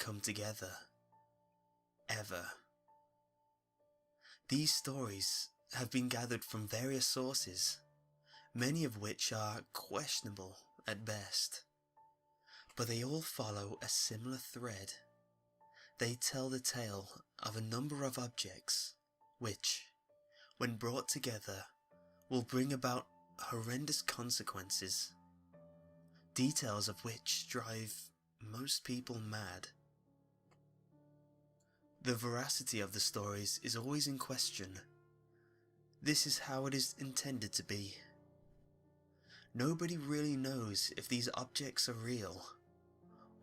come together. Ever. These stories have been gathered from various sources, many of which are questionable at best. But they all follow a similar thread. They tell the tale of a number of objects which, when brought together, will bring about horrendous consequences, details of which drive most people mad. The veracity of the stories is always in question. This is how it is intended to be. Nobody really knows if these objects are real,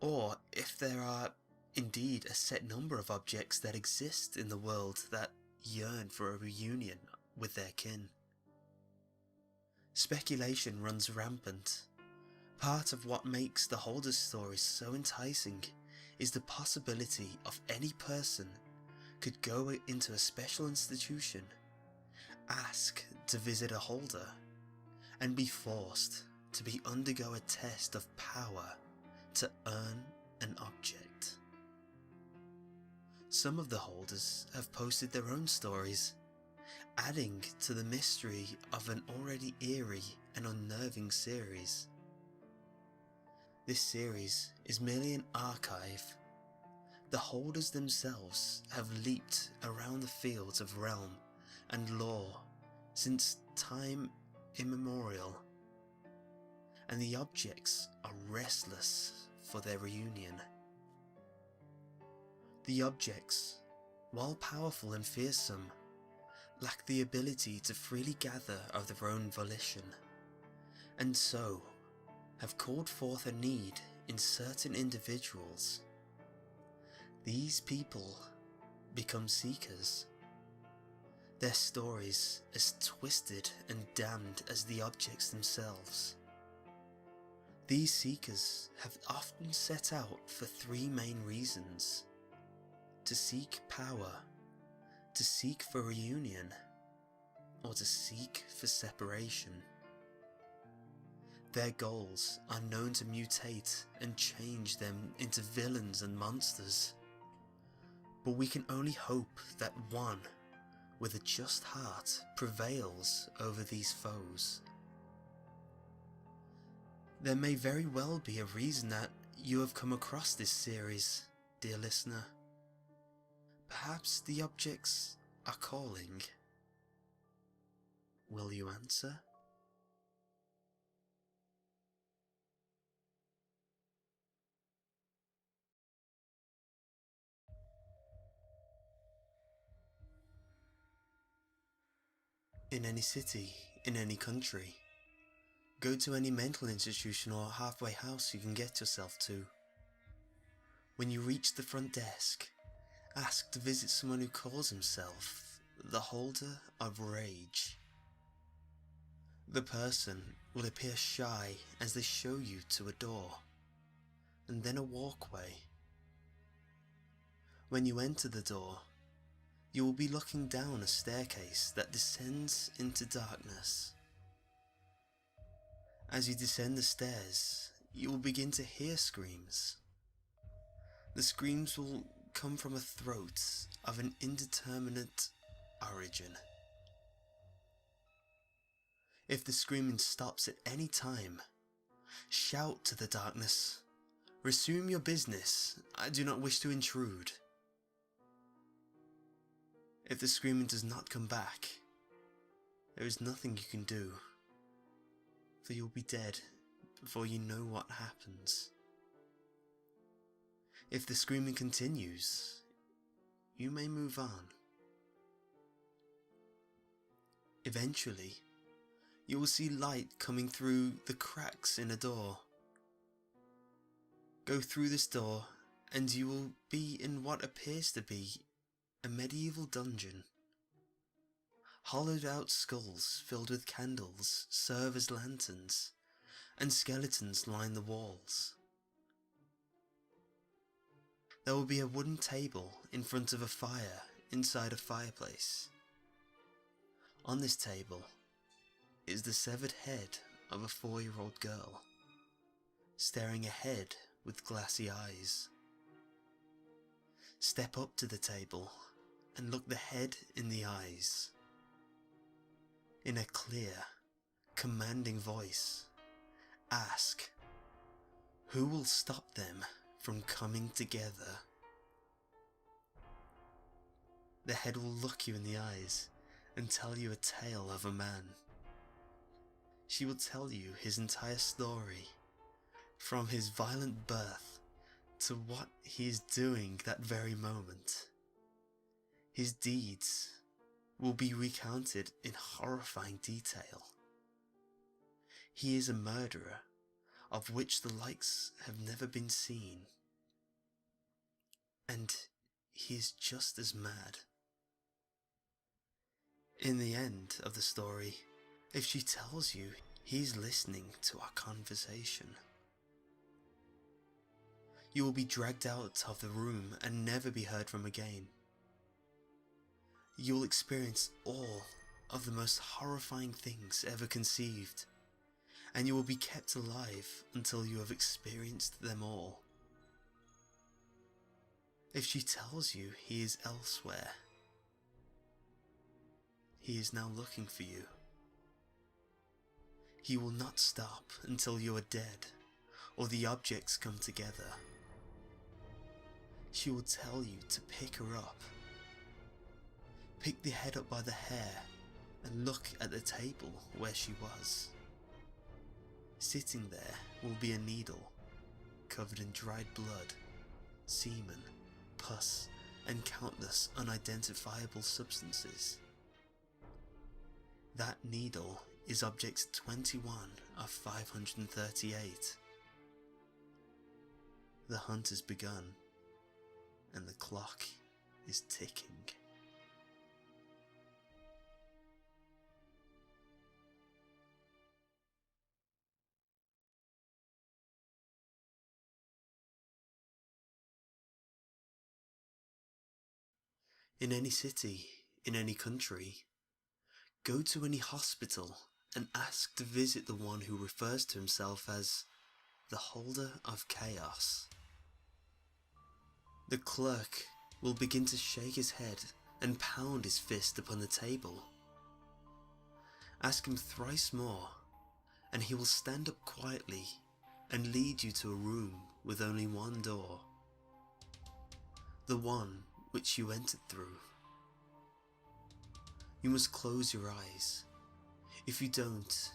or if there are indeed a set number of objects that exist in the world that yearn for a reunion with their kin. Speculation runs rampant. Part of what makes the Holder's stories so enticing is the possibility of any person could go into a special institution, ask to visit a Holder, and be forced to undergo a test of power to earn an object. Some of the Holders have posted their own stories, adding to the mystery of an already eerie and unnerving series. This series is merely an archive. The Holders themselves have leaped around the fields of realm and lore since time immemorial, and the objects are restless for their reunion. The objects, while powerful and fearsome, lack the ability to freely gather of their own volition, and so have called forth a need in certain individuals. These people become seekers, their stories as twisted and damned as the objects themselves. These seekers have often set out for three main reasons: to seek power, to seek for reunion, or to seek for separation. Their goals are known to mutate and change them into villains and monsters, but we can only hope that one with a just heart prevails over these foes. There may very well be a reason that you have come across this series, dear listener. Perhaps the objects are calling. Will you answer? In any city, in any country, go to any mental institution or halfway house you can get yourself to. When you reach the front desk, ask to visit someone who calls himself the Holder of Rage. The person will appear shy as they show you to a door, and then a walkway. When you enter the door, you will be looking down a staircase that descends into darkness. As you descend the stairs, you will begin to hear screams. The screams will come from a throat of an indeterminate origin. If the screaming stops at any time, shout to the darkness, "Resume your business, I do not wish to intrude." If the screaming does not come back, there is nothing you can do, for you'll be dead before you know what happens. If the screaming continues, you may move on. Eventually, you will see light coming through the cracks in a door. Go through this door and you will be in what appears to be a medieval dungeon. Hollowed out skulls filled with candles serve as lanterns, and skeletons line the walls. There will be a wooden table in front of a fire inside a fireplace. On this table is the severed head of a 4-year-old girl, staring ahead with glassy eyes. Step up to the table and look the head in the eyes. In a clear, commanding voice, ask, who will stop them from coming together? The head will look you in the eyes and tell you a tale of a man. She will tell you his entire story, from his violent birth to what he is doing that very moment. His deeds will be recounted in horrifying detail. He is a murderer of which the likes have never been seen, and he is just as mad. In the end of the story, if she tells you he's listening to our conversation, you will be dragged out of the room and never be heard from again. You will experience all of the most horrifying things ever conceived, and you will be kept alive until you have experienced them all. If she tells you he is elsewhere, he is now looking for you. He will not stop until you are dead or the objects come together. She will tell you to pick her up. Pick the head up by the hair and look at the table where she was. Sitting there will be a needle covered in dried blood, semen, pus, and countless unidentifiable substances. That needle is object 21 of 538. The hunt has begun, and the clock is ticking. In any city, in any country, go to any hospital and ask to visit the one who refers to himself as the Holder of Chaos. The clerk will begin to shake his head and pound his fist upon the table. Ask him thrice more, and he will stand up quietly and lead you to a room with only one door. The one which you entered through. You must close your eyes. If you don't,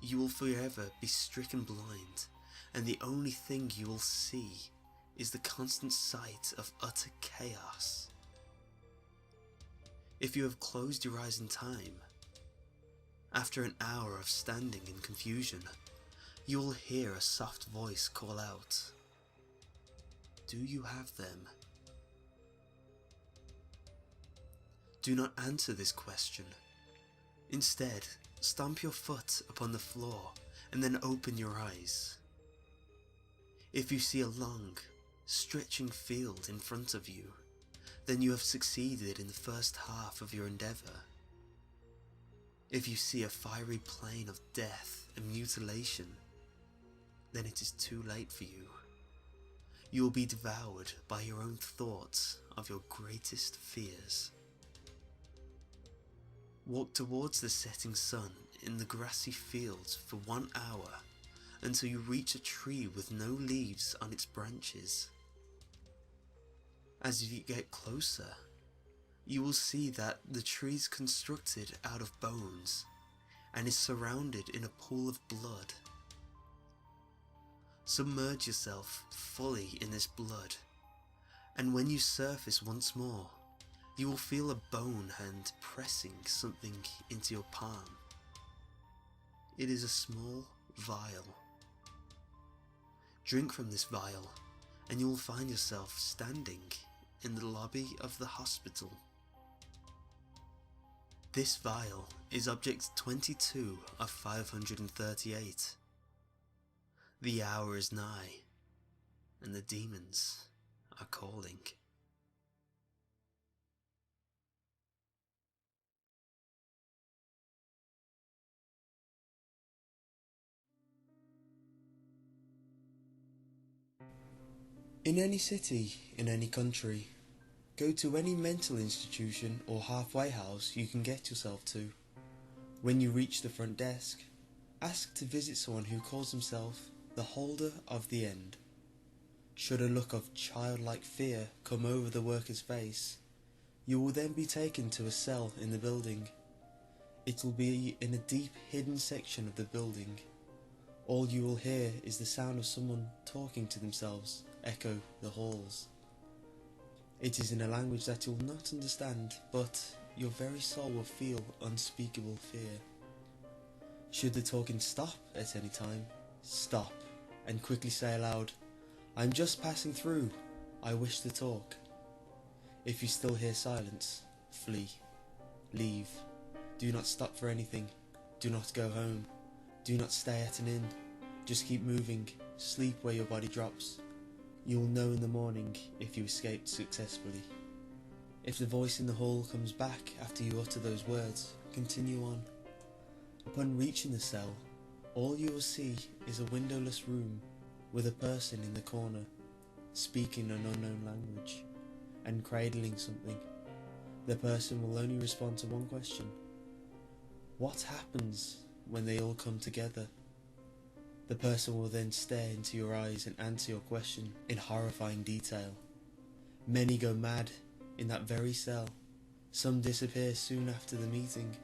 you will forever be stricken blind, and the only thing you will see is the constant sight of utter chaos. If you have closed your eyes in time, after an hour of standing in confusion, you will hear a soft voice call out, "Do you have them?" Do not answer this question. Instead, stamp your foot upon the floor and then open your eyes. If you see a long, stretching field in front of you, then you have succeeded in the first half of your endeavour. If you see a fiery plain of death and mutilation, then it is too late for you. You will be devoured by your own thoughts of your greatest fears. Walk towards the setting sun in the grassy fields for 1 hour until you reach a tree with no leaves on its branches. As you get closer, you will see that the tree is constructed out of bones and is surrounded in a pool of blood. Submerge yourself fully in this blood, and when you surface once more, you will feel a bone hand pressing something into your palm. It is a small vial. Drink from this vial, and you will find yourself standing in the lobby of the hospital. This vial is object 22 of 538. The hour is nigh, and the demons are calling. In any city, in any country, Go to any mental institution or halfway house you can get yourself to. When you reach the front desk, ask to visit someone who calls himself the holder of the end. Should a look of childlike fear come over the worker's face, you will then be taken to a cell in the building. It will be in a deep hidden section of the building. All you will hear is the sound of someone talking to themselves echo the halls. It is in a language that you'll not understand, but your very soul will feel unspeakable fear. Should the talking stop at any time, stop and quickly say aloud, "I'm just passing through, I wish to talk." If you still hear silence, flee, leave. Do not stop for anything, do not go home, do not stay at an inn, just keep moving, sleep where your body drops. You will know in the morning if you escaped successfully. If the voice in the hall comes back after you utter those words, continue on. Upon reaching the cell, all you will see is a windowless room with a person in the corner, speaking an unknown language and cradling something. The person will only respond to one question. What happens when they all come together? The person will then stare into your eyes and answer your question in horrifying detail. Many go mad in that very cell. Some disappear soon after the meeting.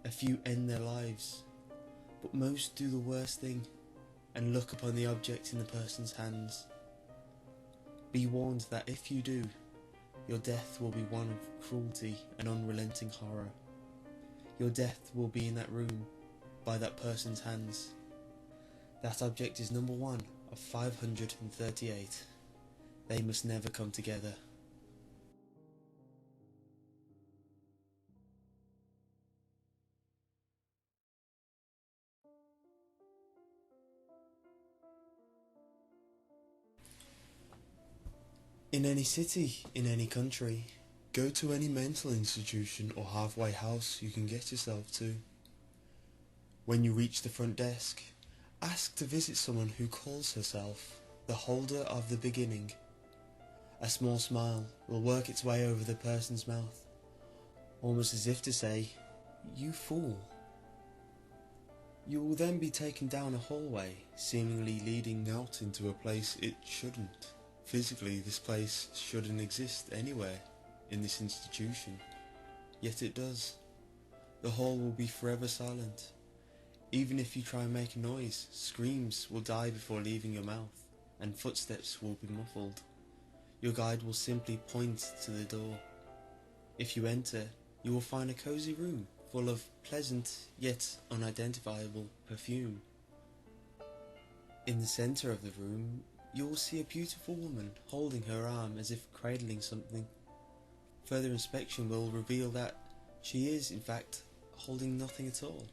A few end their lives, but most do the worst thing and look upon the object in the person's hands. Be warned that if you do, your death will be one of cruelty and unrelenting horror. Your death will be in that room, by that person's hands. That object is number 1 of 538. They must never come together. In any city, in any country, go to any mental institution or halfway house you can get yourself to. When you reach the front desk, ask to visit someone who calls herself the holder of the beginning. A small smile will work its way over the person's mouth, almost as if to say, "You fool." You will then be taken down a hallway, seemingly leading out into a place it shouldn't. Physically, this place shouldn't exist anywhere in this institution, yet it does. The hall will be forever silent. Even if you try and make a noise, screams will die before leaving your mouth, and footsteps will be muffled. Your guide will simply point to the door. If you enter, you will find a cozy room full of pleasant yet unidentifiable perfume. In the center of the room, you will see a beautiful woman holding her arm as if cradling something. Further inspection will reveal that she is, in fact, holding nothing at all.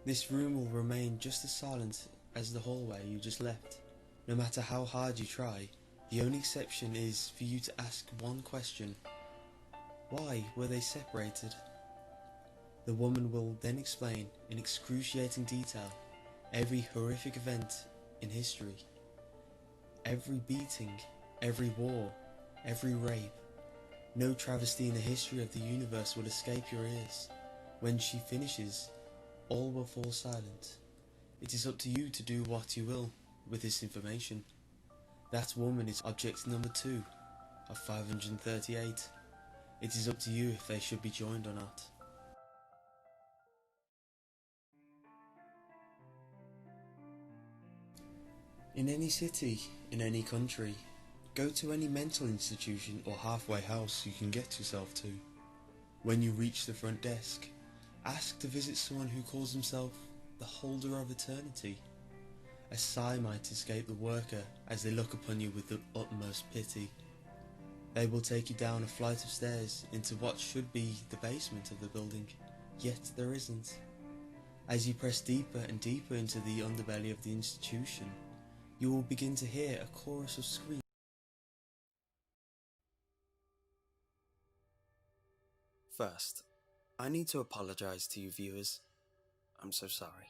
This room will remain just as silent as the hallway you just left. No matter how hard you try, the only exception is for you to ask one question. Why were they separated? The woman will then explain in excruciating detail every horrific event in history. Every beating, every war, every rape. No travesty in the history of the universe will escape your ears. When she finishes, all will fall silent. It is up to you to do what you will with this information. That woman is object number 2 of 538. It is up to you if they should be joined or not. In any city, in any country, go to any mental institution or halfway house you can get yourself to. When you reach the front desk, ask to visit someone who calls himself the holder of eternity. A sigh might escape the worker as they look upon you with the utmost pity. They will take you down a flight of stairs into what should be the basement of the building, yet there isn't. As you press deeper and deeper into the underbelly of the institution, you will begin to hear a chorus of screams. First, I need to apologize to you viewers. I'm so sorry.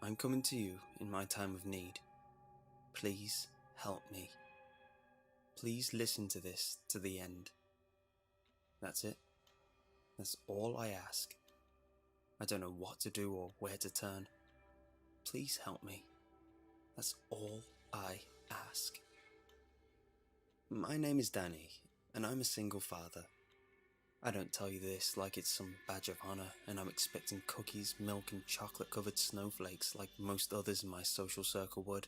I'm coming to you in my time of need. Please help me. please listen to this to the end. That's it. That's all I ask. I don't know what to do or where to turn. Please help me. That's all I ask. My name is Danny, and I'm a single father. I don't tell you this like it's some badge of honor and I'm expecting cookies, milk and chocolate-covered snowflakes like most others in my social circle would.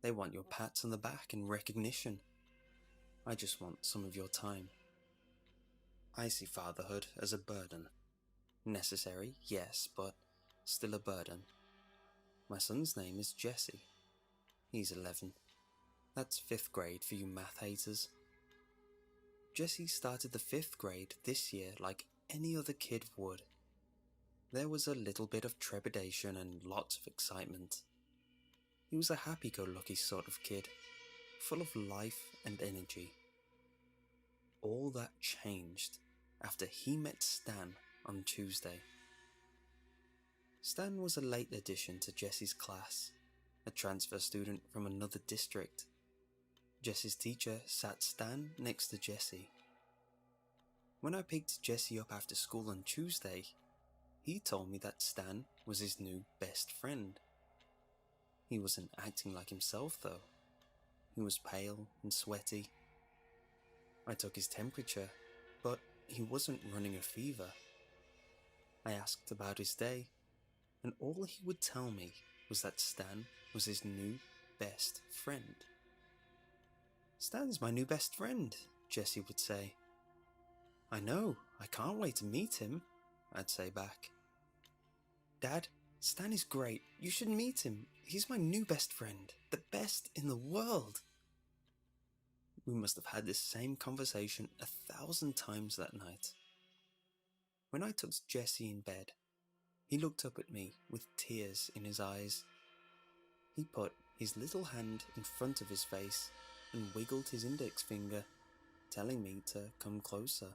They want your pats on the back and recognition. I just want some of your time. I see fatherhood as a burden. Necessary, yes, but still a burden. My son's name is Jesse. He's 11. That's 5th grade for you math haters. Jesse started the 5th grade this year like any other kid would. There was a little bit of trepidation and lots of excitement. He was a happy-go-lucky sort of kid, full of life and energy. All that changed after he met Stan on Tuesday. Stan was a late addition to Jesse's class, a transfer student from another district. Jesse's teacher sat Stan next to Jesse. When I picked Jesse up after school on Tuesday, he told me that Stan was his new best friend. He wasn't acting like himself though. He was pale and sweaty. I took his temperature, but he wasn't running a fever. I asked about his day, and all he would tell me was that Stan was his new best friend. Stan's my new best friend, Jesse would say. I know, I can't wait to meet him, I'd say back. Dad, Stan is great, you should meet him. He's my new best friend, the best in the world. We must have had this same conversation 1,000 times that night. When I tucked Jesse in bed, he looked up at me with tears in his eyes. He put his little hand in front of his face and wiggled his index finger, telling me to come closer.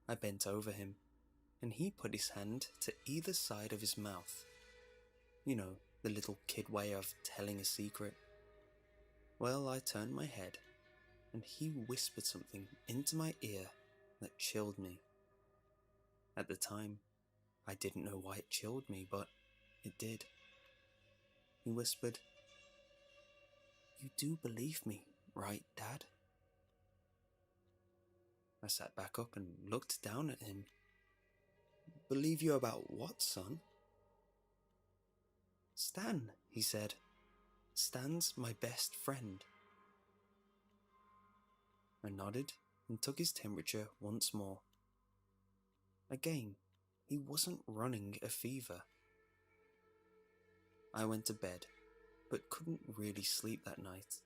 I bent over him, and he put his hand to either side of his mouth. You know, the little kid way of telling a secret. Well, I turned my head, and he whispered something into my ear that chilled me. At the time, I didn't know why it chilled me, but it did. He whispered, "You do believe me, right, Dad?" I sat back up and looked down at him. "Believe you about what, son?" "Stan," he said. "Stan's my best friend." I nodded and took his temperature once more. Again, he wasn't running a fever. I went to bed, but couldn't really sleep that night.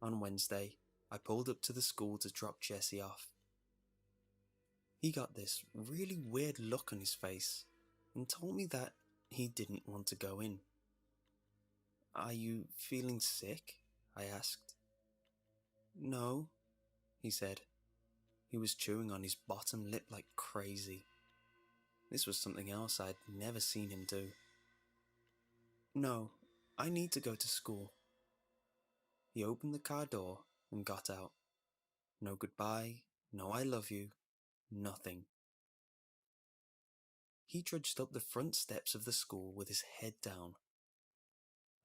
On Wednesday, I pulled up to the school to drop Jesse off. He got this really weird look on his face and told me that he didn't want to go in. "Are you feeling sick?" I asked. "No," he said. He was chewing on his bottom lip like crazy. This was something else I'd never seen him do. "No, I need to go to school." He opened the car door and got out. No goodbye, no I love you, nothing. He trudged up the front steps of the school with his head down.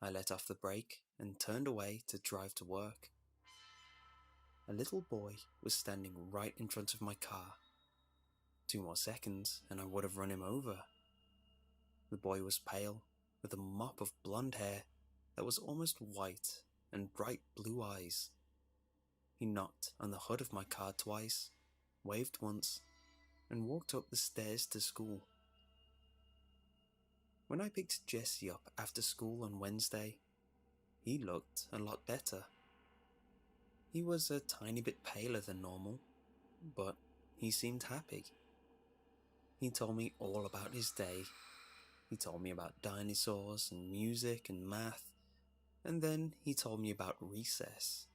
I let off the brake and turned away to drive to work. A little boy was standing right in front of my car. 2 more seconds and I would have run him over. The boy was pale, with a mop of blonde hair that was almost white and bright blue eyes. He knocked on the hood of my car twice, waved once, and walked up the stairs to school. When I picked Jesse up after school on Wednesday, he looked a lot better. He was a tiny bit paler than normal, but he seemed happy. He told me all about his day. He told me about dinosaurs and music and math, and then he told me about recess.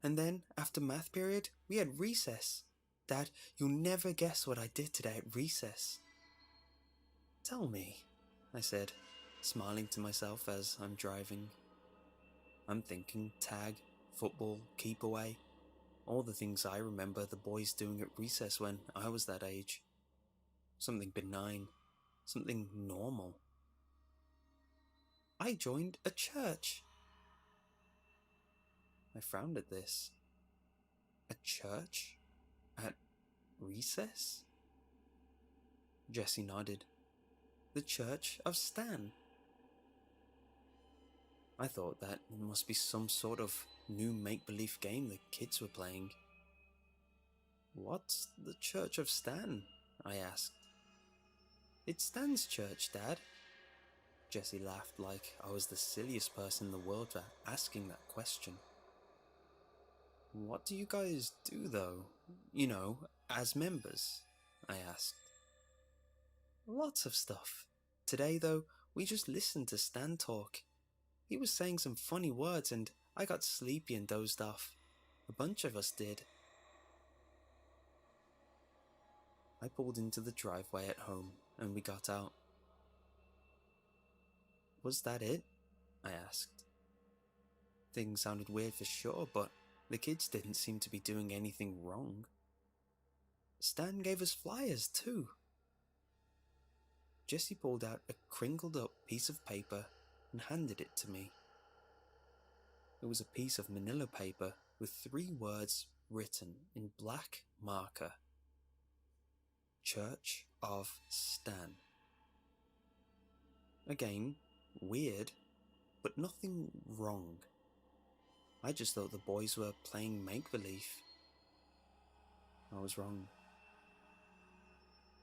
And then, after math period, we had recess. Dad, you'll never guess what I did today at recess. "Tell me," I said, smiling to myself as I'm driving. I'm thinking tag, football, keep away, all the things I remember the boys doing at recess when I was that age. Something benign, something normal. I joined a church. I frowned at this. A church? At recess? Jessie nodded. The Church of Stan. I thought that it must be some sort of new make-believe game the kids were playing. What's the Church of Stan? I asked. It's Stan's church, Dad. Jessie laughed like I was the silliest person in the world for asking that question. What do you guys do though? You know, as members? I asked. Lots of stuff. Today though, we just listened to Stan talk. He was saying some funny words and I got sleepy and dozed off. A bunch of us did. I pulled into the driveway at home and we got out. Was that it? I asked. Things sounded weird for sure, but the kids didn't seem to be doing anything wrong. Stan gave us flyers too. Jessie pulled out a crinkled up piece of paper and handed it to me. It was a piece of manila paper with 3 words written in black marker. Church of Stan. Again, weird, but nothing wrong. I just thought the boys were playing make-believe. I was wrong.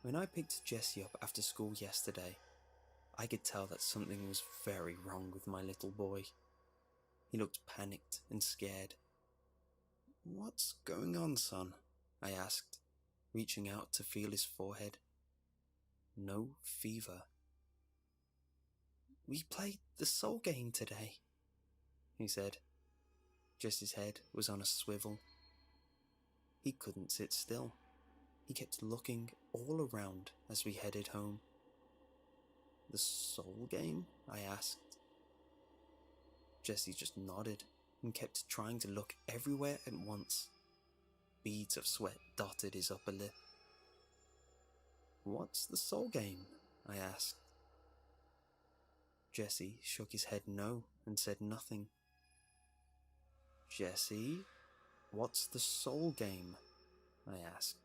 When I picked Jessie up after school yesterday, I could tell that something was very wrong with my little boy. He looked panicked and scared. What's going on, son? I asked, reaching out to feel his forehead. No fever. We played the soul game today, he said. Jessie's head was on a swivel. He couldn't sit still. He kept looking all around as we headed home. The soul game? I asked. Jessie just nodded and kept trying to look everywhere at once. Beads of sweat dotted his upper lip. What's the soul game? I asked. Jessie shook his head no and said nothing. Jessie, what's the soul game? I asked.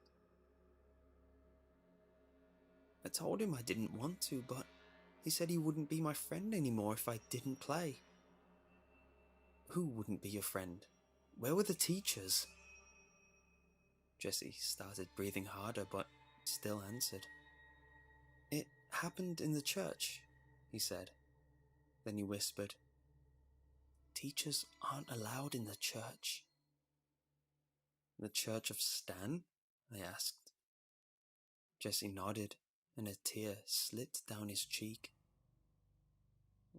I told him I didn't want to, but he said he wouldn't be my friend anymore if I didn't play. Who wouldn't be your friend? Where were the teachers? Jessie started breathing harder, but still answered. It happened in the church, he said. Then he whispered, Teachers aren't allowed in the church. The Church of Stan? I asked. Jessie nodded, and a tear slipped down his cheek.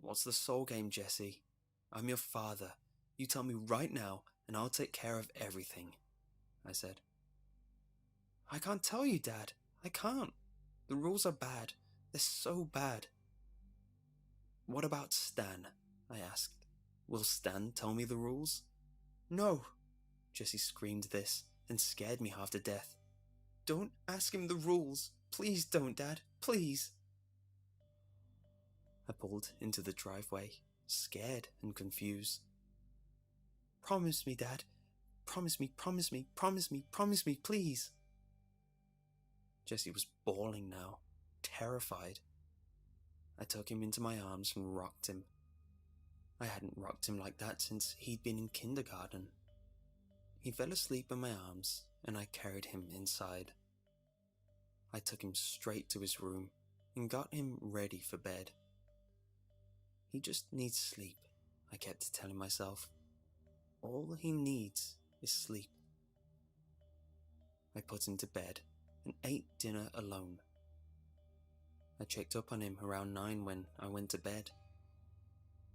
What's the soul game, Jessie? I'm your father. You tell me right now, and I'll take care of everything, I said. I can't tell you, Dad. I can't. The rules are bad. They're so bad. What about Stan? I asked. Will Stan tell me the rules? No! Jessie screamed this and scared me half to death. Don't ask him the rules. Please don't, Dad. Please. I pulled into the driveway, scared and confused. Promise me, Dad. Promise me, promise me, promise me, promise me, please. Jessie was bawling now, terrified. I took him into my arms and rocked him. I hadn't rocked him like that since he'd been in kindergarten. He fell asleep in my arms and I carried him inside. I took him straight to his room and got him ready for bed. He just needs sleep, I kept telling myself. All he needs is sleep. I put him to bed and ate dinner alone. I checked up on him around 9 when I went to bed.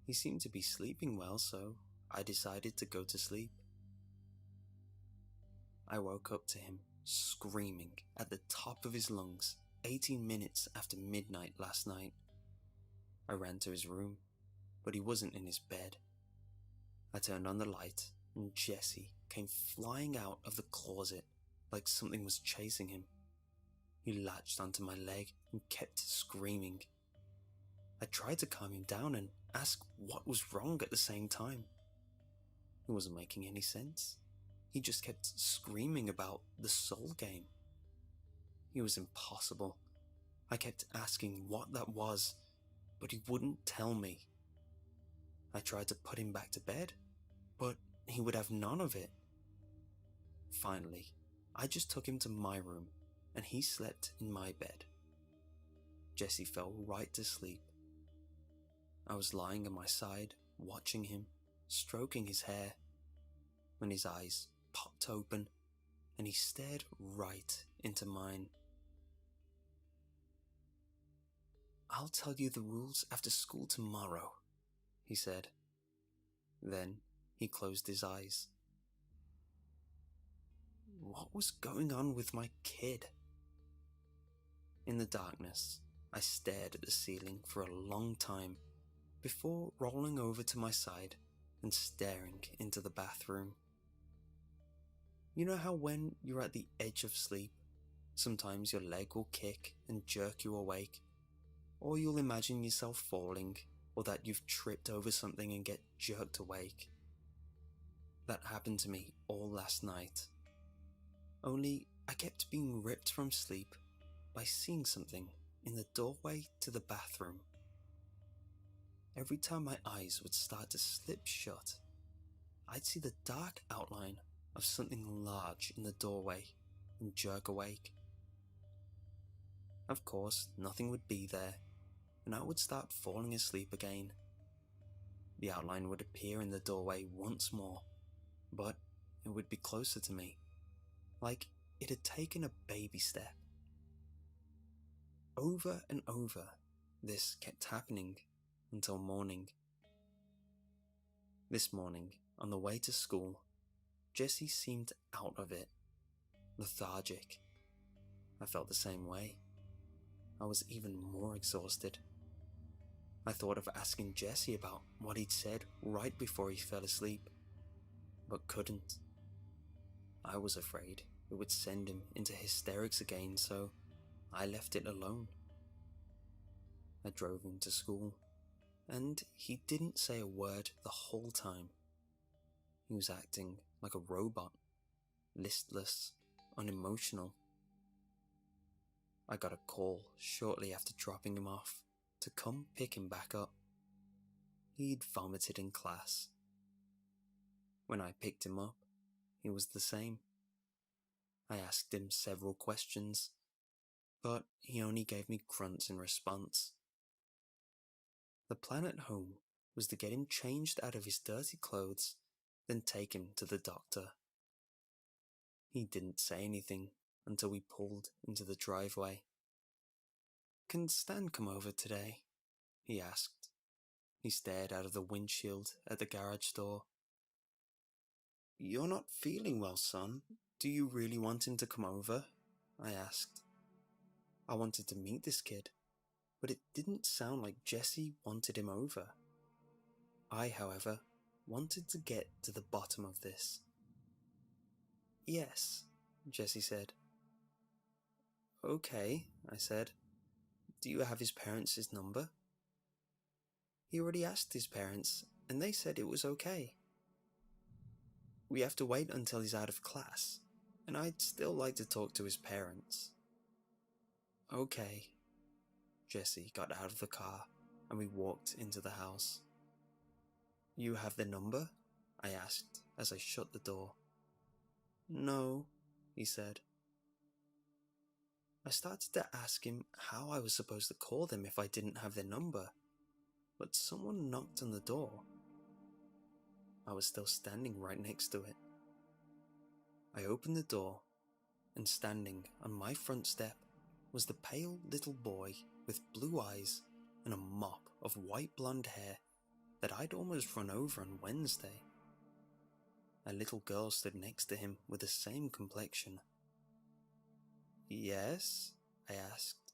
He seemed to be sleeping well, so I decided to go to sleep. I woke up to him screaming at the top of his lungs 18 minutes after midnight last night. I ran to his room, but he wasn't in his bed. I turned on the light, and Jesse came flying out of the closet like something was chasing him. He latched onto my leg and kept screaming. I tried to calm him down and ask what was wrong at the same time. It wasn't making any sense. He just kept screaming about the soul game. It was impossible. I kept asking what that was, but he wouldn't tell me. I tried to put him back to bed, but he would have none of it. Finally, I just took him to my room, and he slept in my bed. Jesse fell right to sleep. I was lying on my side, watching him, stroking his hair, when his eyes popped open, and he stared right into mine. "I'll tell you the rules after school tomorrow," he said. Then he closed his eyes. What was going on with my kid? In the darkness, I stared at the ceiling for a long time before rolling over to my side and staring into the bathroom. You know how when you're at the edge of sleep, sometimes your leg will kick and jerk you awake, or you'll imagine yourself falling, or that you've tripped over something and get jerked awake? That happened to me all last night. Only I kept being ripped from sleep by seeing something in the doorway to the bathroom. Every time my eyes would start to slip shut, I'd see the dark outline of something large in the doorway and jerk awake. Of course, nothing would be there, and I would start falling asleep again. The outline would appear in the doorway once more, but it would be closer to me, like it had taken a baby step. Over and over, this kept happening until morning. This morning, on the way to school, Jesse seemed out of it, lethargic. I felt the same way. I was even more exhausted. I thought of asking Jesse about what he'd said right before he fell asleep, but couldn't. I was afraid it would send him into hysterics again, so I left it alone. I drove him to school, and he didn't say a word the whole time. He was acting like a robot, listless, unemotional. I got a call shortly after dropping him off to come pick him back up. He'd vomited in class. When I picked him up, he was the same. I asked him several questions, but he only gave me grunts in response. The plan at home was to get him changed out of his dirty clothes, then take him to the doctor. He didn't say anything until we pulled into the driveway. "Can Stan come over today?" he asked. He stared out of the windshield at the garage door. "You're not feeling well, son. Do you really want him to come over?" I asked. I wanted to meet this kid, but it didn't sound like Jesse wanted him over. I, however, wanted to get to the bottom of this. "Yes," Jesse said. "Okay," I said. "Do you have his parents' number?" He already asked his parents, and they said it was okay. "We have to wait until he's out of class, and I'd still like to talk to his parents." "Okay." Jesse got out of the car, and we walked into the house. "You have the number?" I asked as I shut the door. "No," he said. I started to ask him how I was supposed to call them if I didn't have their number, but someone knocked on the door. I was still standing right next to it. I opened the door, and standing on my front step was the pale little boy with blue eyes and a mop of white blonde hair that I'd almost run over on Wednesday. A little girl stood next to him with the same complexion. "Yes?" I asked.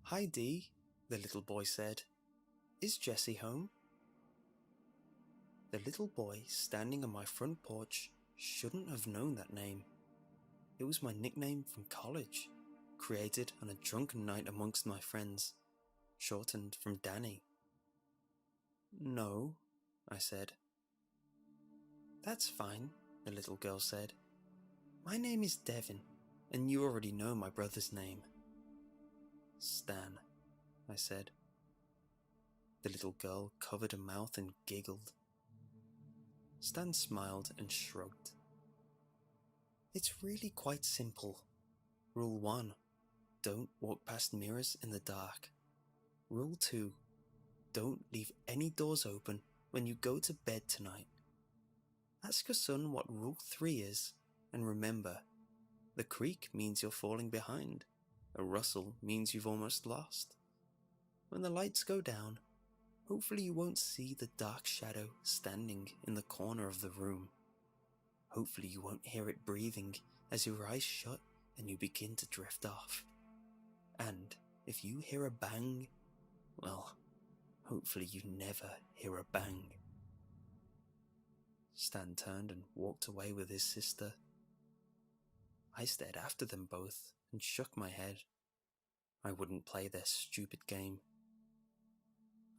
"Hi, Dee," the little boy said. "Is Jesse home?" The little boy standing on my front porch shouldn't have known that name. It was my nickname from college, created on a drunken night amongst my friends, shortened from Danny. "No," I said. "That's fine," the little girl said. "My name is Devin, and you already know my brother's name." "Stan," I said. The little girl covered her mouth and giggled. Stan smiled and shrugged. "It's really quite simple. Rule 1, don't walk past mirrors in the dark. Rule 2, don't leave any doors open when you go to bed tonight. Ask your son what Rule 3 is, and remember, the creak means you're falling behind. A rustle means you've almost lost. When the lights go down, hopefully you won't see the dark shadow standing in the corner of the room. Hopefully you won't hear it breathing as your eyes shut and you begin to drift off. And if you hear a bang, well, hopefully you never hear a bang." Stan turned and walked away with his sister. I stared after them both and shook my head. I wouldn't play their stupid game.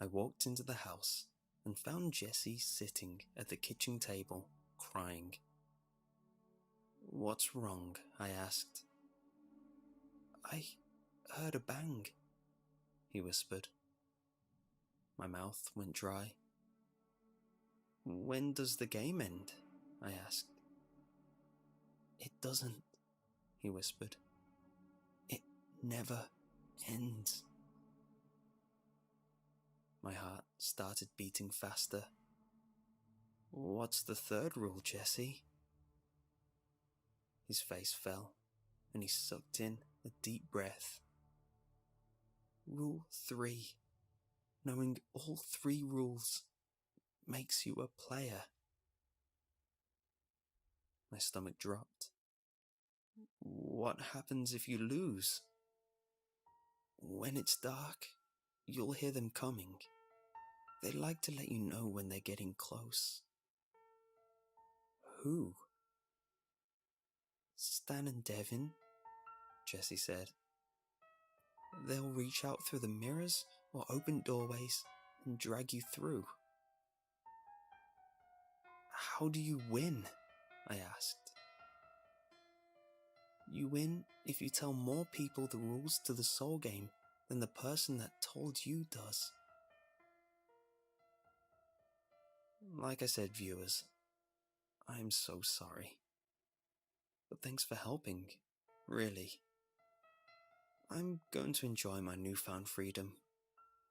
I walked into the house and found Jessie sitting at the kitchen table, crying. "What's wrong?" I asked. "I heard a bang," he whispered. My mouth went dry. "When does the game end?" I asked. "It doesn't," he whispered. "It never ends." My heart started beating faster. "What's the third rule, Jesse?" His face fell, and he sucked in a deep breath. "Rule 3. Knowing all 3 rules makes you a player." My stomach dropped. "What happens if you lose?" "When it's dark, you'll hear them coming. They like to let you know when they're getting close." "Who?" "Stan and Devin," Jessie said. "They'll reach out through the mirrors or open doorways and drag you through." "How do you win?" I asked. "You win if you tell more people the rules to the soul game than the person that told you does." Like I said, viewers, I'm so sorry. But thanks for helping, really. I'm going to enjoy my newfound freedom,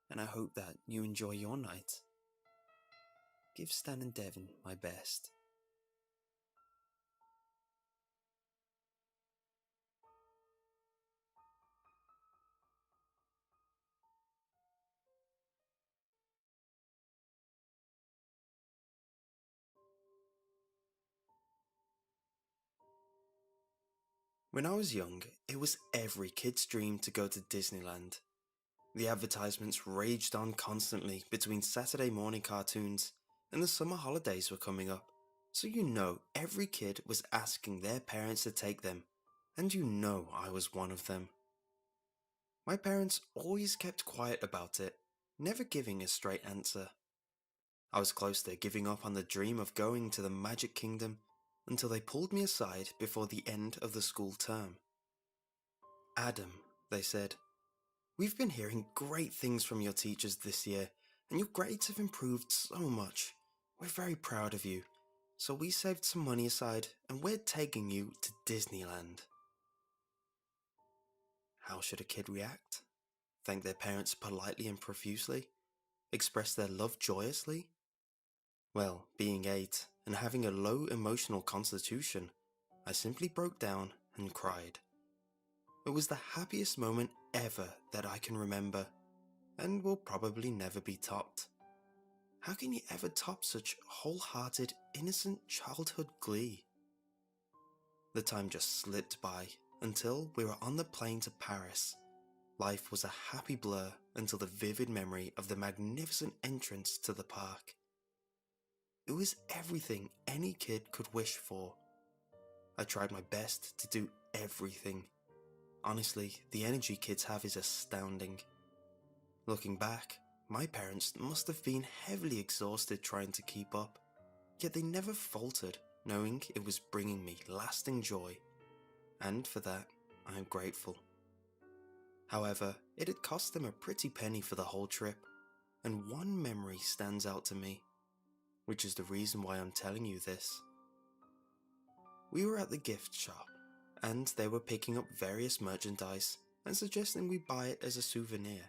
and I hope that you enjoy your night. Give Stan and Devin my best. When I was young, it was every kid's dream to go to Disneyland. The advertisements raged on constantly between Saturday morning cartoons, and the summer holidays were coming up, so you know every kid was asking their parents to take them, and you know I was one of them. My parents always kept quiet about it, never giving a straight answer. I was close to giving up on the dream of going to the Magic Kingdom until they pulled me aside before the end of the school term. "Adam," they said, "we've been hearing great things from your teachers this year, and your grades have improved so much. We're very proud of you, so we saved some money aside and we're taking you to Disneyland." How should a kid react? Thank their parents politely and profusely? Express their love joyously? Well, being 8 and having a low emotional constitution, I simply broke down and cried. It was the happiest moment ever that I can remember, and will probably never be topped. How can you ever top such wholehearted, innocent childhood glee? The time just slipped by until we were on the plane to Paris. Life was a happy blur until the vivid memory of the magnificent entrance to the park. It was everything any kid could wish for. I tried my best to do everything. Honestly, the energy kids have is astounding. Looking back, my parents must have been heavily exhausted trying to keep up, yet they never faltered, knowing it was bringing me lasting joy. And for that, I am grateful. However, it had cost them a pretty penny for the whole trip, and one memory stands out to me, which is the reason why I'm telling you this. We were at the gift shop, and they were picking up various merchandise and suggesting we buy it as a souvenir.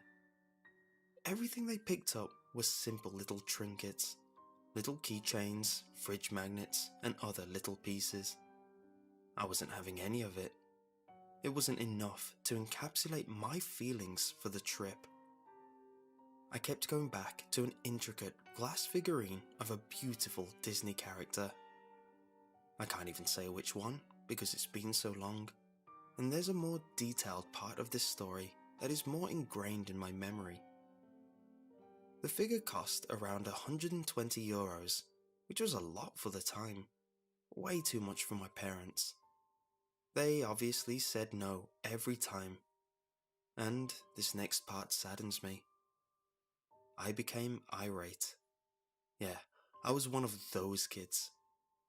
Everything they picked up was simple little trinkets, little keychains, fridge magnets, and other little pieces. I wasn't having any of it. It wasn't enough to encapsulate my feelings for the trip. I kept going back to an intricate glass figurine of a beautiful Disney character. I can't even say which one because it's been so long, and there's a more detailed part of this story that is more ingrained in my memory. The figure cost around €120, which was a lot for the time. Way too much for my parents. They obviously said no every time. And this next part saddens me. I became irate. Yeah, I was one of those kids.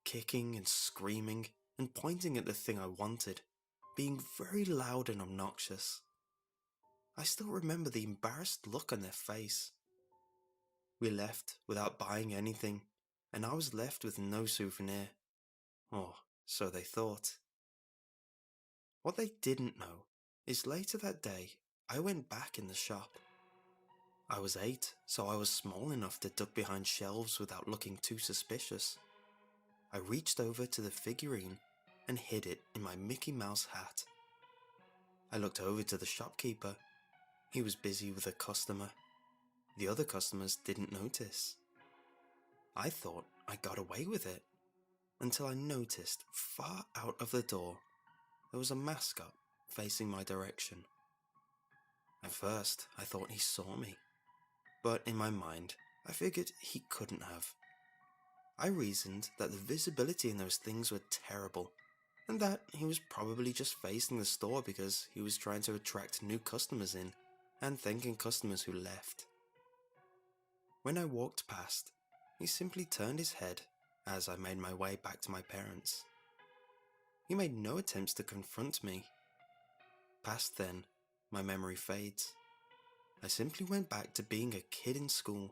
Kicking and screaming and pointing at the thing I wanted. Being very loud and obnoxious. I still remember the embarrassed look on their face. We left without buying anything, and I was left with no souvenir. Or so they thought. What they didn't know is later that day, I went back in the shop. I was 8, so I was small enough to duck behind shelves without looking too suspicious. I reached over to the figurine and hid it in my Mickey Mouse hat. I looked over to the shopkeeper. He was busy with a customer. The other customers didn't notice. I thought I got away with it, until I noticed far out of the door there was a mascot facing my direction. At first, I thought he saw me, but in my mind, I figured he couldn't have. I reasoned that the visibility in those things were terrible, and that he was probably just facing the store because he was trying to attract new customers in and thanking customers who left. When I walked past, he simply turned his head as I made my way back to my parents. He made no attempts to confront me. Past then, my memory fades. I simply went back to being a kid in school,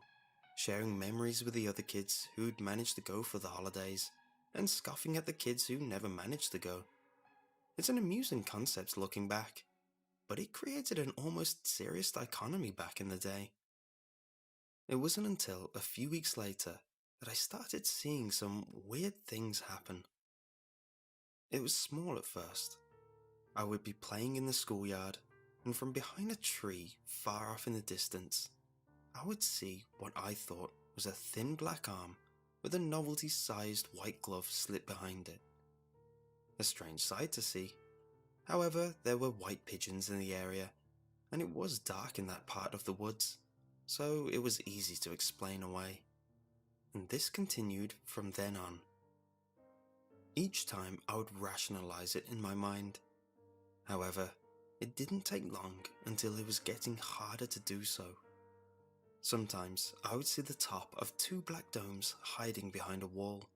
sharing memories with the other kids who'd managed to go for the holidays, and scoffing at the kids who never managed to go. It's an amusing concept looking back, but it created an almost serious dichotomy back in the day. It wasn't until a few weeks later that I started seeing some weird things happen. It was small at first. I would be playing in the schoolyard, and from behind a tree far off in the distance, I would see what I thought was a thin black arm with a novelty-sized white glove slipped behind it. A strange sight to see. However, there were white pigeons in the area, and it was dark in that part of the woods, so it was easy to explain away. And this continued from then on. Each time I would rationalize it in my mind. However, it didn't take long until it was getting harder to do so. Sometimes I would see the top of 2 black domes hiding behind a wall,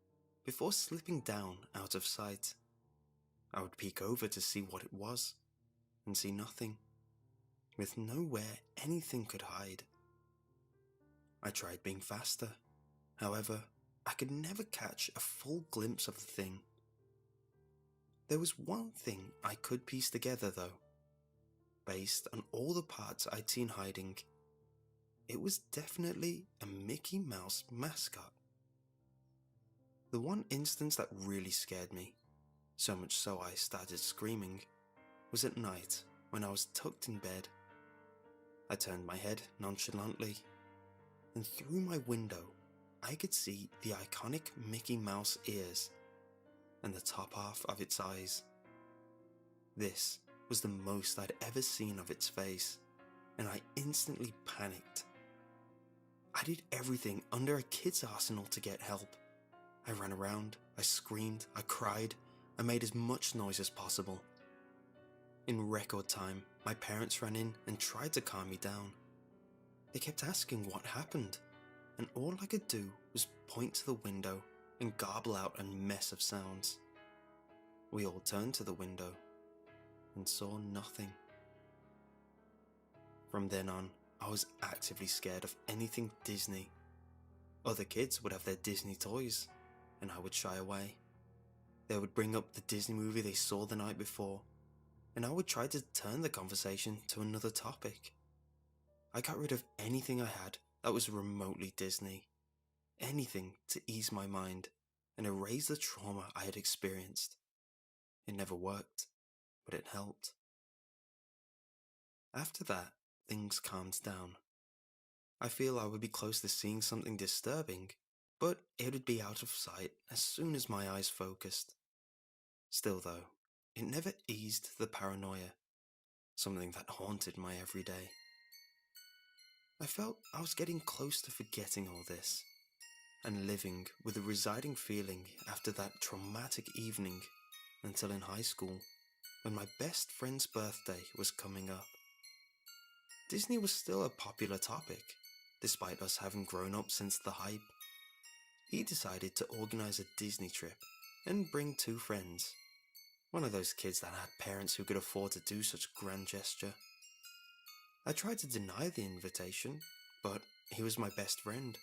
before slipping down out of sight. I would peek over to see what it was, and see nothing, with nowhere anything could hide. I tried being faster, however, I could never catch a full glimpse of the thing. There was one thing I could piece together though. Based on all the parts I'd seen hiding, it was definitely a Mickey Mouse mascot. The one instance that really scared me, so much so I started screaming, was at night when I was tucked in bed. I turned my head nonchalantly, and through my window I could see the iconic Mickey Mouse ears and the top half of its eyes. This was the most I'd ever seen of its face, and I instantly panicked. I did everything under a kid's arsenal to get help, I ran around, I screamed, I cried, I made as much noise as possible. In record time, my parents ran in and tried to calm me down. They kept asking what happened, and all I could do was point to the window and garble out a mess of sounds. We all turned to the window and saw nothing. From then on, I was actively scared of anything Disney. Other kids would have their Disney toys, and I would shy away. They would bring up the Disney movie they saw the night before, and I would try to turn the conversation to another topic. I got rid of anything I had that was remotely Disney, anything to ease my mind and erase the trauma I had experienced. It never worked, but it helped. After that, things calmed down. I feel I would be close to seeing something disturbing, but it would be out of sight as soon as my eyes focused. Still though, it never eased the paranoia, something that haunted my everyday. I felt I was getting close to forgetting all this, and living with a residing feeling after that traumatic evening until in high school, when my best friend's birthday was coming up. Disney was still a popular topic, despite us having grown up since the hype. He decided to organize a Disney trip and bring 2 friends, one of those kids that had parents who could afford to do such grand gesture. I tried to deny the invitation, but he was my best friend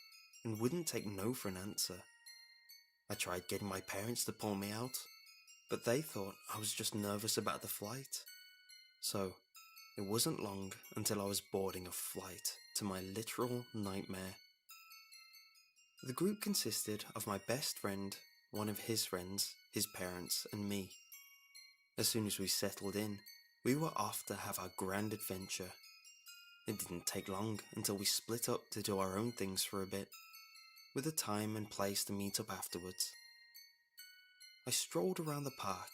and wouldn't take no for an answer. I tried getting my parents to pull me out, but they thought I was just nervous about the flight. So, it wasn't long until I was boarding a flight to my literal nightmare. The group consisted of my best friend, one of his friends, his parents, and me. As soon as we settled in, we were off to have our grand adventure. It didn't take long until we split up to do our own things for a bit, with a time and place to meet up afterwards. I strolled around the park,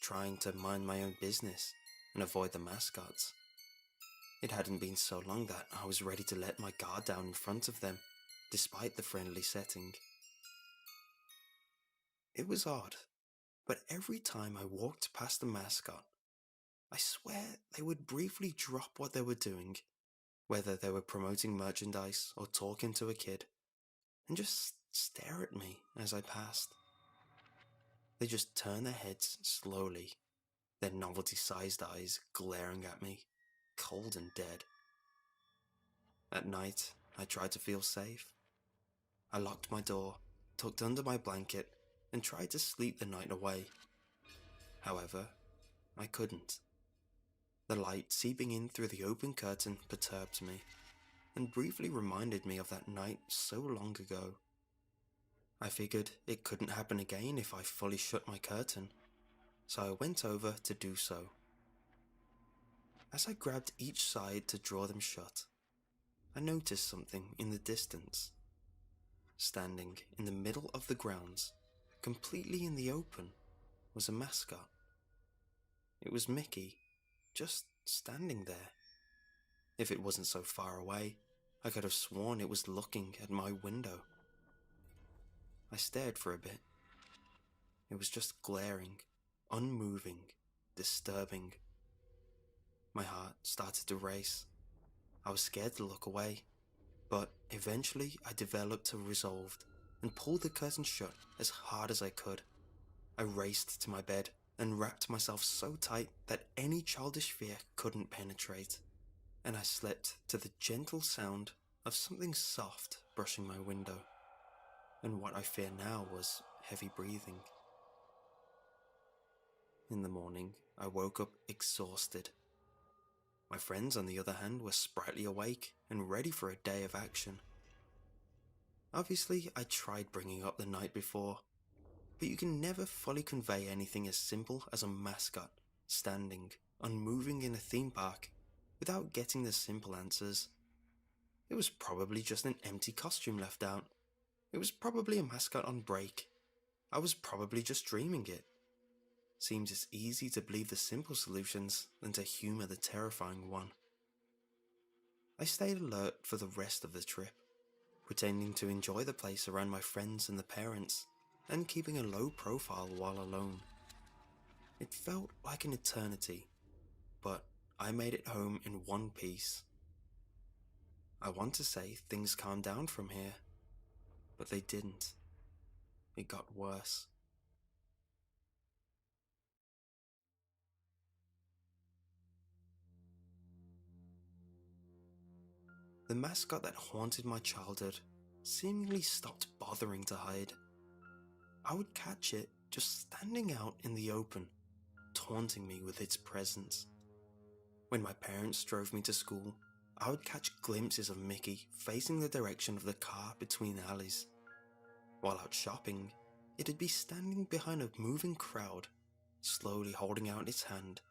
trying to mind my own business and avoid the mascots. It hadn't been so long that I was ready to let my guard down in front of them, despite the friendly setting. It was odd, but every time I walked past the mascot, I swear they would briefly drop what they were doing, whether they were promoting merchandise or talking to a kid, and just stare at me as I passed. They just turn their heads slowly, their novelty-sized eyes glaring at me, cold and dead. At night, I tried to feel safe. I locked my door, tucked under my blanket, and tried to sleep the night away. However, I couldn't. The light seeping in through the open curtain perturbed me, and briefly reminded me of that night so long ago. I figured it couldn't happen again if I fully shut my curtain, so I went over to do so. As I grabbed each side to draw them shut, I noticed something in the distance. Standing in the middle of the grounds, completely in the open, was a mascot. It was Mickey, just standing there. If it wasn't so far away, I could have sworn it was looking at my window. I stared for a bit. It was just glaring, unmoving, disturbing. My heart started to race. I was scared to look away, but eventually I developed a resolve and pulled the curtain shut as hard as I could. I raced to my bed and wrapped myself so tight that any childish fear couldn't penetrate, and I slept to the gentle sound of something soft brushing my window, and what I fear now was heavy breathing. In the morning, I woke up exhausted. My friends, on the other hand, were sprightly awake and ready for a day of action. Obviously, I tried bringing up the night before, but you can never fully convey anything as simple as a mascot standing, unmoving in a theme park without getting the simple answers. It was probably just an empty costume left out. It was probably a mascot on break. I was probably just dreaming it. Seems it's easy to believe the simple solutions than to humour the terrifying one. I stayed alert for the rest of the trip, pretending to enjoy the place around my friends and the parents, and keeping a low profile while alone. It felt like an eternity, but I made it home in one piece. I want to say things calmed down from here, but they didn't. It got worse. The mascot that haunted my childhood seemingly stopped bothering to hide. I would catch it just standing out in the open, taunting me with its presence. When my parents drove me to school, I would catch glimpses of Mickey facing the direction of the car between alleys. While out shopping, it'd be standing behind a moving crowd, slowly holding out its hand,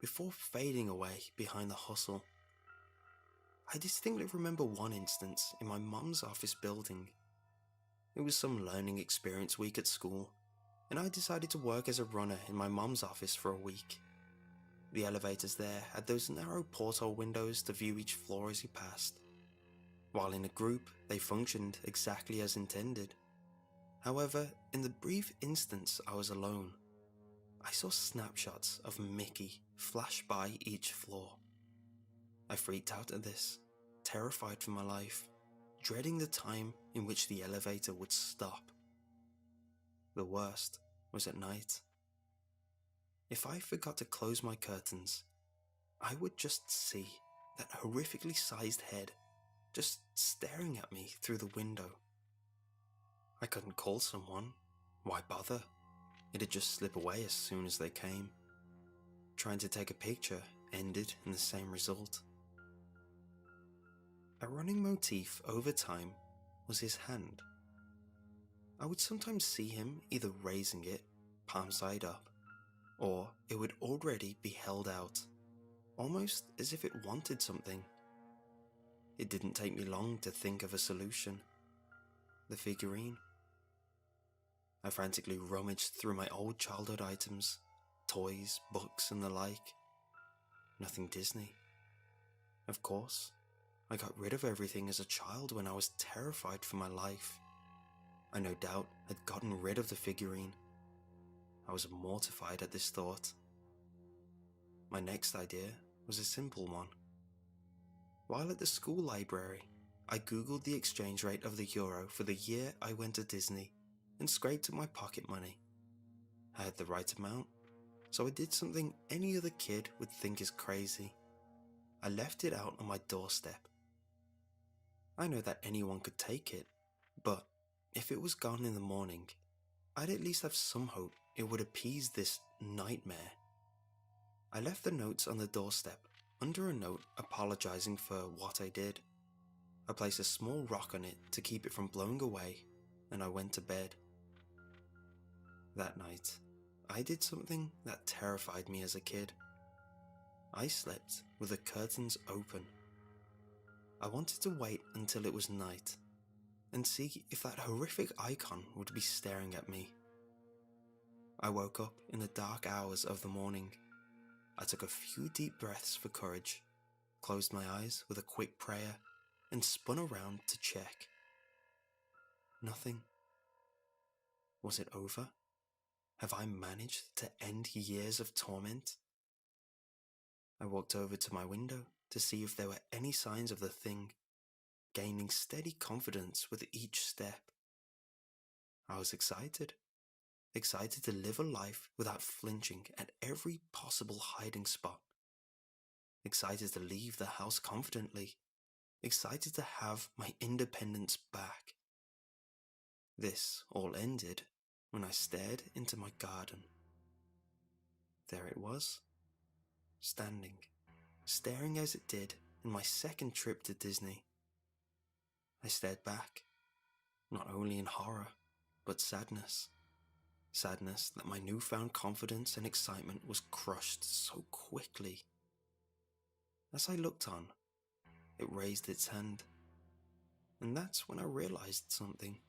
before fading away behind the hustle. I distinctly remember one instance in my mum's office building. It was some learning experience week at school, and I decided to work as a runner in my mum's office for a week. The elevators there had those narrow porthole windows to view each floor as you passed. While in a group, they functioned exactly as intended. However, in the brief instance I was alone, I saw snapshots of Mickey flash by each floor. I freaked out at this, terrified for my life, dreading the time in which the elevator would stop. The worst was at night. If I forgot to close my curtains, I would just see that horrifically sized head just staring at me through the window. I couldn't call someone. Why bother? It'd just slip away as soon as they came. Trying to take a picture ended in the same result. A running motif over time was his hand. I would sometimes see him either raising it, palm side up, or it would already be held out, almost as if it wanted something. It didn't take me long to think of a solution. The figurine. I frantically rummaged through my old childhood items, toys, books and the like. Nothing Disney. Of course, I got rid of everything as a child when I was terrified for my life. I no doubt had gotten rid of the figurine. I was mortified at this thought. My next idea was a simple one. While at the school library, I googled the exchange rate of the euro for the year I went to Disney and scraped up my pocket money. I had the right amount, so I did something any other kid would think is crazy. I left it out on my doorstep. I know that anyone could take it, but if it was gone in the morning, I'd at least have some hope it would appease this nightmare. I left the notes on the doorstep under a note apologizing for what I did. I placed a small rock on it to keep it from blowing away, and I went to bed. That night, I did something that terrified me as a kid. I slept with the curtains open. I wanted to wait until it was night and see if that horrific icon would be staring at me. I woke up in the dark hours of the morning. I took a few deep breaths for courage, closed my eyes with a quick prayer, and spun around to check. Nothing. Was it over? Have I managed to end years of torment? I walked over to my window to see if there were any signs of the thing, gaining steady confidence with each step. I was excited to live a life without flinching at every possible hiding spot. Excited to leave the house confidently, excited to have my independence back. This all ended when I stared into my garden. There it was, staring as it did in my second trip to Disney. I stared back, not only in horror, but sadness. Sadness that my newfound confidence and excitement was crushed so quickly. As I looked on, it raised its hand, and that's when I realized something.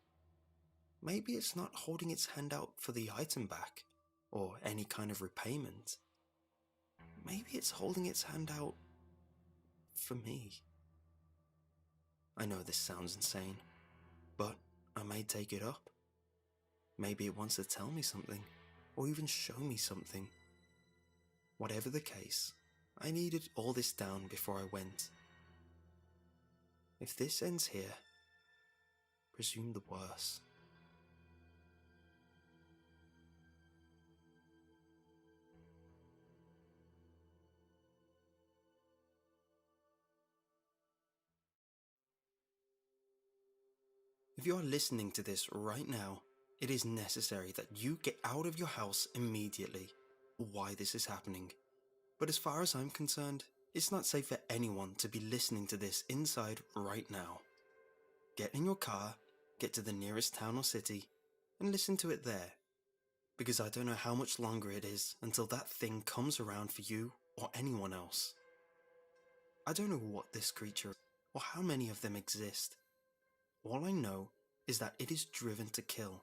Maybe it's not holding its hand out for the item back, or any kind of repayment. Maybe it's holding its hand out for me. I know this sounds insane, but I may take it up. Maybe it wants to tell me something, or even show me something. Whatever the case, I needed all this down before I went. If this ends here, presume the worst. If you are listening to this right now, it is necessary that you get out of your house immediately. Why this is happening. But as far as I'm concerned, it's not safe for anyone to be listening to this inside right now. Get in your car, get to the nearest town or city, and listen to it there. Because I don't know how much longer it is until that thing comes around for you or anyone else. I don't know what this creature is or how many of them exist. All I know is that it is driven to kill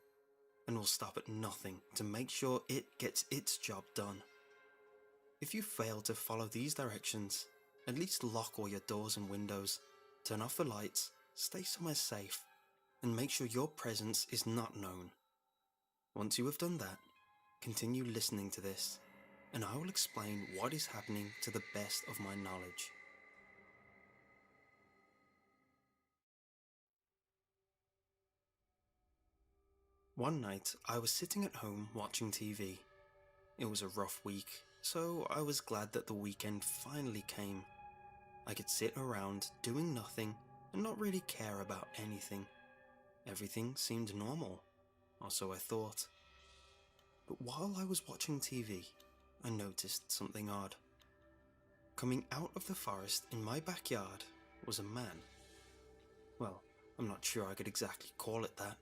and will stop at nothing to make sure it gets its job done. If you fail to follow these directions, at least lock all your doors and windows, turn off the lights, stay somewhere safe, and make sure your presence is not known. Once you have done that, continue listening to this, and I will explain what is happening to the best of my knowledge. One night, I was sitting at home watching TV. It was a rough week, so I was glad that the weekend finally came. I could sit around doing nothing and not really care about anything. Everything seemed normal, or so I thought. But while I was watching TV, I noticed something odd. Coming out of the forest in my backyard was a man. Well, I'm not sure I could exactly call it that.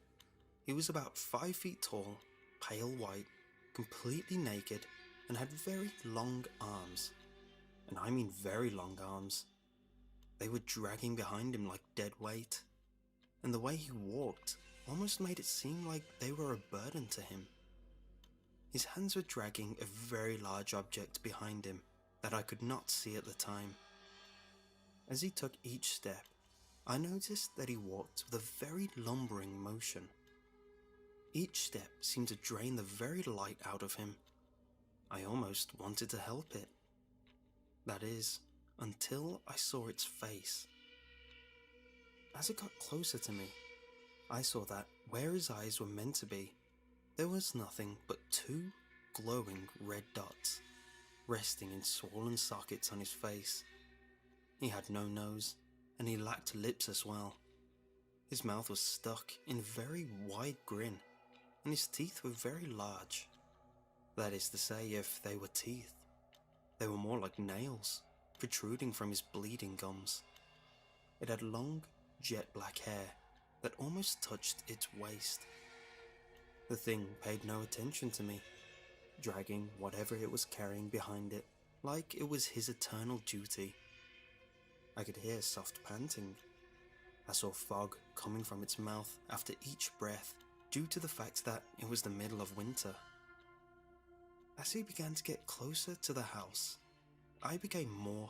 He was about 5 feet tall, pale white, completely naked, and had very long arms. And I mean very long arms. They were dragging behind him like dead weight, and the way he walked almost made it seem like they were a burden to him. His hands were dragging a very large object behind him that I could not see at the time. As he took each step, I noticed that he walked with a very lumbering motion. Each step seemed to drain the very light out of him. I almost wanted to help it. That is, until I saw its face. As it got closer to me, I saw that where his eyes were meant to be, there was nothing but 2 glowing red dots, resting in swollen sockets on his face. He had no nose, and he lacked lips as well. His mouth was stuck in a very wide grin, and his teeth were very large. That is to say, if they were teeth, they were more like nails, protruding from his bleeding gums. It had long, jet black hair that almost touched its waist. The thing paid no attention to me, dragging whatever it was carrying behind it, like it was his eternal duty. I could hear soft panting. I saw fog coming from its mouth after each breath, due to the fact that it was the middle of winter. As he began to get closer to the house, I became more.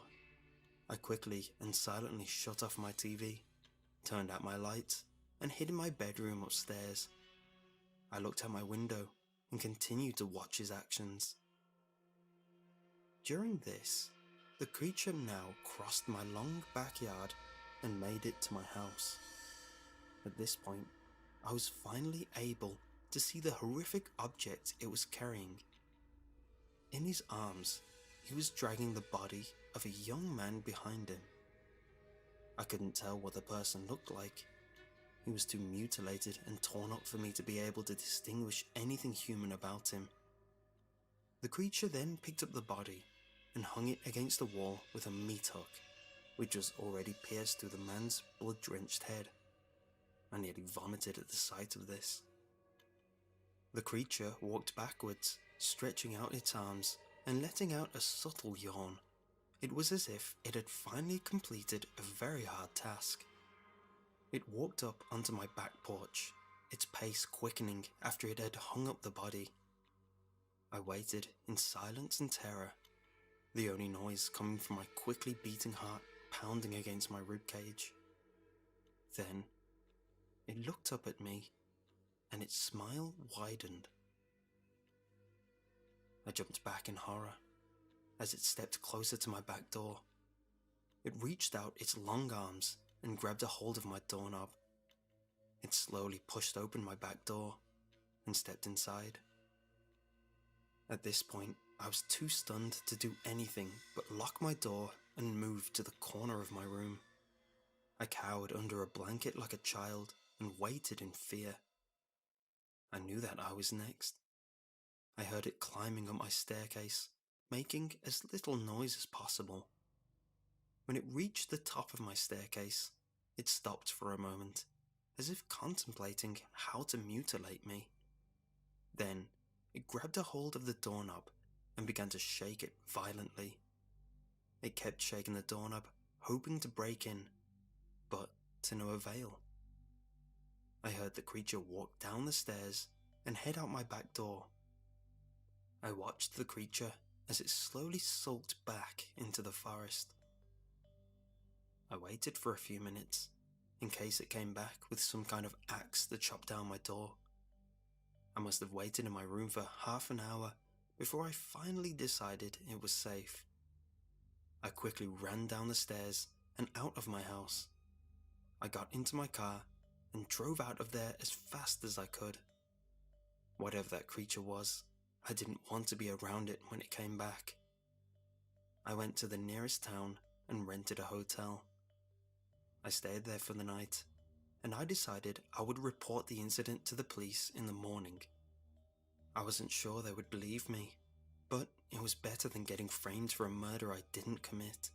I quickly and silently shut off my TV, turned out my lights, and hid in my bedroom upstairs. I looked out my window and continued to watch his actions. During this, the creature now crossed my long backyard and made it to my house. At this point, I was finally able to see the horrific object it was carrying. In his arms, he was dragging the body of a young man behind him. I couldn't tell what the person looked like. He was too mutilated and torn up for me to be able to distinguish anything human about him. The creature then picked up the body and hung it against the wall with a meat hook, which was already pierced through the man's blood-drenched head. I nearly vomited at the sight of this. The creature walked backwards, stretching out its arms and letting out a subtle yawn. It was as if it had finally completed a very hard task. It walked up onto my back porch, its pace quickening after it had hung up the body. I waited in silence and terror, the only noise coming from my quickly beating heart pounding against my ribcage. Then, it looked up at me, and its smile widened. I jumped back in horror as it stepped closer to my back door. It reached out its long arms and grabbed a hold of my doorknob. It slowly pushed open my back door and stepped inside. At this point, I was too stunned to do anything but lock my door and move to the corner of my room. I cowered under a blanket like a child and waited in fear. I knew that I was next. I heard it climbing up my staircase, making as little noise as possible. When it reached the top of my staircase, it stopped for a moment, as if contemplating how to mutilate me. Then, it grabbed a hold of the doorknob and began to shake it violently. It kept shaking the doorknob, hoping to break in, but to no avail. I heard the creature walk down the stairs and head out my back door. I watched the creature as it slowly sulked back into the forest. I waited for a few minutes, in case it came back with some kind of axe to chop down my door. I must have waited in my room for half an hour before I finally decided it was safe. I quickly ran down the stairs and out of my house. I got into my car and drove out of there as fast as I could. Whatever that creature was, I didn't want to be around it when it came back. I went to the nearest town and rented a hotel. I stayed there for the night, and I decided I would report the incident to the police in the morning. I wasn't sure they would believe me, but it was better than getting framed for a murder I didn't commit.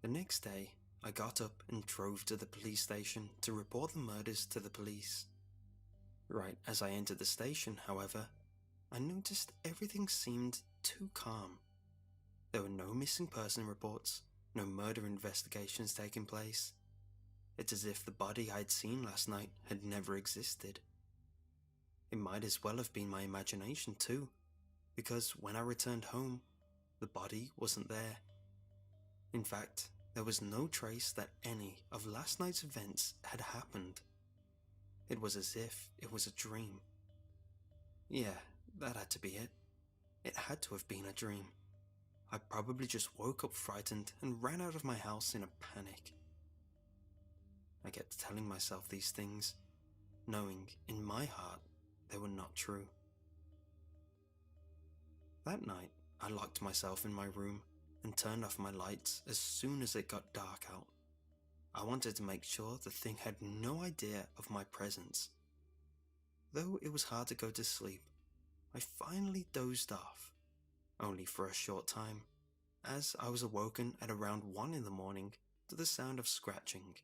The next day, I got up and drove to the police station to report the murders to the police. Right as I entered the station, however, I noticed everything seemed too calm. There were no missing person reports, no murder investigations taking place. It's as if the body I'd seen last night had never existed. It might as well have been my imagination too, because when I returned home, the body wasn't there. In fact, there was no trace that any of last night's events had happened. It was as if it was a dream. Yeah, that had to be it. It had to have been a dream. I probably just woke up frightened and ran out of my house in a panic. I kept telling myself these things, knowing in my heart they were not true. That night, I locked myself in my room and turned off my lights as soon as it got dark out. I wanted to make sure the thing had no idea of my presence. Though it was hard to go to sleep, I finally dozed off, only for a short time, as I was awoken at around 1 in the morning to the sound of scratching.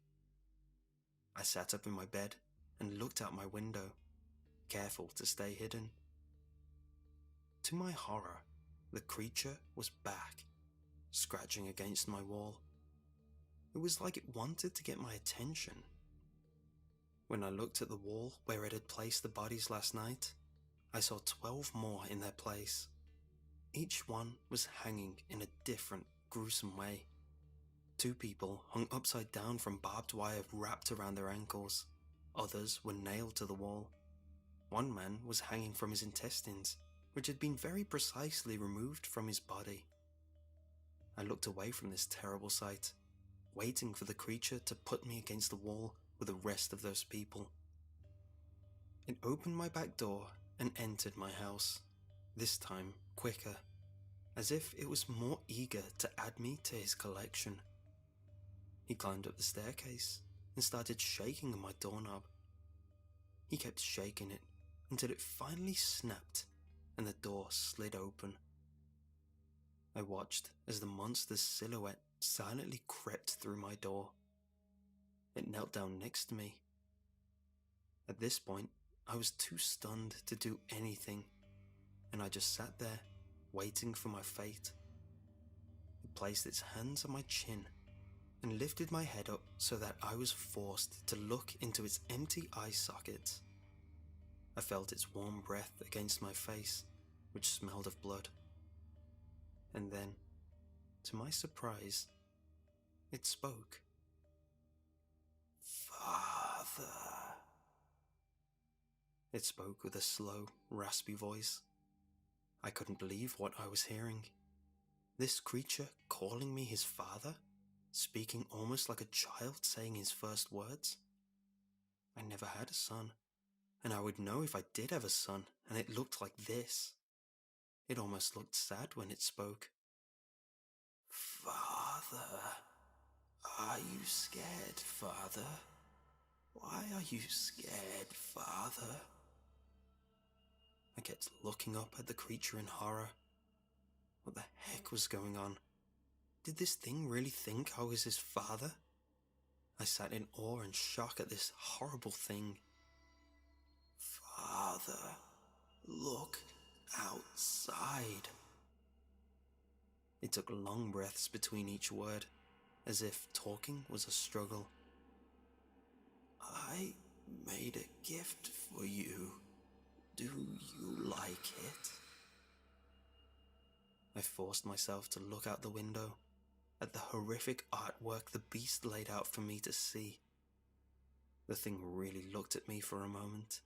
I sat up in my bed and looked out my window, careful to stay hidden. To my horror, the creature was back, scratching against my wall. It was like it wanted to get my attention. When I looked at the wall where it had placed the bodies last night, I saw 12 more in their place. Each one was hanging in a different, gruesome way. 2 people hung upside down from barbed wire wrapped around their ankles. Others were nailed to the wall. One man was hanging from his intestines, which had been very precisely removed from his body. I looked away from this terrible sight, waiting for the creature to put me against the wall with the rest of those people. It opened my back door and entered my house, this time quicker, as if it was more eager to add me to his collection. He climbed up the staircase and started shaking on my doorknob. He kept shaking it until it finally snapped and the door slid open. I watched as the monster's silhouette silently crept through my door. It knelt down next to me. At this point, I was too stunned to do anything, and I just sat there, waiting for my fate. It placed its hands on my chin and lifted my head up so that I was forced to look into its empty eye sockets. I felt its warm breath against my face, which smelled of blood. And then, to my surprise, it spoke. "Father." It spoke with a slow, raspy voice. I couldn't believe what I was hearing. This creature calling me his father? Speaking almost like a child saying his first words? I never had a son, and I would know if I did have a son, and it looked like this. It almost looked sad when it spoke. Father, are you scared, Father? Why are you scared, Father? I kept looking up at the creature in horror. What the heck was going on? Did this thing really think I was his father? I sat in awe and shock at this horrible thing. Father, look outside. It took long breaths between each word, as if talking was a struggle. I made a gift for you. Do you like it? I forced myself to look out the window at the horrific artwork the beast laid out for me to see. The thing really looked at me for a moment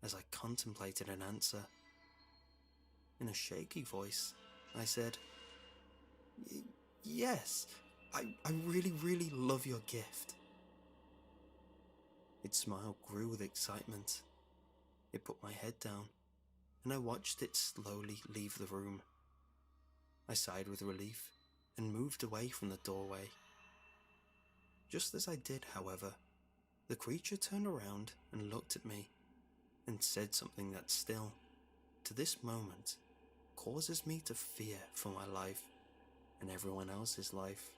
as I contemplated an answer. In a shaky voice, I said, Yes, I really, really love your gift. Its smile grew with excitement. It put my head down, and I watched it slowly leave the room. I sighed with relief and moved away from the doorway. Just as I did, however, the creature turned around and looked at me and said something that still, to this moment, causes me to fear for my life and everyone else's life.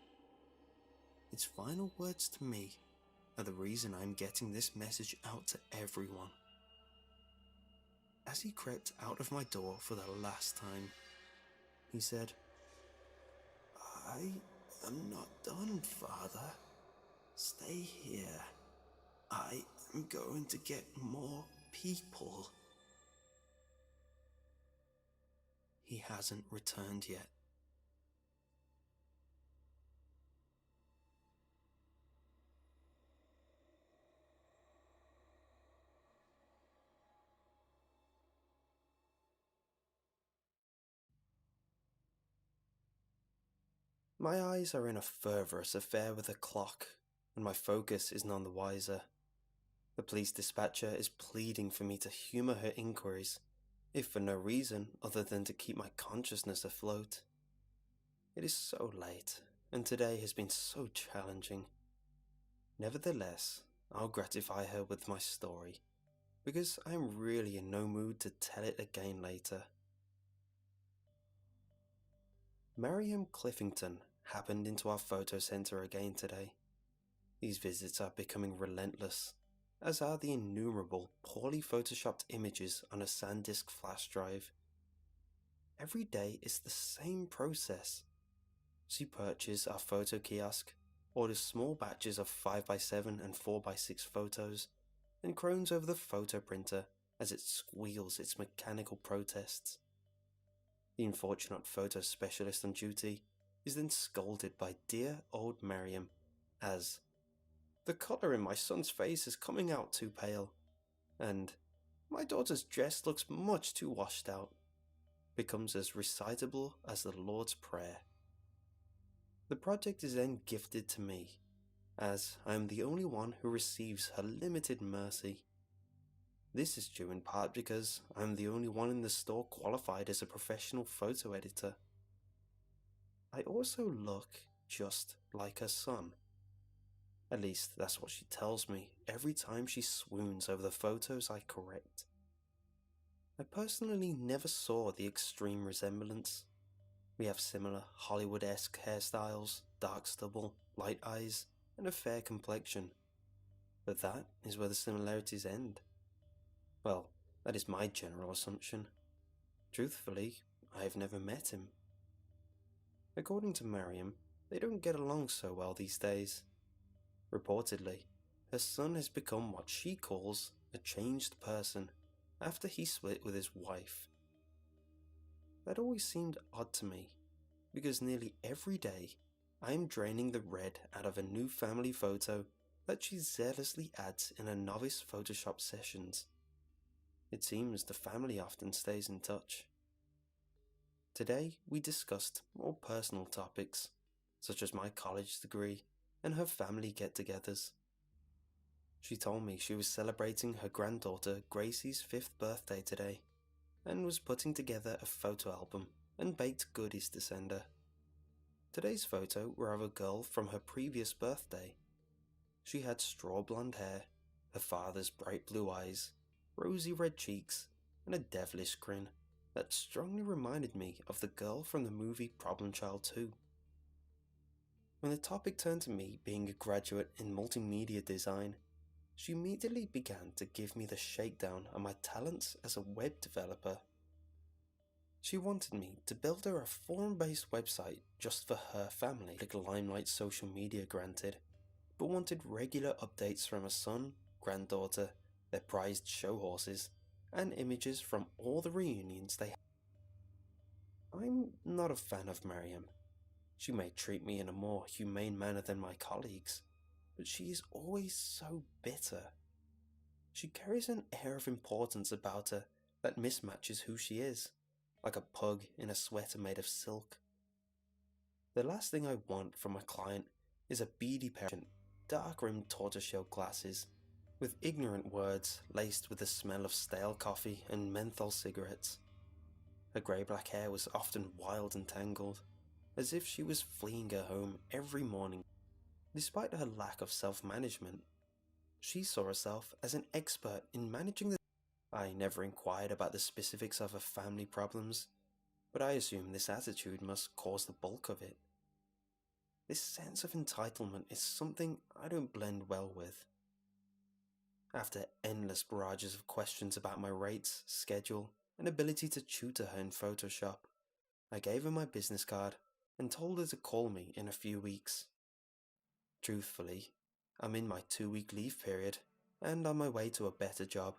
Its final words to me are the reason I'm getting this message out to everyone. As he crept out of my door for the last time, he said, I am not done, Father. Stay here. I am going to get more people. He hasn't returned yet. My eyes are in a fervorous affair with the clock, and my focus is none the wiser. The police dispatcher is pleading for me to humour her inquiries, if for no reason other than to keep my consciousness afloat. It is so late, and today has been so challenging. Nevertheless, I'll gratify her with my story, because I am really in no mood to tell it again later. Mariam Cliffington happened into our photo centre again today. These visits are becoming relentless, as are the innumerable poorly photoshopped images on a SanDisk flash drive. Every day is the same process. She purchases our photo kiosk, orders small batches of 5x7 and 4x6 photos, and croons over the photo printer as it squeals its mechanical protests. The unfortunate photo specialist on duty is then scolded by dear old Mariam as, "The colour in my son's face is coming out too pale," and "My daughter's dress looks much too washed out," becomes as recitable as the Lord's Prayer. The project is then gifted to me, as I am the only one who receives her limited mercy. This is due in part because I am the only one in the store qualified as a professional photo editor. I also look just like her son. At least that's what she tells me every time she swoons over the photos I correct. I personally never saw the extreme resemblance. We have similar Hollywood-esque hairstyles, dark stubble, light eyes, and a fair complexion. But that is where the similarities end. Well, that is my general assumption. Truthfully, I have never met him. According to Mariam, they don't get along so well these days. Reportedly, her son has become what she calls a changed person after he split with his wife. That always seemed odd to me, because nearly every day I am draining the red out of a new family photo that she zealously adds in her novice Photoshop sessions. It seems the family often stays in touch. Today, we discussed more personal topics, such as my college degree and her family get-togethers. She told me she was celebrating her granddaughter Gracie's 5th birthday today, and was putting together a photo album and baked goodies to send her. Today's photo were of a girl from her previous birthday. She had straw blonde hair, her father's bright blue eyes, rosy red cheeks, and a devilish grin that strongly reminded me of the girl from the movie Problem Child 2. When the topic turned to me being a graduate in multimedia design, she immediately began to give me the shakedown on my talents as a web developer. She wanted me to build her a forum-based website just for her family, like a Limelight social media granted, but wanted regular updates from her son, granddaughter, their prized show horses, and images from all the reunions they had. I'm not a fan of Mariam. She may treat me in a more humane manner than my colleagues, but she is always so bitter. She carries an air of importance about her that mismatches who she is, like a pug in a sweater made of silk. The last thing I want from a client is a beady parent, dark-rimmed tortoiseshell glasses, with ignorant words laced with the smell of stale coffee and menthol cigarettes. Her grey-black hair was often wild and tangled, as if she was fleeing her home every morning. Despite her lack of self-management, she saw herself as an expert in managing the... I never inquired about the specifics of her family problems, but I assume this attitude must cause the bulk of it. This sense of entitlement is something I don't blend well with. After endless barrages of questions about my rates, schedule, and ability to tutor her in Photoshop, I gave her my business card and told her to call me in a few weeks. Truthfully, I'm in my 2-week leave period and on my way to a better job,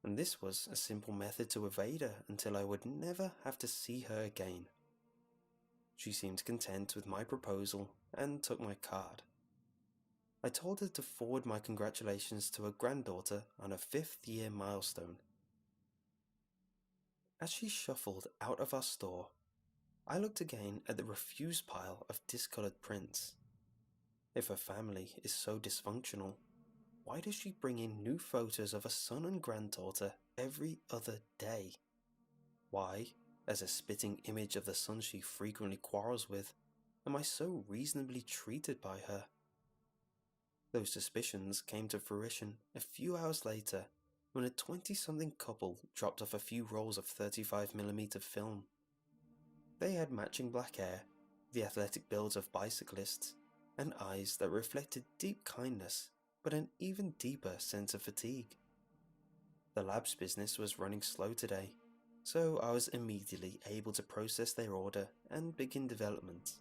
and this was a simple method to evade her until I would never have to see her again. She seemed content with my proposal and took my card. I told her to forward my congratulations to her granddaughter on her 5th year milestone. As she shuffled out of our store, I looked again at the refuse pile of discoloured prints. If her family is so dysfunctional, why does she bring in new photos of her son and granddaughter every other day? Why, as a spitting image of the son she frequently quarrels with, am I so reasonably treated by her? Those suspicions came to fruition a few hours later when a 20-something couple dropped off a few rolls of 35mm film. They had matching black hair, the athletic builds of bicyclists, and eyes that reflected deep kindness but an even deeper sense of fatigue. The lab's business was running slow today, so I was immediately able to process their order and begin development.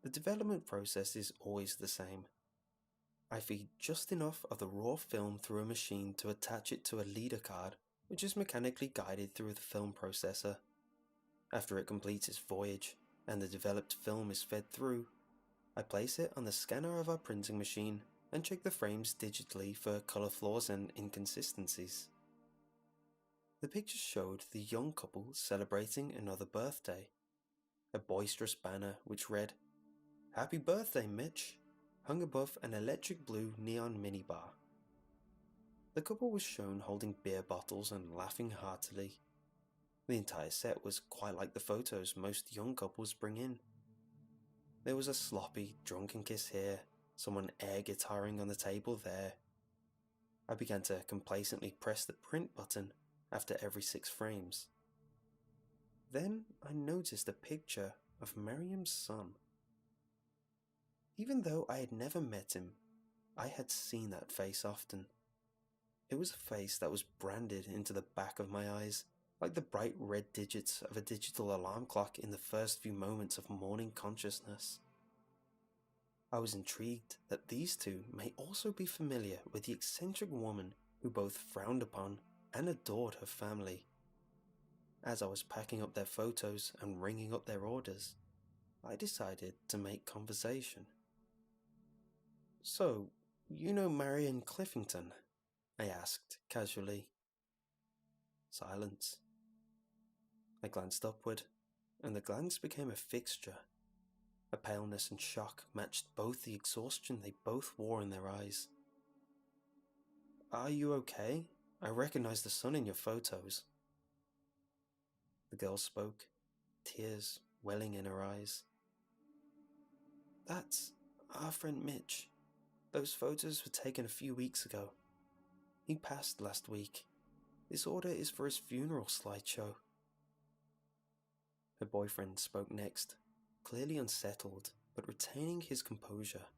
The development process is always the same. I feed just enough of the raw film through a machine to attach it to a leader card, which is mechanically guided through the film processor. After it completes its voyage and the developed film is fed through, I place it on the scanner of our printing machine and check the frames digitally for colour flaws and inconsistencies. The pictures showed the young couple celebrating another birthday. A boisterous banner which read, "Happy birthday, Mitch," hung above an electric blue neon minibar. The couple was shown holding beer bottles and laughing heartily. The entire set was quite like the photos most young couples bring in. There was a sloppy, drunken kiss here, someone air guitaring on the table there. I began to complacently press the print button after every 6 frames. Then I noticed a picture of Miriam's son. Even though I had never met him, I had seen that face often. It was a face that was branded into the back of my eyes, like the bright red digits of a digital alarm clock in the first few moments of morning consciousness. I was intrigued that these two may also be familiar with the eccentric woman who both frowned upon and adored her family. As I was packing up their photos and ringing up their orders, I decided to make conversation. "So, you know Marion Cliffington?" I asked casually. Silence. I glanced upward, and the glance became a fixture. A paleness and shock matched both the exhaustion they both wore in their eyes. "Are you okay? I recognize the sun in your photos." The girl spoke, tears welling in her eyes. "That's our friend Mitch. Those photos were taken a few weeks ago. He passed last week. This order is for his funeral slideshow." Her boyfriend spoke next, clearly unsettled, but retaining his composure,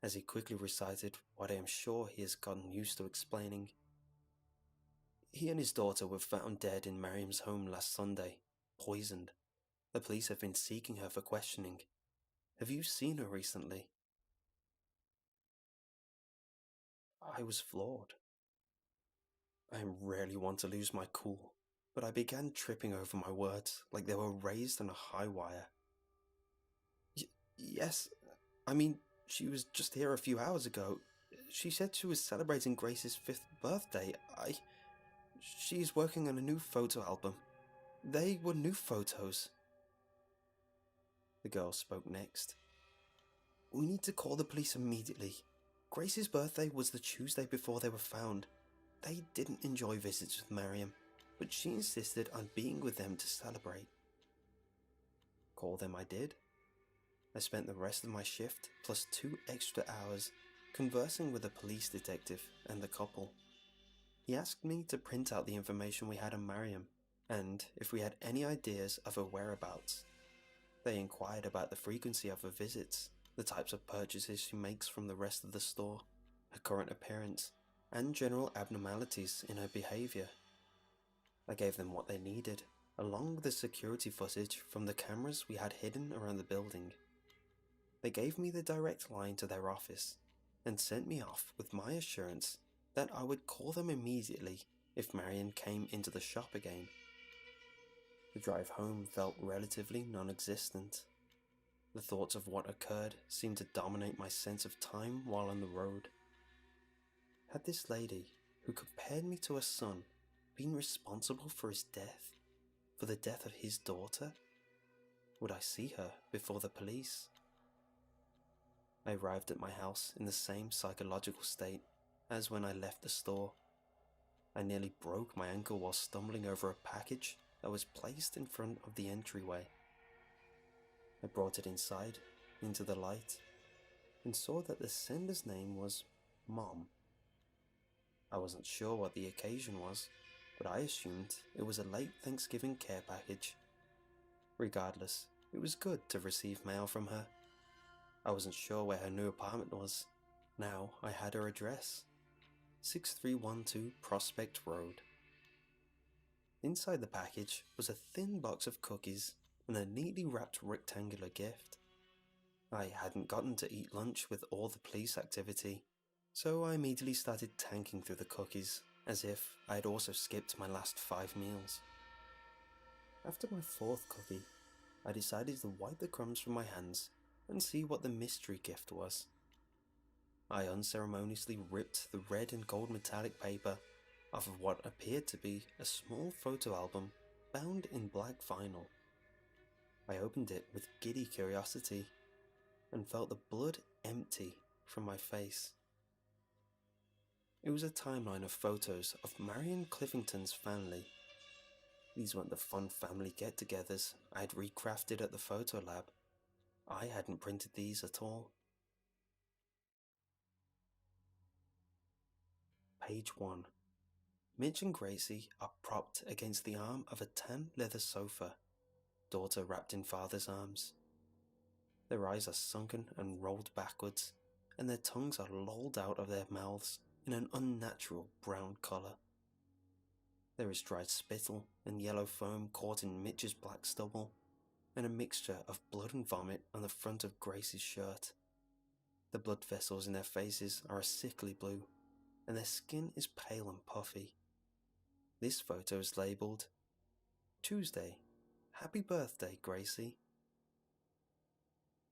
as he quickly recited what I am sure he has gotten used to explaining. "He and his daughter were found dead in Mariam's home last Sunday, poisoned. The police have been seeking her for questioning. Have you seen her recently?" I was floored. I rarely want to lose my cool, but I began tripping over my words like they were raised on a high wire. Yes, I mean, she was just here a few hours ago. She said she was celebrating Grace's 5th birthday. She's working on a new photo album. They were new photos." The girl spoke next. "We need to call the police immediately. Grace's birthday was the Tuesday before they were found. They didn't enjoy visits with Mariam, but she insisted on being with them to celebrate." Call them I did. I spent the rest of my shift, plus 2 extra hours, conversing with a police detective and the couple. He asked me to print out the information we had on Mariam, and if we had any ideas of her whereabouts. They inquired about the frequency of her visits, the types of purchases she makes from the rest of the store, her current appearance, and general abnormalities in her behavior. I gave them what they needed, along with the security footage from the cameras we had hidden around the building. They gave me the direct line to their office, and sent me off with my assurance that I would call them immediately if Marion came into the shop again. The drive home felt relatively non-existent. The thoughts of what occurred seemed to dominate my sense of time while on the road. Had this lady, who compared me to her son, been responsible for his death? For the death of his daughter? Would I see her before the police? I arrived at my house in the same psychological state as when I left the store. I nearly broke my ankle while stumbling over a package that was placed in front of the entryway. I brought it inside, into the light, and saw that the sender's name was Mom. I wasn't sure what the occasion was, but I assumed it was a late Thanksgiving care package. Regardless, it was good to receive mail from her. I wasn't sure where her new apartment was. Now I had her address. 6312 Prospect Road. Inside the package was a thin box of cookies and a neatly wrapped rectangular gift. I hadn't gotten to eat lunch with all the police activity, so I immediately started tanking through the cookies, as if I had also skipped my last 5 meals. After my 4th cookie, I decided to wipe the crumbs from my hands and see what the mystery gift was. I unceremoniously ripped the red and gold metallic paper off of what appeared to be a small photo album bound in black vinyl. I opened it with giddy curiosity and felt the blood empty from my face. It was a timeline of photos of Marion Cliffington's family. These weren't the fun family get-togethers I had recrafted at the photo lab. I hadn't printed these at all. Page 1. Mitch and Gracie are propped against the arm of a tan leather sofa, daughter wrapped in father's arms. Their eyes are sunken and rolled backwards, and their tongues are lolled out of their mouths in an unnatural brown colour. There is dried spittle and yellow foam caught in Mitch's black stubble, and a mixture of blood and vomit on the front of Gracie's shirt. The blood vessels in their faces are a sickly blue, and their skin is pale and puffy. This photo is labelled, "Tuesday. Happy birthday, Gracie."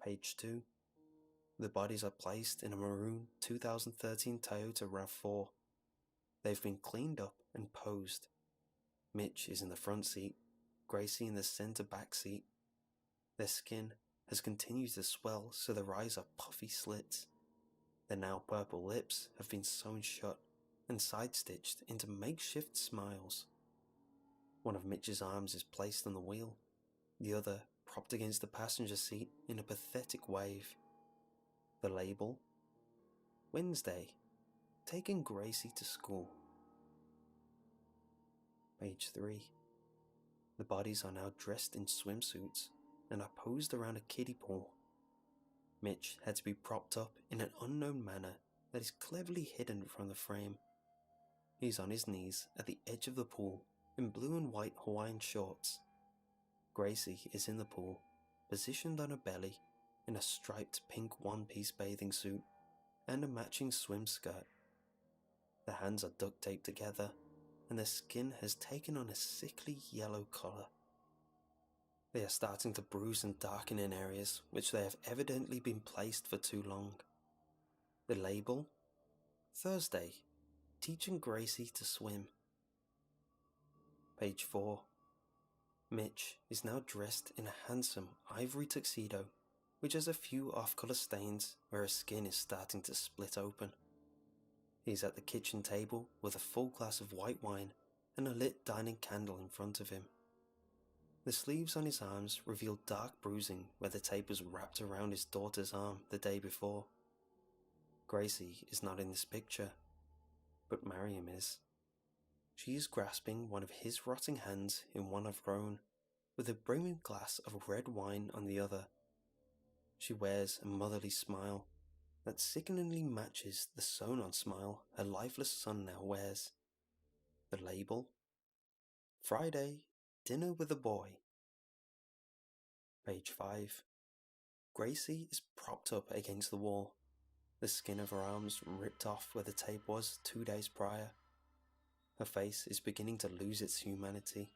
Page 2. The bodies are placed in a maroon 2013 Toyota RAV4. They've been cleaned up and posed. Mitch is in the front seat, Gracie in the center back seat. Their skin has continued to swell so their eyes are puffy slits. Their now purple lips have been sewn shut and side-stitched into makeshift smiles. One of Mitch's arms is placed on the wheel, the other propped against the passenger seat in a pathetic wave. The label: Wednesday, taking Gracie to school. Page 3. The bodies are now dressed in swimsuits and are posed around a kiddie pool. Mitch had to be propped up in an unknown manner that is cleverly hidden from the frame. He's on his knees at the edge of the pool in blue and white Hawaiian shorts. Gracie is in the pool, positioned on her belly in a striped pink one-piece bathing suit and a matching swim skirt. The hands are duct taped together and their skin has taken on a sickly yellow colour. They are starting to bruise and darken in areas which they have evidently been placed for too long. The label: Thursday, teaching Gracie to swim. Page 4. Mitch is now dressed in a handsome ivory tuxedo which has a few off-colour stains where his skin is starting to split open. He's at the kitchen table with a full glass of white wine and a lit dining candle in front of him. The sleeves on his arms reveal dark bruising where the tape was wrapped around his daughter's arm the day before. Gracie is not in this picture, but Mariam is. She is grasping one of his rotting hands in one of her own, with a brimming glass of red wine on the other. She wears a motherly smile that sickeningly matches the sewn-on smile her lifeless son now wears. The label: Friday, dinner with a boy. Page 5. Gracie is propped up against the wall, the skin of her arms ripped off where the tape was 2 days prior. Her face is beginning to lose its humanity,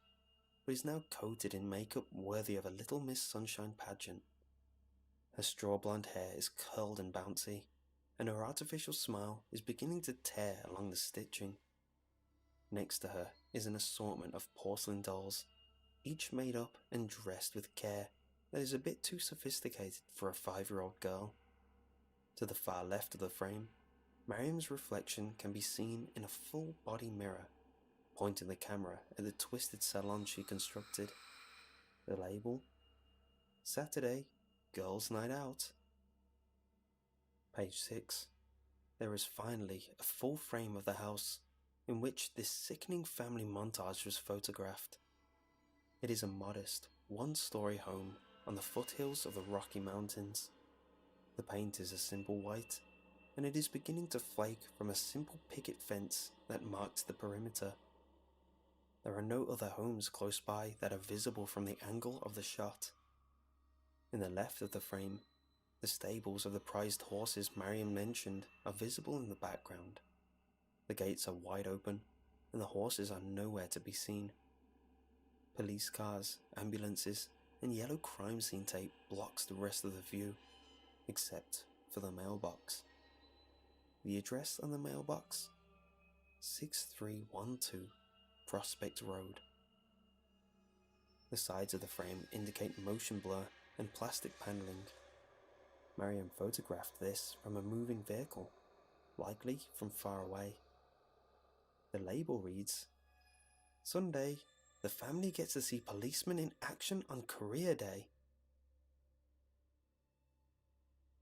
but is now coated in makeup worthy of a Little Miss Sunshine pageant. Her straw blonde hair is curled and bouncy, and her artificial smile is beginning to tear along the stitching. Next to her is an assortment of porcelain dolls, each made up and dressed with care that is a bit too sophisticated for a 5-year-old girl. To the far left of the frame, Mariam's reflection can be seen in a full-body mirror, pointing the camera at the twisted salon she constructed. The label: Saturday, Girls' Night Out. Page 6. There is finally a full frame of the house in which this sickening family montage was photographed. It is a modest, one-story home on the foothills of the Rocky Mountains. The paint is a simple white, and it is beginning to flake from a simple picket fence that marked the perimeter. There are no other homes close by that are visible from the angle of the shot. In the left of the frame, the stables of the prized horses Mariam mentioned are visible in the background. The gates are wide open, and the horses are nowhere to be seen. Police cars, ambulances, and yellow crime scene tape blocks the rest of the view, except for the mailbox. The address on the mailbox: 6312 Prospect Road. The sides of the frame indicate motion blur and plastic paneling. Mariam photographed this from a moving vehicle, likely from far away. The label reads: Sunday, the family gets to see policemen in action on career day.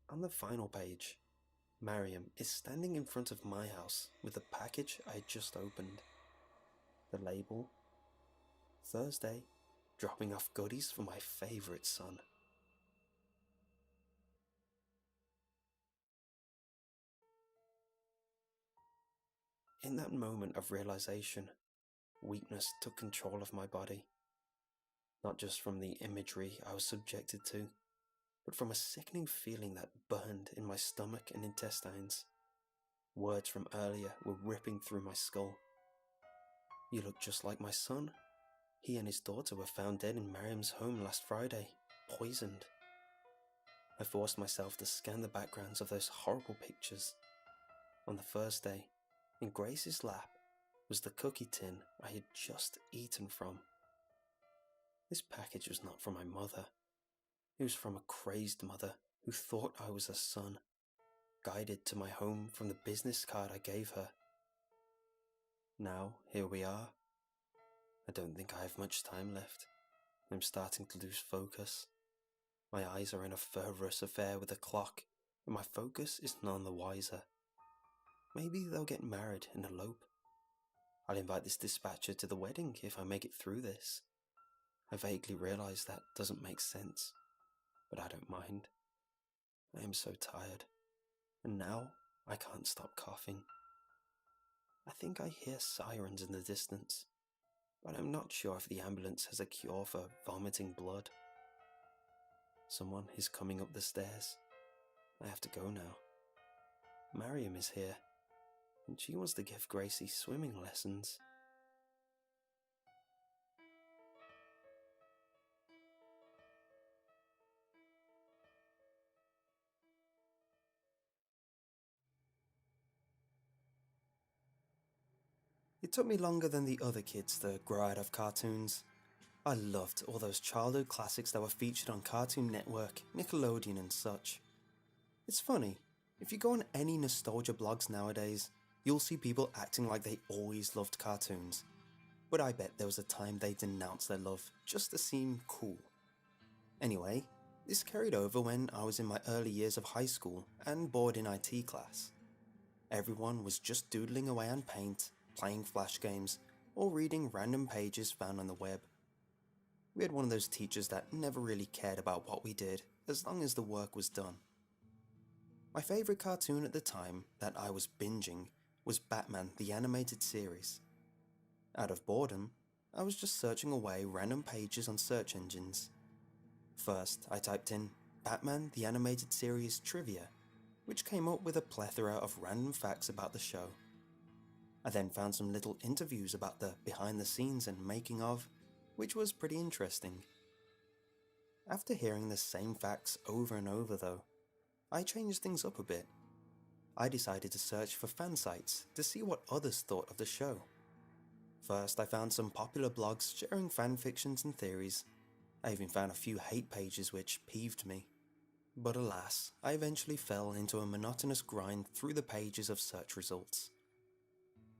On the final page, Mariam is standing in front of my house with the package I had just opened. The label: Thursday, dropping off goodies for my favourite son. In that moment of realization, weakness took control of my body. Not just from the imagery I was subjected to, but from a sickening feeling that burned in my stomach and intestines. Words from earlier were ripping through my skull. You look just like my son. He and his daughter were found dead in Mariam's home last Friday, poisoned. I forced myself to scan the backgrounds of those horrible pictures. On the first day, in Grace's lap, was the cookie tin I had just eaten from. This package was not from my mother. It was from a crazed mother who thought I was her son, guided to my home from the business card I gave her. Now, here we are. I don't think I have much time left. I'm starting to lose focus. My eyes are in a fervorous affair with the clock, and my focus is none the wiser. Maybe they'll get married and elope. I'll invite this dispatcher to the wedding if I make it through this. I vaguely realise that doesn't make sense, but I don't mind. I am so tired, and now I can't stop coughing. I think I hear sirens in the distance, but I'm not sure if the ambulance has a cure for vomiting blood. Someone is coming up the stairs. I have to go now. Mariam is here, and she wants to give Gracie swimming lessons. It took me longer than the other kids to grow out of cartoons. I loved all those childhood classics that were featured on Cartoon Network, Nickelodeon and such. It's funny, if you go on any nostalgia blogs nowadays, you'll see people acting like they always loved cartoons. But I bet there was a time they denounced their love just to seem cool. Anyway, this carried over when I was in my early years of high school and bored in IT class. Everyone was just doodling away on paint, playing flash games, or reading random pages found on the web. We had one of those teachers that never really cared about what we did, as long as the work was done. My favourite cartoon at the time that I was binging was Batman the Animated Series. Out of boredom, I was just searching away random pages on search engines. First, I typed in Batman the Animated Series Trivia, which came up with a plethora of random facts about the show. I then found some little interviews about the behind the scenes and making of, which was pretty interesting. After hearing the same facts over and over though, I changed things up a bit. I decided to search for fan sites to see what others thought of the show. First, I found some popular blogs sharing fanfictions and theories. I even found a few hate pages which peeved me. But alas, I eventually fell into a monotonous grind through the pages of search results.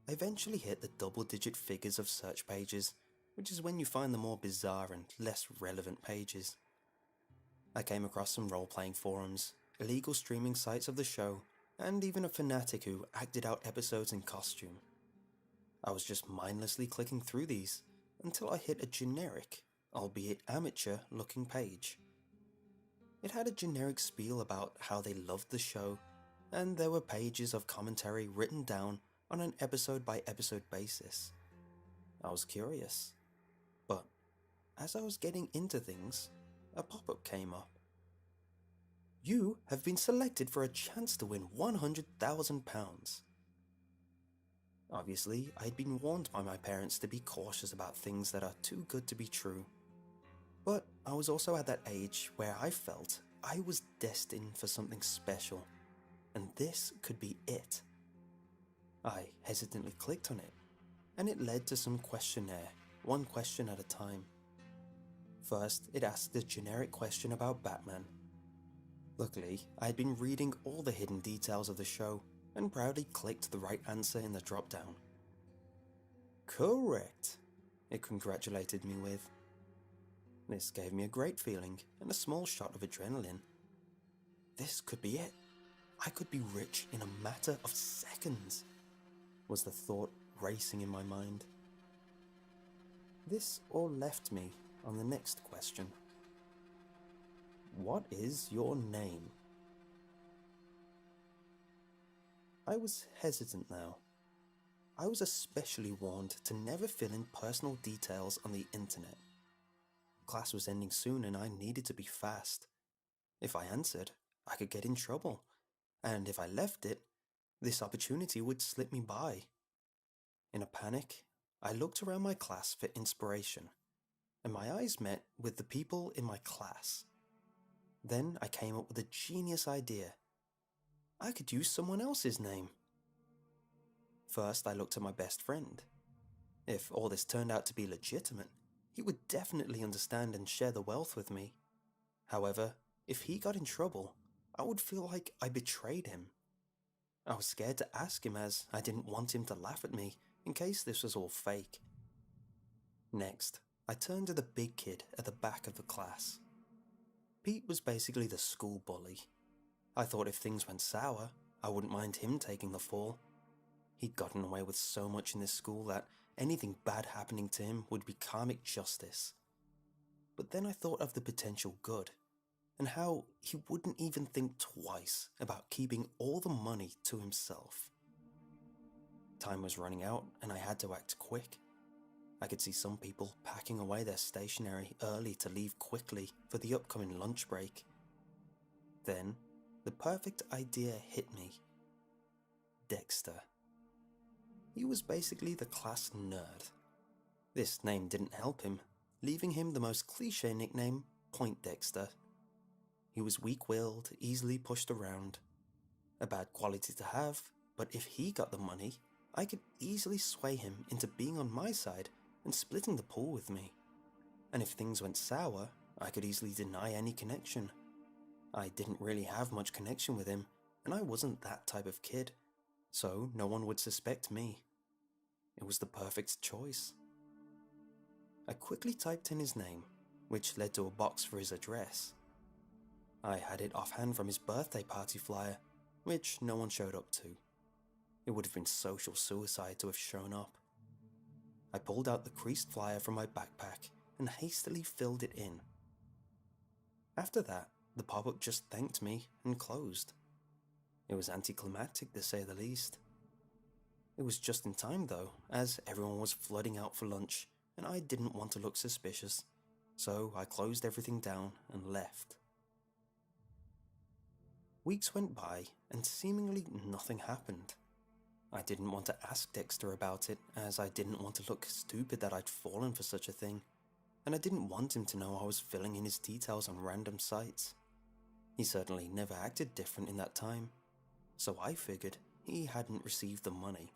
I eventually hit the double-digit figures of search pages, which is when you find the more bizarre and less relevant pages. I came across some role-playing forums, illegal streaming sites of the show, and even a fanatic who acted out episodes in costume. I was just mindlessly clicking through these until I hit a generic, albeit amateur-looking page. It had a generic spiel about how they loved the show, and there were pages of commentary written down on an episode-by-episode basis. I was curious, but as I was getting into things, a pop-up came up. You have been selected for a chance to win £100,000. Obviously, I'd been warned by my parents to be cautious about things that are too good to be true. But I was also at that age where I felt I was destined for something special, and this could be it. I hesitantly clicked on it, and it led to some questionnaire, one question at a time. First, it asked a generic question about Batman. Luckily, I had been reading all the hidden details of the show, and proudly clicked the right answer in the drop-down. Correct, it congratulated me with. This gave me a great feeling and a small shot of adrenaline. This could be it. I could be rich in a matter of seconds, was the thought racing in my mind. This all left me on the next question. What is your name? I was hesitant now. I was especially warned to never fill in personal details on the internet. Class was ending soon and I needed to be fast. If I answered, I could get in trouble, and if I left it, this opportunity would slip me by. In a panic, I looked around my class for inspiration, and my eyes met with the people in my class. Then I came up with a genius idea. I could use someone else's name. First, I looked at my best friend, If all this turned out to be legitimate, he would definitely understand and share the wealth with me. However, if he got in trouble, I would feel like I betrayed him. I was scared to ask him as I didn't want him to laugh at me in case this was all fake. Next, I turned to the big kid at the back of the class. Pete was basically the school bully. I thought if things went sour, I wouldn't mind him taking the fall. He'd gotten away with so much in this school that anything bad happening to him would be karmic justice. But then I thought of the potential good, and how he wouldn't even think twice about keeping all the money to himself. Time was running out, and I had to act quick. I could see some people packing away their stationery early to leave quickly for the upcoming lunch break. Then, the perfect idea hit me. Dexter. He was basically the class nerd. This name didn't help him, leaving him the most cliché nickname, Point Dexter. He was weak-willed, easily pushed around. A bad quality to have, but if he got the money, I could easily sway him into being on my side and splitting the pool with me. And if things went sour, I could easily deny any connection. I didn't really have much connection with him, and I wasn't that type of kid, so no one would suspect me. It was the perfect choice. I quickly typed in his name, which led to a box for his address. I had it offhand from his birthday party flyer, which no one showed up to. It would have been social suicide to have shown up. I pulled out the creased flyer from my backpack and hastily filled it in. After that, the pop-up just thanked me and closed. It was anticlimactic to say the least. It was just in time though, as everyone was flooding out for lunch and I didn't want to look suspicious, so I closed everything down and left. Weeks went by and seemingly nothing happened. I didn't want to ask Dexter about it as I didn't want to look stupid that I'd fallen for such a thing, and I didn't want him to know I was filling in his details on random sites. He certainly never acted different in that time, so I figured he hadn't received the money.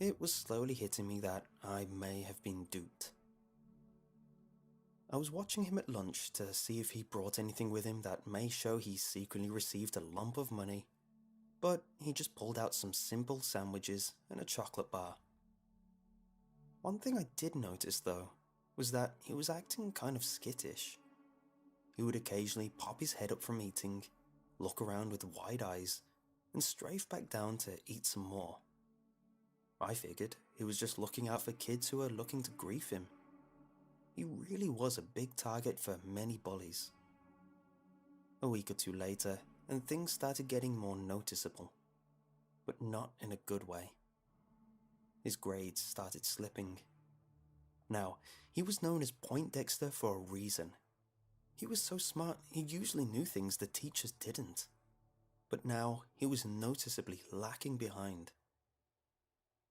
It was slowly hitting me that I may have been duped. I was watching him at lunch to see if he brought anything with him that may show he secretly received a lump of money, but he just pulled out some simple sandwiches and a chocolate bar. One thing I did notice though, was that he was acting kind of skittish. He would occasionally pop his head up from eating, look around with wide eyes, and strafe back down to eat some more. I figured he was just looking out for kids who were looking to grief him. He really was a big target for many bullies. A week or two later, and things started getting more noticeable, but not in a good way. His grades started slipping. Now, he was known as Point Dexter for a reason. He was so smart, he usually knew things the teachers didn't. But now, he was noticeably lacking behind.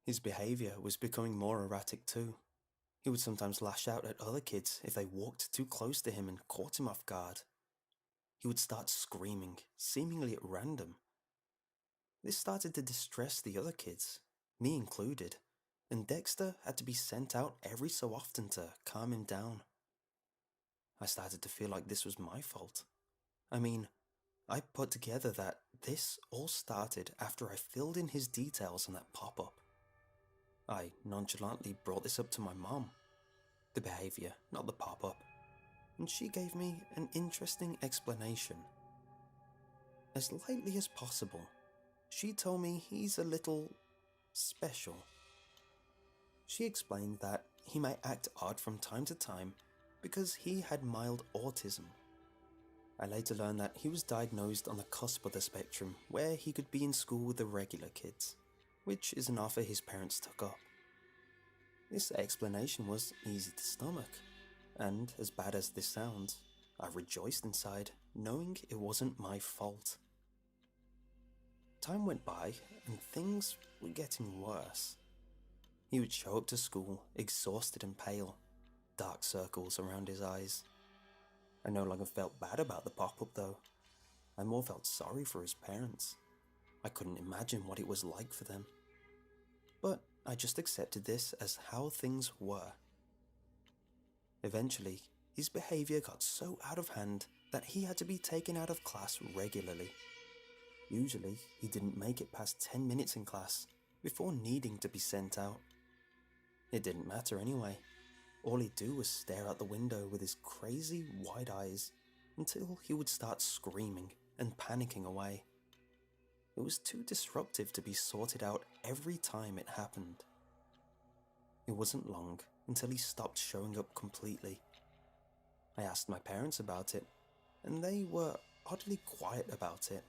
His behavior was becoming more erratic too. He would sometimes lash out at other kids if they walked too close to him and caught him off guard. He would start screaming, seemingly at random. This started to distress the other kids, me included, and Dexter had to be sent out every so often to calm him down. I started to feel like this was my fault. I mean, I put together that this all started after I filled in his details on that pop-up. I nonchalantly brought this up to my mom. The behavior, not the pop-up. And she gave me an interesting explanation. As lightly as possible, she told me he's a little special. She explained that he might act odd from time to time because he had mild autism. I later learned that he was diagnosed on the cusp of the spectrum where he could be in school with the regular kids, which is an offer his parents took up. This explanation was easy to stomach, and as bad as this sounds, I rejoiced inside, knowing it wasn't my fault. Time went by, and things were getting worse. He would show up to school, exhausted and pale, dark circles around his eyes. I no longer felt bad about the pop-up though. I more felt sorry for his parents. I couldn't imagine what it was like for them. But I just accepted this as how things were. Eventually, his behavior got so out of hand that he had to be taken out of class regularly. Usually, he didn't make it past 10 minutes in class before needing to be sent out. It didn't matter anyway. All he'd do was stare out the window with his crazy wide eyes until he would start screaming and panicking away. It was too disruptive to be sorted out every time it happened. It wasn't long until he stopped showing up completely. I asked my parents about it, and they were oddly quiet about it.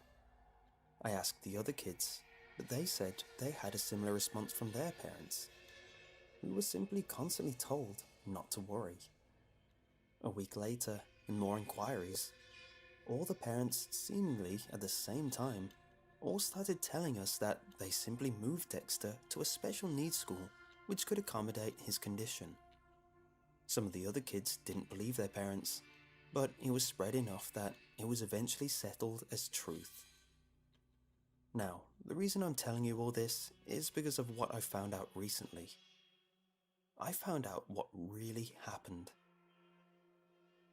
I asked the other kids, but they said they had a similar response from their parents. We were simply constantly told not to worry. A week later, and more inquiries, all the parents, seemingly at the same time, all started telling us that they simply moved Dexter to a special needs school which could accommodate his condition. Some of the other kids didn't believe their parents, but it was spread enough that it was eventually settled as truth. Now, the reason I'm telling you all this is because of what I found out recently. I found out what really happened.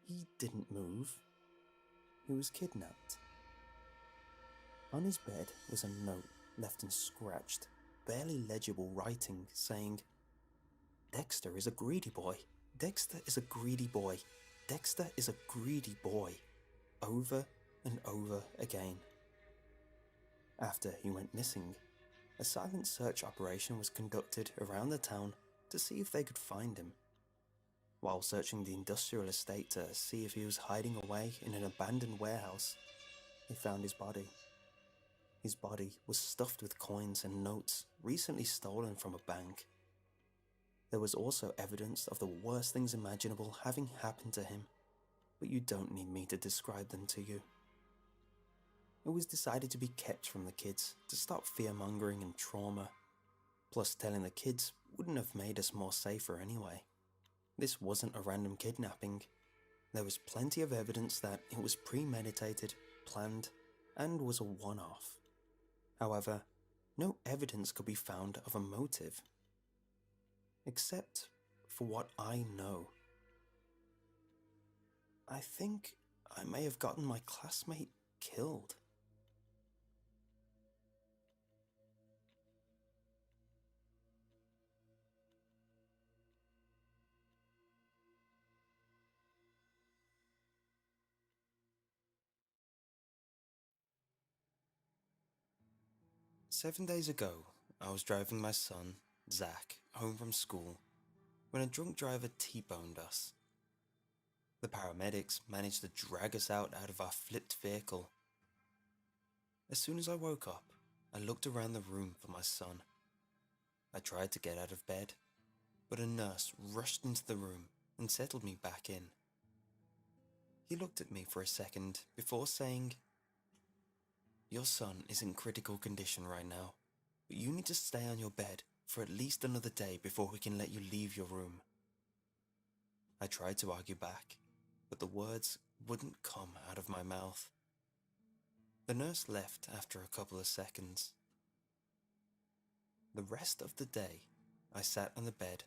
He didn't move. He was kidnapped. On his bed was a note left in scratched, barely legible writing saying, "Dexter is a greedy boy. Dexter is a greedy boy. Dexter is a greedy boy." Over and over again. After he went missing, a silent search operation was conducted around the town to see if they could find him. While searching the industrial estate to see if he was hiding away in an abandoned warehouse, they found his body. His body was stuffed with coins and notes recently stolen from a bank. There was also evidence of the worst things imaginable having happened to him, but you don't need me to describe them to you. It was decided to be kept from the kids to stop fear-mongering and trauma. Plus, telling the kids wouldn't have made us more safer anyway. This wasn't a random kidnapping. There was plenty of evidence that it was premeditated, planned, and was a one-off. However, no evidence could be found of a motive. Except for what I know. I think I may have gotten my classmate killed. "7 days ago, I was driving my son, Zach, home from school when a drunk driver T-boned us. The paramedics managed to drag us out of our flipped vehicle. As soon as I woke up, I looked around the room for my son. I tried to get out of bed, but a nurse rushed into the room and settled me back in. He looked at me for a second before saying, 'Your son is in critical condition right now, but you need to stay on your bed for at least another day before we can let you leave your room.' I tried to argue back, but the words wouldn't come out of my mouth. The nurse left after a couple of seconds. The rest of the day, I sat on the bed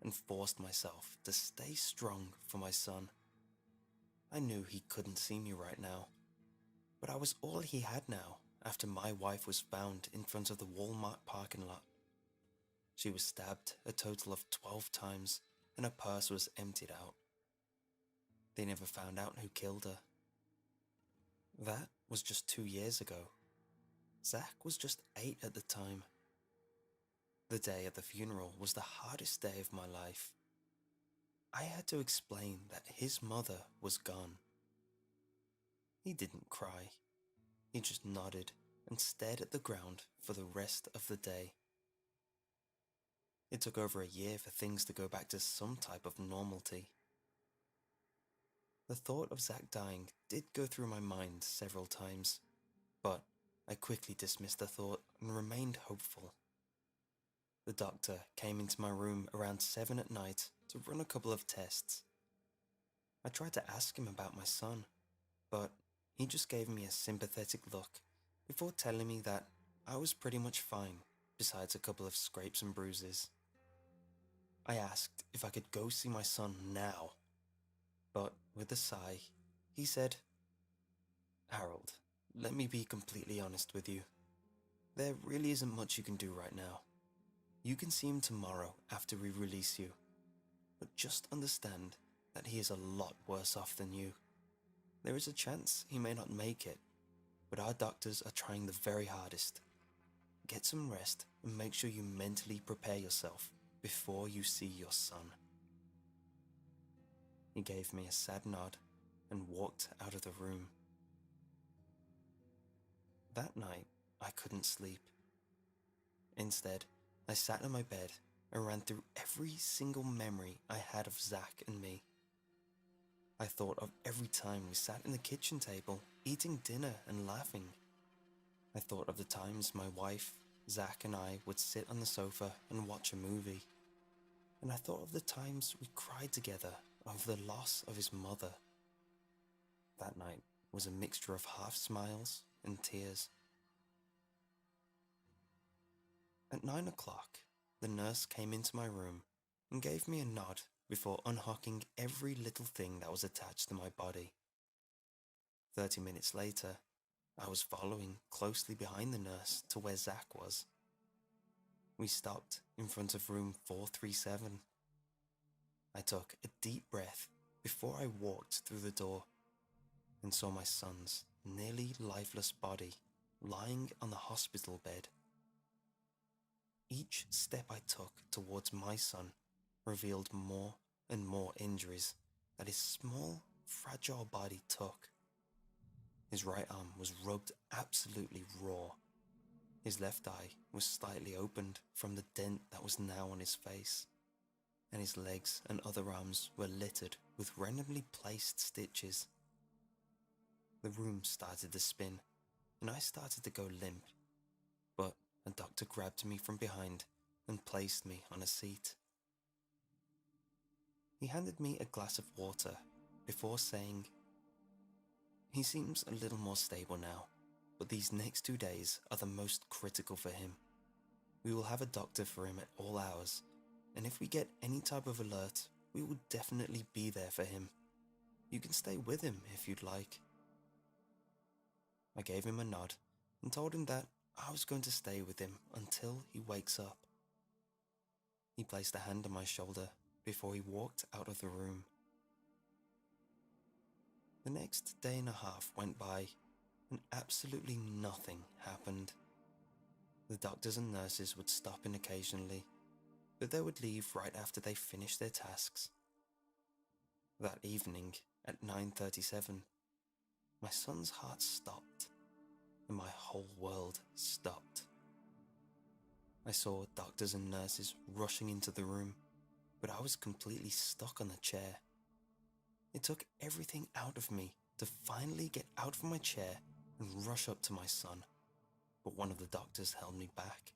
and forced myself to stay strong for my son. I knew he couldn't see me right now, but I was all he had now after my wife was found in front of the Walmart parking lot. She was stabbed a total of 12 times and her purse was emptied out. They never found out who killed her. That was just 2 years ago. Zach was just 8 at the time. The day at the funeral was the hardest day of my life. I had to explain that his mother was gone. He didn't cry. He just nodded and stared at the ground for the rest of the day. It took over a year for things to go back to some type of normality. The thought of Zach dying did go through my mind several times, but I quickly dismissed the thought and remained hopeful. The doctor came into my room around 7 at night to run a couple of tests. I tried to ask him about my son, but he just gave me a sympathetic look before telling me that I was pretty much fine besides a couple of scrapes and bruises. I asked if I could go see my son now, but with a sigh, he said, "Harold, let me be completely honest with you. There really isn't much you can do right now. You can see him tomorrow after we release you, but just understand that he is a lot worse off than you. There is a chance he may not make it, but our doctors are trying the very hardest. Get some rest and make sure you mentally prepare yourself before you see your son." He gave me a sad nod and walked out of the room. That night, I couldn't sleep. Instead, I sat on my bed and ran through every single memory I had of Zach and me. I thought of every time we sat in the kitchen table, eating dinner and laughing. I thought of the times my wife, Zach, and I would sit on the sofa and watch a movie. And I thought of the times we cried together over the loss of his mother. That night was a mixture of half smiles and tears. At 9 o'clock, the nurse came into my room and gave me a nod before unhooking every little thing that was attached to my body. 30 minutes later, I was following closely behind the nurse to where Zach was. We stopped in front of room 437. I took a deep breath before I walked through the door and saw my son's nearly lifeless body lying on the hospital bed. Each step I took towards my son revealed more and more injuries that his small, fragile body took. His right arm was rubbed absolutely raw. His left eye was slightly opened from the dent that was now on his face, and his legs and other arms were littered with randomly placed stitches. The room started to spin, and I started to go limp, but a doctor grabbed me from behind and placed me on a seat. He handed me a glass of water before saying, "He seems a little more stable now, but these next 2 days are the most critical for him. We will have a doctor for him at all hours, and if we get any type of alert, we will definitely be there for him. You can stay with him if you'd like." I gave him a nod and told him that I was going to stay with him until he wakes up. He placed a hand on my shoulder before he walked out of the room. The next day and a half went by, and absolutely nothing happened. The doctors and nurses would stop in occasionally, but they would leave right after they finished their tasks. That evening, at 9:37, my son's heart stopped, and my whole world stopped. I saw doctors and nurses rushing into the room, but I was completely stuck on the chair. It took everything out of me to finally get out of my chair and rush up to my son, but one of the doctors held me back.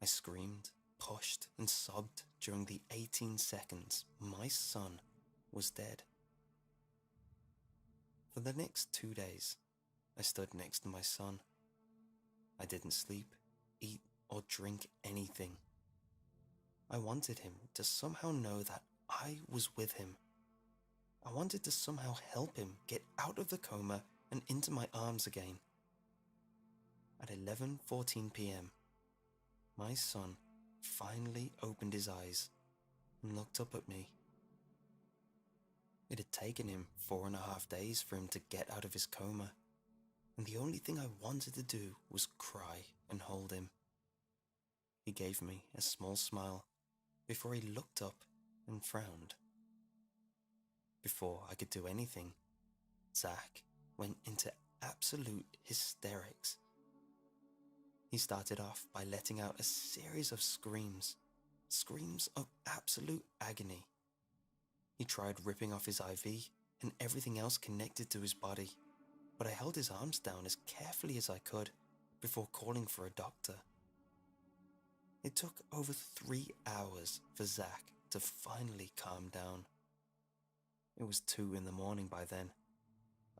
I screamed, pushed, and sobbed during the 18 seconds my son was dead. For the next 2 days, I stood next to my son. I didn't sleep, eat, or drink anything. I wanted him to somehow know that I was with him. I wanted to somehow help him get out of the coma and into my arms again. At 11:14 p.m., my son finally opened his eyes and looked up at me. It had taken him 4.5 days for him to get out of his coma, and the only thing I wanted to do was cry and hold him. He gave me a small smile before he looked up and frowned. Before I could do anything, Zach went into absolute hysterics. He started off by letting out a series of screams of absolute agony. He tried ripping off his IV and everything else connected to his body, but I held his arms down as carefully as I could before calling for a doctor. It took over 3 hours for Zach to finally calm down. It was 2 in the morning by then.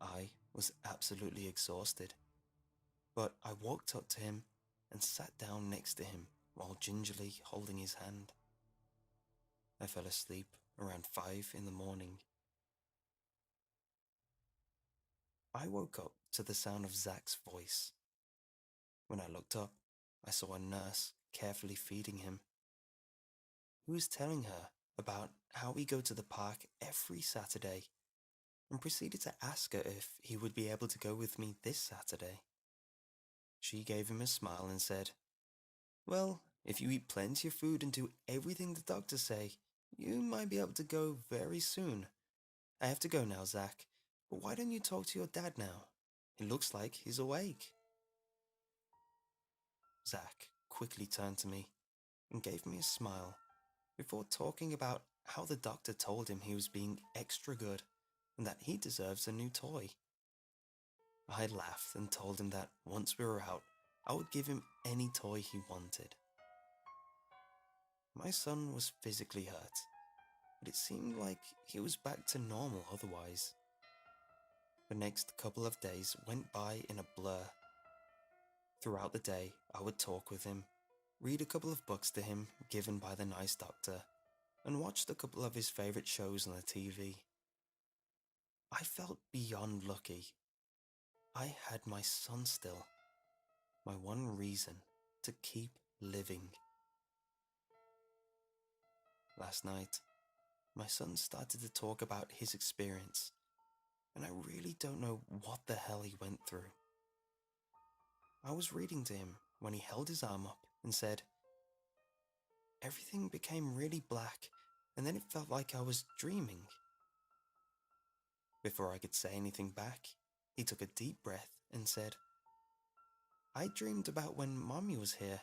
I was absolutely exhausted, but I walked up to him and sat down next to him while gingerly holding his hand. I fell asleep around 5 in the morning. I woke up to the sound of Zach's voice. When I looked up, I saw a nurse carefully feeding him. He was telling her about how we go to the park every Saturday and proceeded to ask her if he would be able to go with me this Saturday. She gave him a smile and said, "Well, if you eat plenty of food and do everything the doctors say, you might be able to go very soon. I have to go now, Zach, but why don't you talk to your dad now? It looks like he's awake." Zach quickly turned to me and gave me a smile before talking about how the doctor told him he was being extra good and that he deserves a new toy. I laughed and told him that once we were out, I would give him any toy he wanted. My son was physically hurt, but it seemed like he was back to normal otherwise. The next couple of days went by in a blur. Throughout the day, I would talk with him, read a couple of books to him given by the nice doctor, and watched a couple of his favorite shows on the TV. I felt beyond lucky. I had my son still, my one reason to keep living. Last night, my son started to talk about his experience, and I really don't know what the hell he went through. I was reading to him when he held his arm up and said, "Everything became really black, and then it felt like I was dreaming." Before I could say anything back, he took a deep breath and said, "I dreamed about when Mommy was here.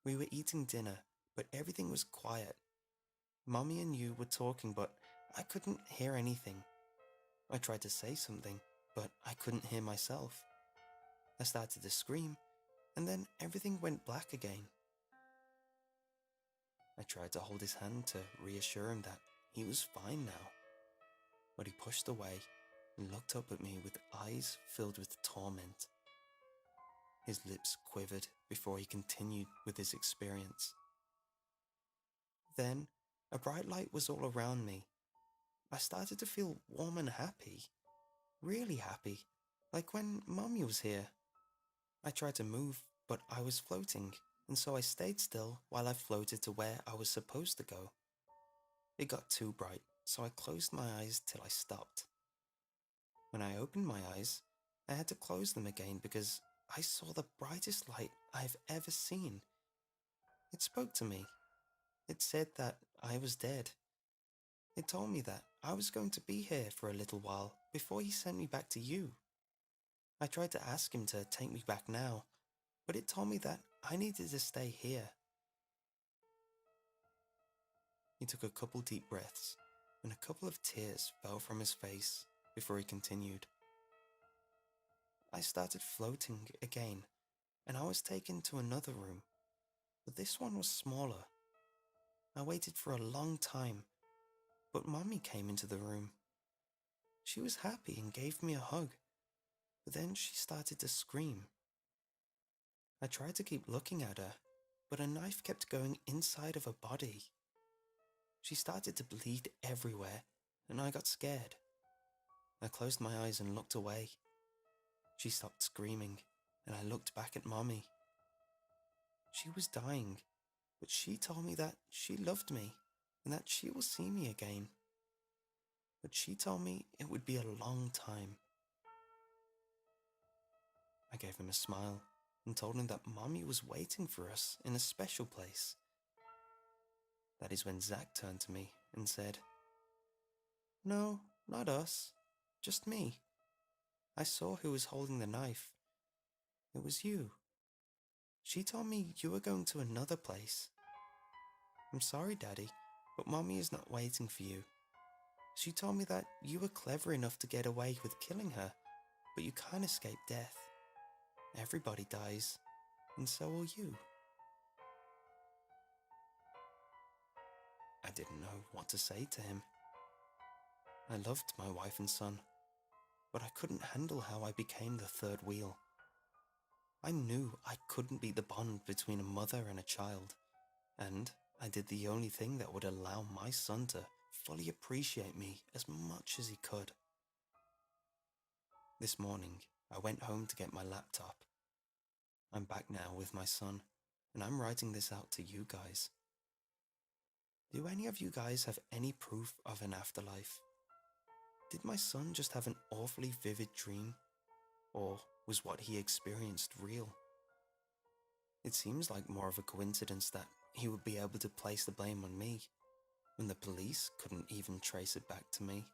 We were eating dinner, but everything was quiet. Mommy and you were talking, but I couldn't hear anything. I tried to say something, but I couldn't hear myself. I started to scream, and then everything went black again." I tried to hold his hand to reassure him that he was fine now, but he pushed away and looked up at me with eyes filled with torment. His lips quivered before he continued with his experience. Then, a bright light was all around me. I started to feel warm and happy. Really happy, like when Mommy was here. I tried to move, but I was floating, and so I stayed still while I floated to where I was supposed to go. It got too bright, so I closed my eyes till I stopped. When I opened my eyes, I had to close them again because I saw the brightest light I've ever seen. It spoke to me. It said that I was dead. It told me that I was going to be here for a little while before he sent me back to you. I tried to ask him to take me back now, but it told me that I needed to stay here. He took a couple deep breaths, and a couple of tears fell from his face before he continued. I started floating again, and I was taken to another room, but this one was smaller. I waited for a long time, but Mommy came into the room. She was happy and gave me a hug, but then she started to scream. I tried to keep looking at her, but a knife kept going inside of her body. She started to bleed everywhere, and I got scared. I closed my eyes and looked away. She stopped screaming, and I looked back at Mommy. She was dying, but she told me that she loved me and that she will see me again. But she told me it would be a long time. I gave him a smile and told him that Mommy was waiting for us in a special place. That is when Zach turned to me and said, "No, not us, just me. I saw who was holding the knife. It was you. She told me you were going to another place. I'm sorry, Daddy, but Mommy is not waiting for you. She told me that you were clever enough to get away with killing her, but you can't escape death. Everybody dies, and so will you." I didn't know what to say to him. I loved my wife and son, but I couldn't handle how I became the third wheel. I knew I couldn't beat the bond between a mother and a child, and I did the only thing that would allow my son to fully appreciate me as much as he could. This morning, I went home to get my laptop. I'm back now with my son, and I'm writing this out to you guys. Do any of you guys have any proof of an afterlife? Did my son just have an awfully vivid dream? Or was what he experienced real? It seems like more of a coincidence that he would be able to place the blame on me, when the police couldn't even trace it back to me.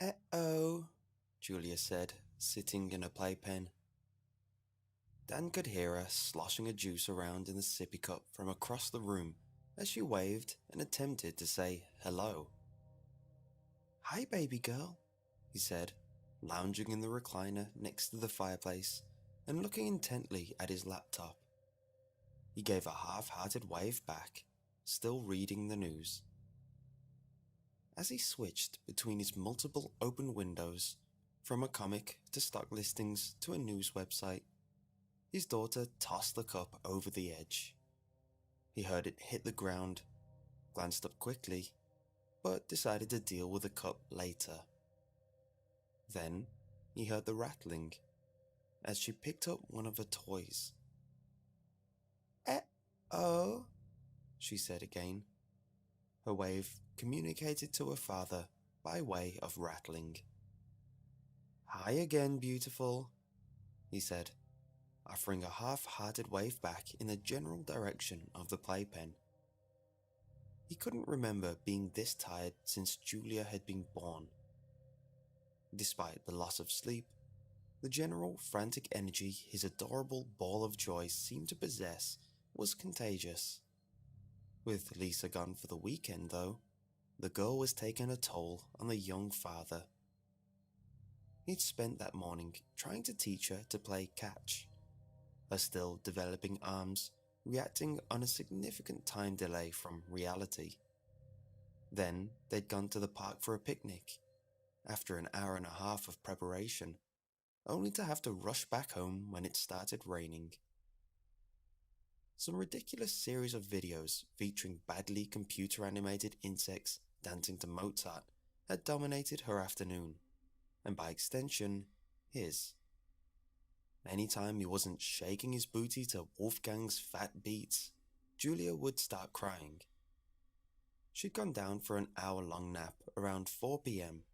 Uh-oh, Julia said, sitting in a playpen. Dan could hear her sloshing a juice around in the sippy cup from across the room as she waved and attempted to say hello. "Hi, baby girl," he said, lounging in the recliner next to the fireplace and looking intently at his laptop. He gave a half-hearted wave back, still reading the news. As he switched between his multiple open windows, from a comic to stock listings to a news website, his daughter tossed the cup over the edge. He heard it hit the ground, glanced up quickly, but decided to deal with the cup later. Then he heard the rattling as she picked up one of her toys. "Eh-oh," she said again. Her wave communicated to her father by way of rattling. "Hi again, beautiful," he said, offering a half-hearted wave back in the general direction of the playpen. He couldn't remember being this tired since Julia had been born. Despite the loss of sleep, the general frantic energy his adorable ball of joy seemed to possess was contagious. With Lisa gone for the weekend, though, the girl was taking a toll on the young father. He'd spent that morning trying to teach her to play catch, her still developing arms reacting on a significant time delay from reality. Then they'd gone to the park for a picnic, after an hour and a half of preparation, only to have to rush back home when it started raining. Some ridiculous series of videos featuring badly computer-animated insects dancing to Mozart had dominated her afternoon, and by extension, his. Anytime he wasn't shaking his booty to Wolfgang's fat beats, Julia would start crying. She'd gone down for an hour-long nap around 4 p.m,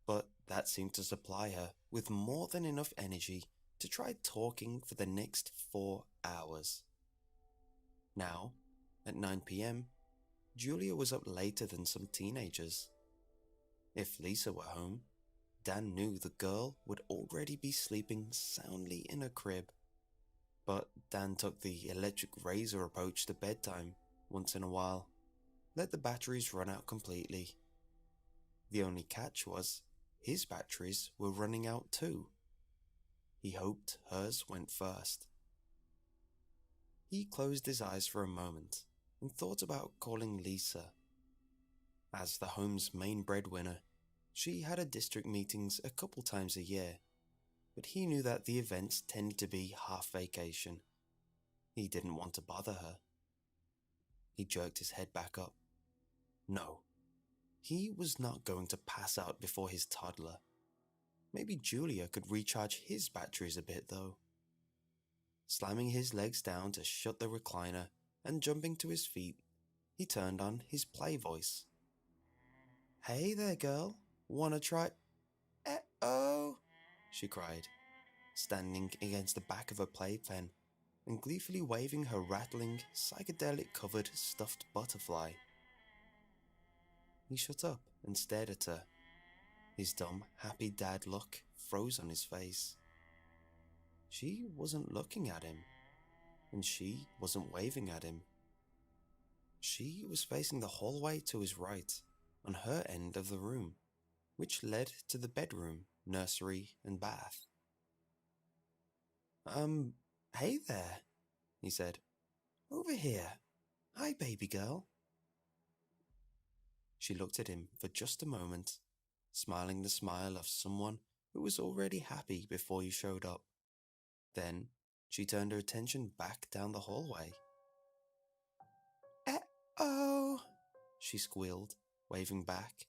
but that seemed to supply her with more than enough energy to try talking for the next 4 hours. Now, at 9 p.m, Julia was up later than some teenagers. If Lisa were home, Dan knew the girl would already be sleeping soundly in her crib. But Dan took the electric razor approach to bedtime once in a while, let the batteries run out completely. The only catch was, his batteries were running out too. He hoped hers went first. He closed his eyes for a moment and thought about calling Lisa. As the home's main breadwinner, she had her district meetings a couple times a year, but he knew that the events tended to be half vacation. He didn't want to bother her. He jerked his head back up. No, he was not going to pass out before his toddler. Maybe Julia could recharge his batteries a bit though. Slamming his legs down to shut the recliner and jumping to his feet, he turned on his play voice. "Hey there, girl. Wanna try—" "Eh-oh," she cried, standing against the back of her playpen and gleefully waving her rattling, psychedelic-covered stuffed butterfly. He shut up and stared at her. His dumb, happy dad look froze on his face. She wasn't looking at him, and she wasn't waving at him. She was facing the hallway to his right, on her end of the room, which led to the bedroom, nursery, and bath. Hey there, he said. Over here. Hi, baby girl. She looked at him for just a moment, smiling the smile of someone who was already happy before you showed up. Then she turned her attention back down the hallway. Uh-oh, she squealed, waving back.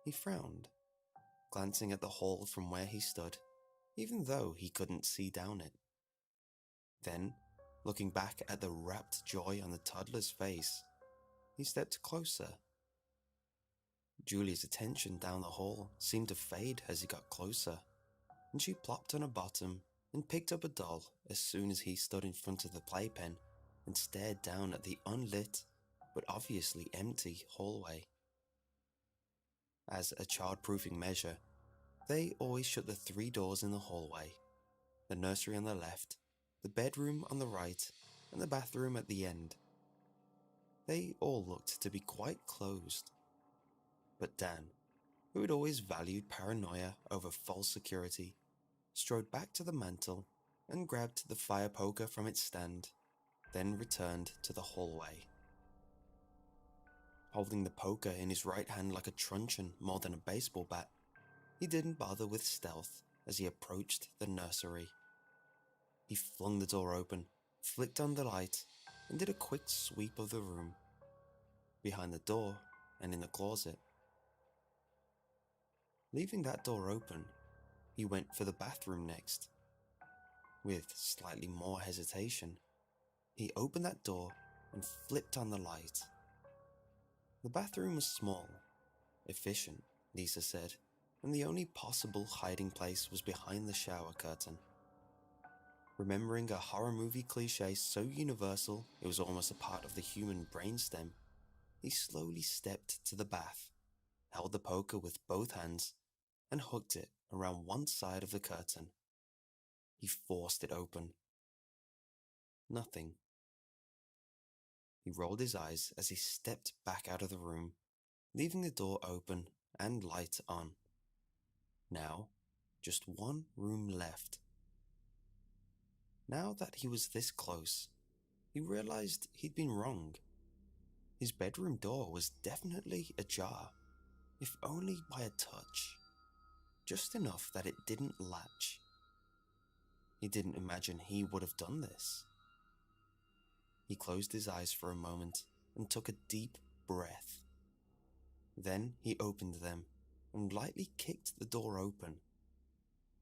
He frowned, glancing at the hall from where he stood, even though he couldn't see down it. Then, looking back at the rapt joy on the toddler's face, he stepped closer. Julia's attention down the hall seemed to fade as he got closer, and she plopped on her bottom and picked up a doll as soon as he stood in front of the playpen and stared down at the unlit but obviously empty hallway. As a child-proofing measure, they always shut the 3 doors in the hallway, the nursery on the left, the bedroom on the right, and the bathroom at the end. They all looked to be quite closed. But Dan, who had always valued paranoia over false security, strode back to the mantel and grabbed the fire poker from its stand, then returned to the hallway. Holding the poker in his right hand like a truncheon more than a baseball bat, he didn't bother with stealth as he approached the nursery. He flung the door open, flicked on the light, and did a quick sweep of the room, behind the door and in the closet. Leaving that door open, he went for the bathroom next. With slightly more hesitation, he opened that door and flipped on the light. The bathroom was small, efficient, Lisa said, and the only possible hiding place was behind the shower curtain. Remembering a horror movie cliché so universal it was almost a part of the human brainstem, he slowly stepped to the bath, held the poker with both hands, and hooked it around one side of the curtain. He forced it open. Nothing. He rolled his eyes as he stepped back out of the room, leaving the door open and light on. Now, just one room left. Now that he was this close, he realized he'd been wrong. His bedroom door was definitely ajar, if only by a touch. Just enough that it didn't latch. He didn't imagine he would have done this. He closed his eyes for a moment and took a deep breath. Then he opened them and lightly kicked the door open.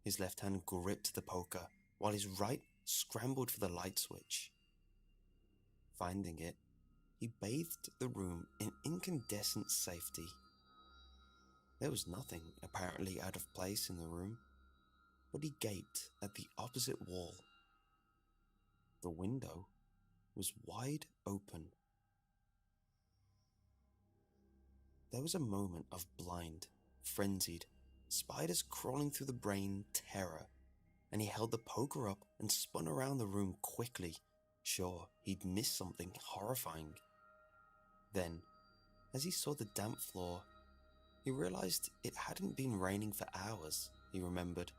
His left hand gripped the poker while his right scrambled for the light switch. Finding it, he bathed the room in incandescent safety. There was nothing apparently out of place in the room, but he gaped at the opposite wall. The window was wide open. There was a moment of blind, frenzied, spiders crawling through the brain terror, and he held the poker up and spun around the room quickly, sure he'd missed something horrifying. Then, as he saw the damp floor, he realized it hadn't been raining for hours, he remembered.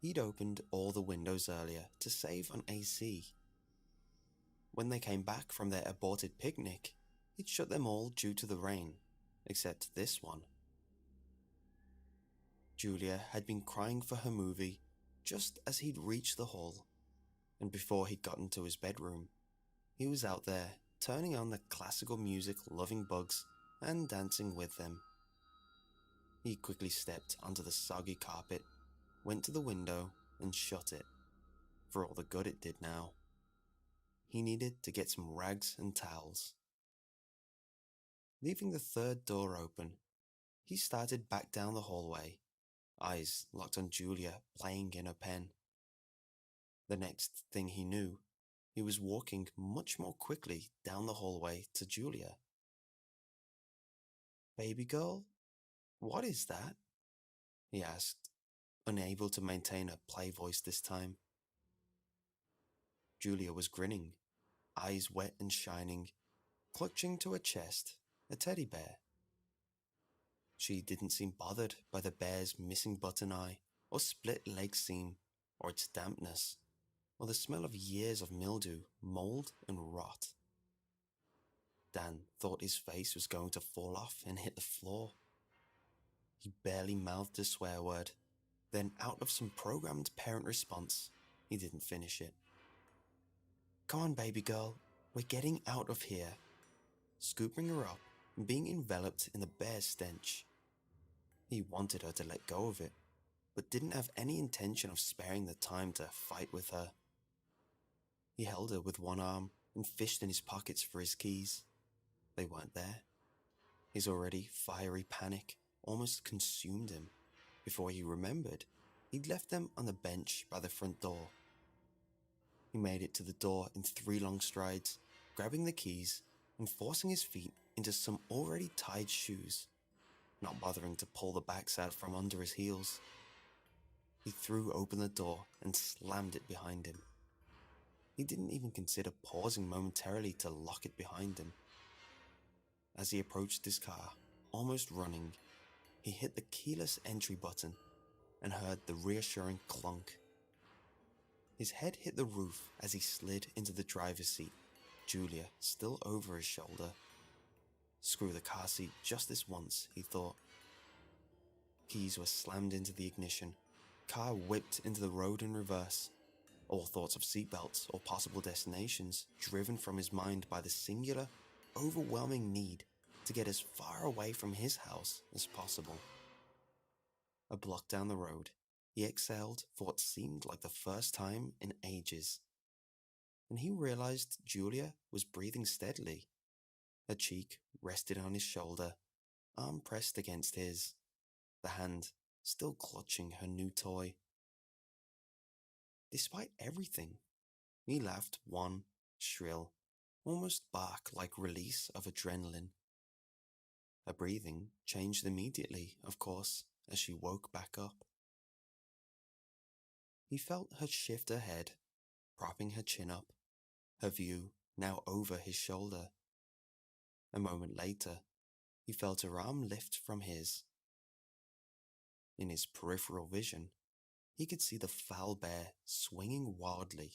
He'd opened all the windows earlier to save on AC. When they came back from their aborted picnic, he'd shut them all due to the rain, except this one. Julia had been crying for her movie just as he'd reached the hall, and before he'd gotten to his bedroom, he was out there turning on the classical music loving bugs and dancing with them. He quickly stepped onto the soggy carpet, went to the window and shut it, for all the good it did now. He needed to get some rags and towels. Leaving the third door open, he started back down the hallway, eyes locked on Julia playing in her pen. The next thing he knew, he was walking much more quickly down the hallway to Julia. "Baby girl, what is that?" he asked, unable to maintain a play voice this time. Julia was grinning, eyes wet and shining, clutching to her chest a teddy bear. She didn't seem bothered by the bear's missing button eye, or split leg seam, or its dampness, or the smell of years of mildew, mold, and rot. Dan thought his face was going to fall off and hit the floor. He barely mouthed a swear word, then out of some programmed parent response, he didn't finish it. "Come on, baby girl, we're getting out of here," scooping her up and being enveloped in the bear's stench. He wanted her to let go of it, but didn't have any intention of sparing the time to fight with her. He held her with one arm and fished in his pockets for his keys. They weren't there. His already fiery panic almost consumed him. Before he remembered, he'd left them on the bench by the front door. He made it to the door in 3 long strides, grabbing the keys and forcing his feet into some already tied shoes, not bothering to pull the backs out from under his heels. He threw open the door and slammed it behind him. He didn't even consider pausing momentarily to lock it behind him. As he approached his car, almost running, he hit the keyless entry button and heard the reassuring clunk. His head hit the roof as he slid into the driver's seat, Julia still over his shoulder. Screw the car seat just this once, he thought. Keys were slammed into the ignition. Car whipped into the road in reverse. All thoughts of seatbelts or possible destinations driven from his mind by the singular, overwhelming need to get as far away from his house as possible. A block down the road, he exhaled for what seemed like the first time in ages. And he realized Julia was breathing steadily. Her cheek rested on his shoulder, arm pressed against his, the hand still clutching her new toy. Despite everything, he laughed one shrill, almost bark-like release of adrenaline. Her breathing changed immediately, of course, as she woke back up. He felt her shift her head, propping her chin up, her view now over his shoulder. A moment later, he felt her arm lift from his. In his peripheral vision, he could see the foul bear swinging wildly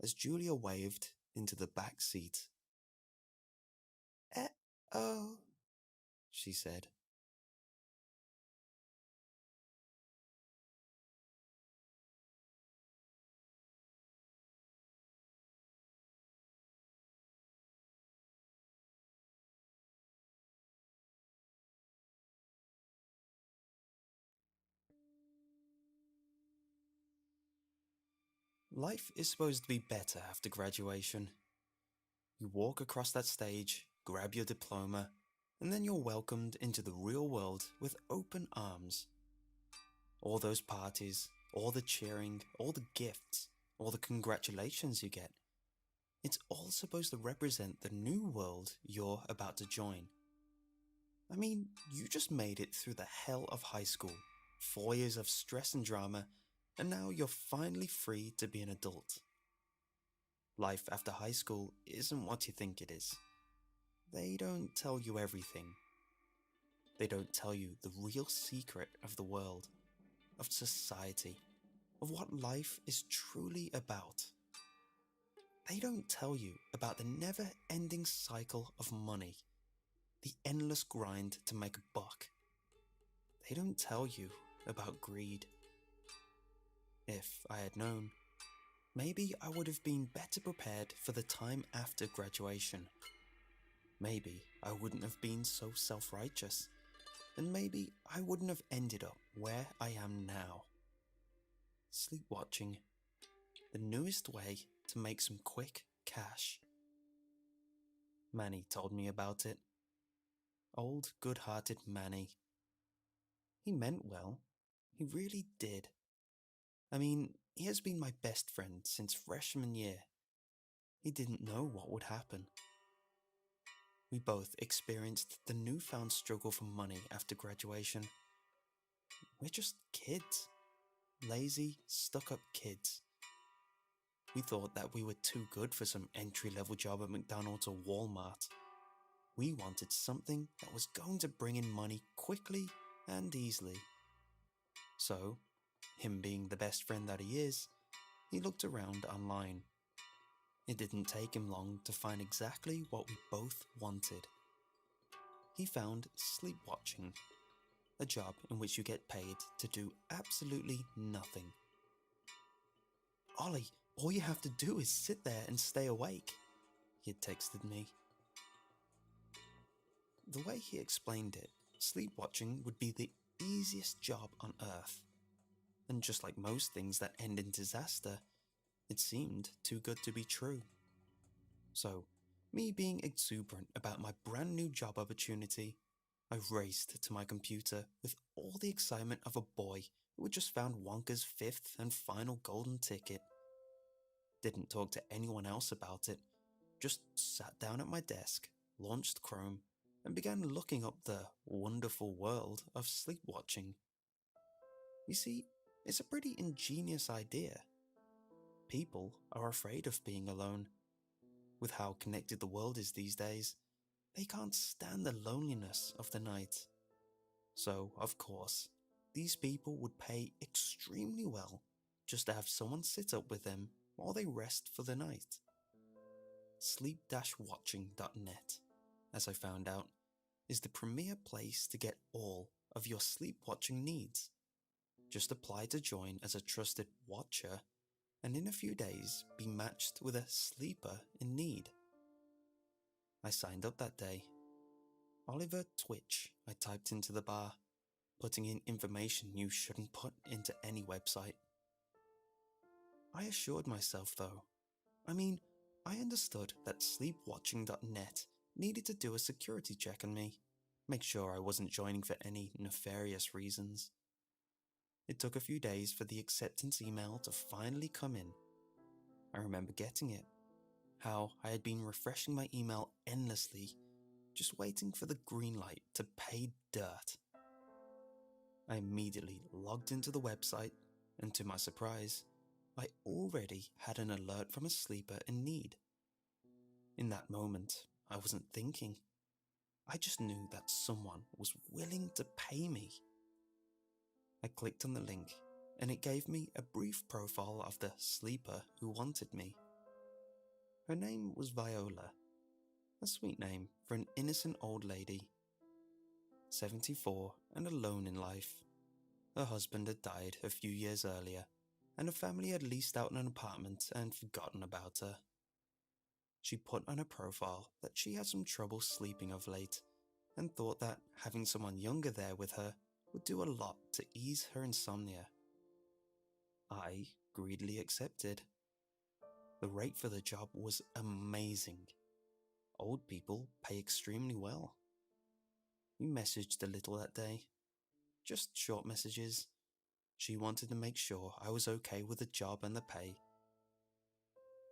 as Julia waved into the back seat. "Eh-oh," she said. Life is supposed to be better after graduation. You walk across that stage, grab your diploma, and then you're welcomed into the real world with open arms. All those parties, all the cheering, all the gifts, all the congratulations you get. It's all supposed to represent the new world you're about to join. I mean, you just made it through the hell of high school, 4 years of stress and drama, and now you're finally free to be an adult. Life after high school isn't what you think it is. They don't tell you everything. They don't tell you the real secret of the world, of society, of what life is truly about. They don't tell you about the never-ending cycle of money, the endless grind to make a buck. They don't tell you about greed. If I had known, maybe I would have been better prepared for the time after graduation. Maybe I wouldn't have been so self-righteous, and maybe I wouldn't have ended up where I am now. Sleepwatching, the newest way to make some quick cash. Manny told me about it. Old good-hearted Manny. He meant well. He really did. I mean, he has been my best friend since freshman year. He didn't know what would happen. We both experienced the newfound struggle for money after graduation. We're just kids. Lazy, stuck-up kids. We thought that we were too good for some entry-level job at McDonald's or Walmart. We wanted something that was going to bring in money quickly and easily. So, him being the best friend that he is, he looked around online. It didn't take him long to find exactly what we both wanted. He found sleep watching, a job in which you get paid to do absolutely nothing. "Ollie, all you have to do is sit there and stay awake," he had texted me. The way he explained it, sleep watching would be the easiest job on earth. And just like most things that end in disaster, it seemed too good to be true. So, me being exuberant about my brand new job opportunity, I raced to my computer with all the excitement of a boy who had just found Wonka's fifth and final golden ticket. Didn't talk to anyone else about it, just sat down at my desk, launched Chrome, and began looking up the wonderful world of sleep watching. You see, it's a pretty ingenious idea. People are afraid of being alone. With how connected the world is these days, they can't stand the loneliness of the night. So, of course, these people would pay extremely well just to have someone sit up with them while they rest for the night. Sleep-watching.net, as I found out, is the premier place to get all of your sleep-watching needs. Just apply to join as a trusted watcher, and in a few days be matched with a sleeper in need. I signed up that day. Oliver Twitch, I typed into the bar, putting in information you shouldn't put into any website. I assured myself though, I understood that sleepwatching.net needed to do a security check on me, make sure I wasn't joining for any nefarious reasons. It took a few days for the acceptance email to finally come in. I remember getting it, how I had been refreshing my email endlessly, just waiting for the green light to pay dirt. I immediately logged into the website, and to my surprise, I already had an alert from a sleeper in need. In that moment, I wasn't thinking. I just knew that someone was willing to pay me. I clicked on the link, and it gave me a brief profile of the sleeper who wanted me. Her name was Viola, a sweet name for an innocent old lady. 74 and alone in life. Her husband had died a few years earlier, and her family had leased out an apartment and forgotten about her. She put on her profile that she had some trouble sleeping of late, and thought that having someone younger there with her would do a lot to ease her insomnia. I greedily accepted. The rate for the job was amazing. Old people pay extremely well. We messaged a little that day, just short messages. She wanted to make sure I was okay with the job and the pay.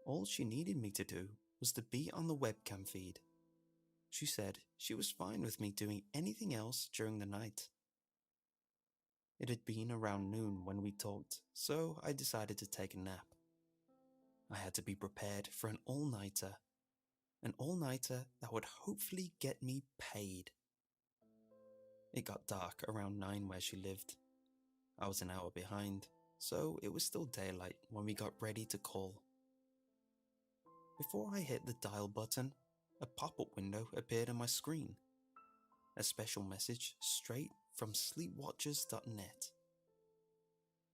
All she needed me to do was to be on the webcam feed. She said she was fine with me doing anything else during the night. It had been around noon when we talked, so I decided to take a nap. I had to be prepared for an all-nighter that would hopefully get me paid. It got dark around 9 where she lived. I was an hour behind, so it was still daylight when we got ready to call. Before I hit the dial button, a pop-up window appeared on my screen. A special message straight from sleepwatchers.net.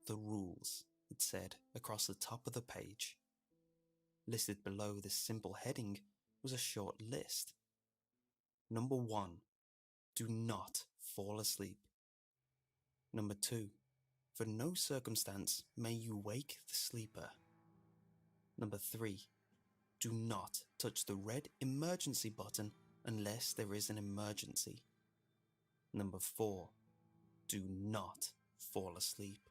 The rules, it said across the top of the page. Listed below this simple heading was a short list. Number 1. Do not fall asleep. Number 2. For no circumstance may you wake the sleeper. Number 3. Do not touch the red emergency button unless there is an emergency. Number 4. Do not fall asleep.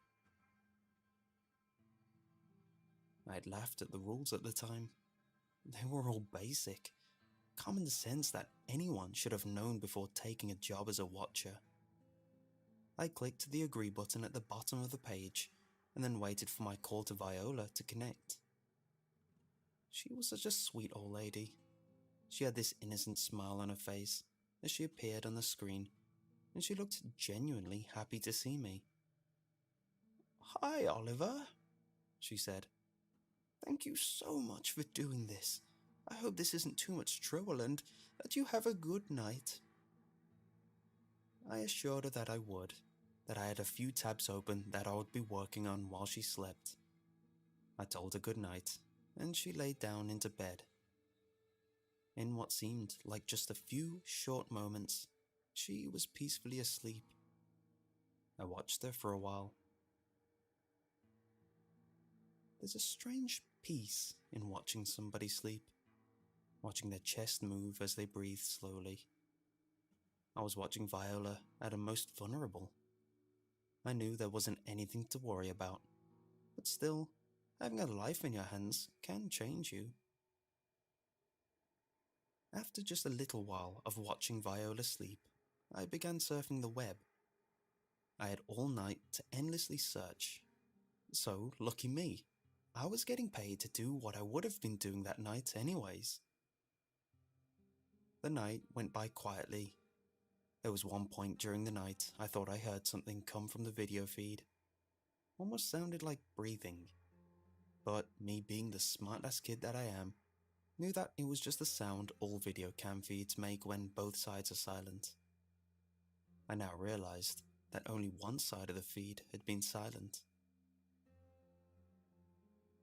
I had laughed at the rules at the time. They were all basic. Common sense that anyone should have known before taking a job as a watcher. I clicked the agree button at the bottom of the page and then waited for my call to Viola to connect. She was such a sweet old lady. She had this innocent smile on her face as she appeared on the screen, and she looked genuinely happy to see me. "Hi, Oliver," she said. "Thank you so much for doing this. I hope this isn't too much trouble and that you have a good night." I assured her that I would, that I had a few tabs open that I would be working on while she slept. I told her good night, and she laid down into bed. In what seemed like just a few short moments, she was peacefully asleep. I watched her for a while. There's a strange peace in watching somebody sleep, watching their chest move as they breathe slowly. I was watching Viola at her most vulnerable. I knew there wasn't anything to worry about, but still, having a life in your hands can change you. After just a little while of watching Viola sleep, I began surfing the web. I had all night to endlessly search. So, lucky me, I was getting paid to do what I would have been doing that night anyways. The night went by quietly. There was one point during the night I thought I heard something come from the video feed. Almost sounded like breathing. But me being the smart-ass kid that I am, knew that it was just the sound all video cam feeds make when both sides are silent. I now realized that only one side of the feed had been silent.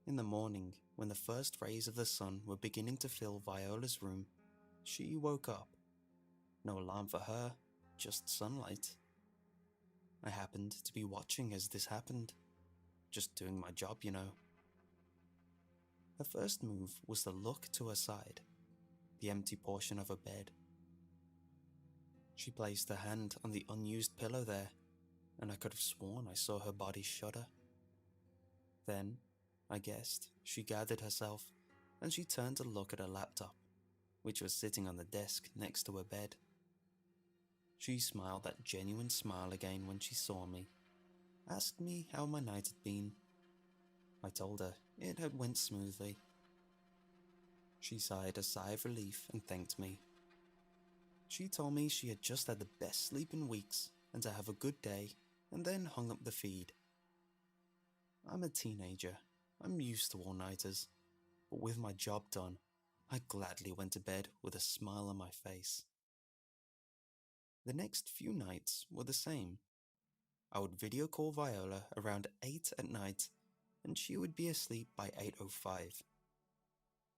In the morning, when the first rays of the sun were beginning to fill Viola's room, she woke up. No alarm for her, just sunlight. I happened to be watching as this happened, just doing my job, you know. Her first move was to look to her side, the empty portion of her bed. She placed her hand on the unused pillow there, and I could have sworn I saw her body shudder. Then, I guessed, she gathered herself, and she turned to look at her laptop, which was sitting on the desk next to her bed. She smiled that genuine smile again when she saw me, asked me how my night had been. I told her it had went smoothly. She sighed a sigh of relief and thanked me. She told me she had just had the best sleep in weeks and to have a good day, and then hung up the feed. I'm a teenager. I'm used to all-nighters, but with my job done, I gladly went to bed with a smile on my face. The next few nights were the same. I would video call Viola around 8 at night, and she would be asleep by 8:05.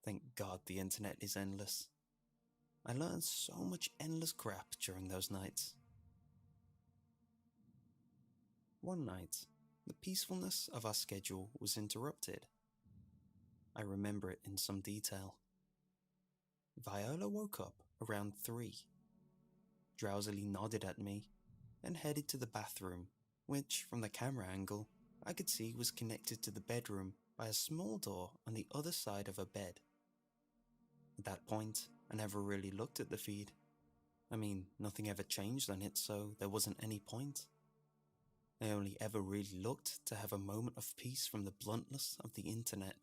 Thank God the internet is endless. I learned so much endless crap during those nights. One night, the peacefulness of our schedule was interrupted. I remember it in some detail. Viola woke up around 3, drowsily nodded at me, and headed to the bathroom, which, from the camera angle, I could see was connected to the bedroom by a small door on the other side of her bed. At that point, I never really looked at the feed. I mean, nothing ever changed on it, so there wasn't any point. I only ever really looked to have a moment of peace from the bluntness of the internet.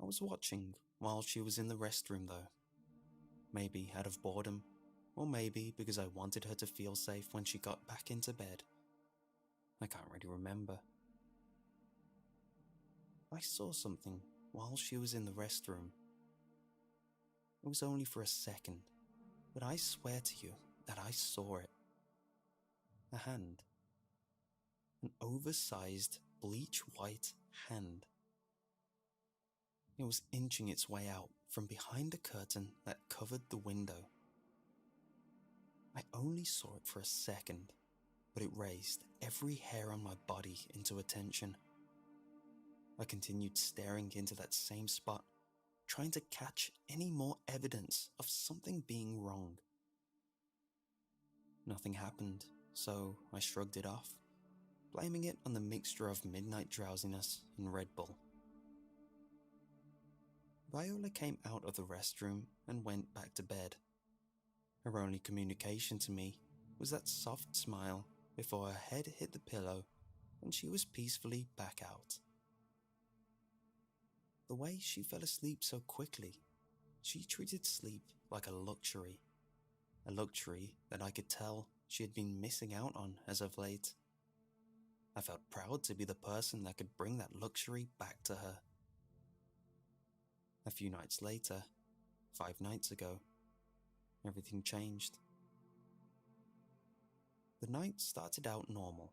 I was watching while she was in the restroom though. Maybe out of boredom, or maybe because I wanted her to feel safe when she got back into bed. I can't really remember. I saw something while she was in the restroom. It was only for a second, but I swear to you that I saw it. A hand. An oversized, bleach-white hand. It was inching its way out from behind a curtain that covered the window. I only saw it for a second, but it raised every hair on my body into attention. I continued staring into that same spot, trying to catch any more evidence of something being wrong. Nothing happened, so I shrugged it off, blaming it on the mixture of midnight drowsiness and Red Bull. Viola came out of the restroom and went back to bed. Her only communication to me was that soft smile before her head hit the pillow and she was peacefully back out. The way she fell asleep so quickly, she treated sleep like a luxury that I could tell she had been missing out on as of late. I felt proud to be the person that could bring that luxury back to her. A few nights later, 5 nights ago, everything changed. The night started out normal.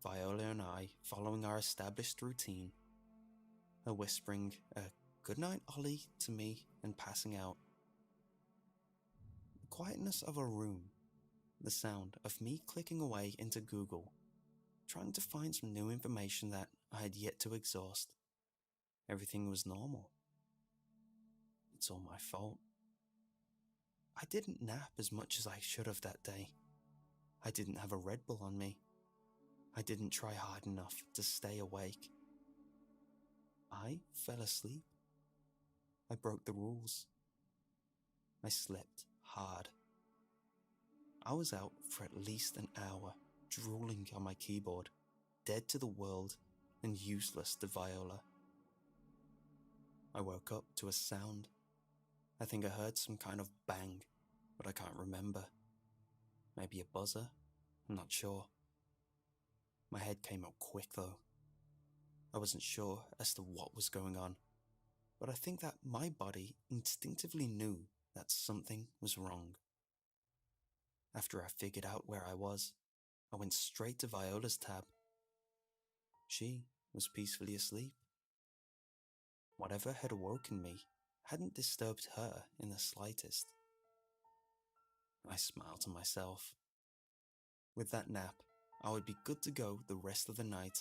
Viola and I following our established routine, her whispering a "good night, Ollie" to me and passing out. The quietness of her room, the sound of me clicking away into Google, trying to find some new information that I had yet to exhaust. Everything was normal. It's all my fault. I didn't nap as much as I should have that day. I didn't have a Red Bull on me. I didn't try hard enough to stay awake. I fell asleep. I broke the rules. I slept hard. I was out for at least an hour, drooling on my keyboard, dead to the world and useless to Viola. I woke up to a sound. I think I heard some kind of bang, but I can't remember. Maybe a buzzer? I'm not sure. My head came up quick though. I wasn't sure as to what was going on, but I think that my body instinctively knew that something was wrong. After I figured out where I was, I went straight to Viola's tab. She was peacefully asleep. Whatever had awoken me hadn't disturbed her in the slightest. I smiled to myself. With that nap, I would be good to go the rest of the night,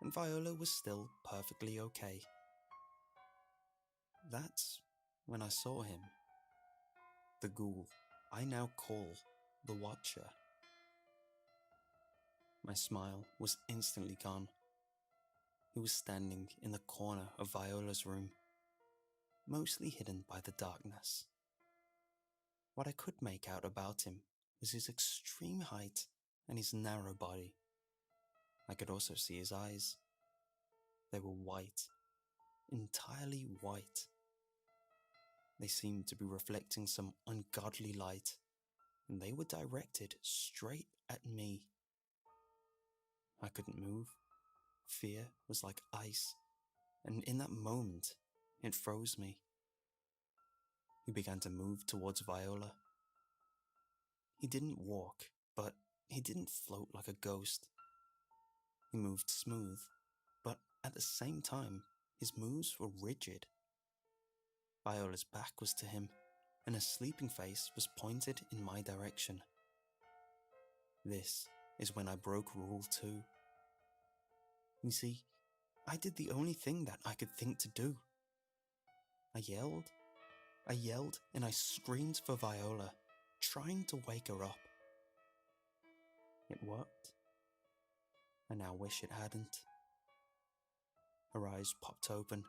and Viola was still perfectly okay. That's when I saw him. The ghoul I now call the Watcher. My smile was instantly gone. He was standing in the corner of Viola's room, mostly hidden by the darkness. What I could make out about him was his extreme height and his narrow body. I could also see his eyes. They were white, entirely white. They seemed to be reflecting some ungodly light, and they were directed straight at me. I couldn't move. Fear was like ice, and in that moment, it froze me. He began to move towards Viola. He didn't walk, but he didn't float like a ghost. He moved smooth, but at the same time, his moves were rigid. Viola's back was to him, and her sleeping face was pointed in my direction. This is when I broke Rule 2. You see, I did the only thing that I could think to do. I yelled and I screamed for Viola, trying to wake her up. It worked. I now wish it hadn't. Her eyes popped open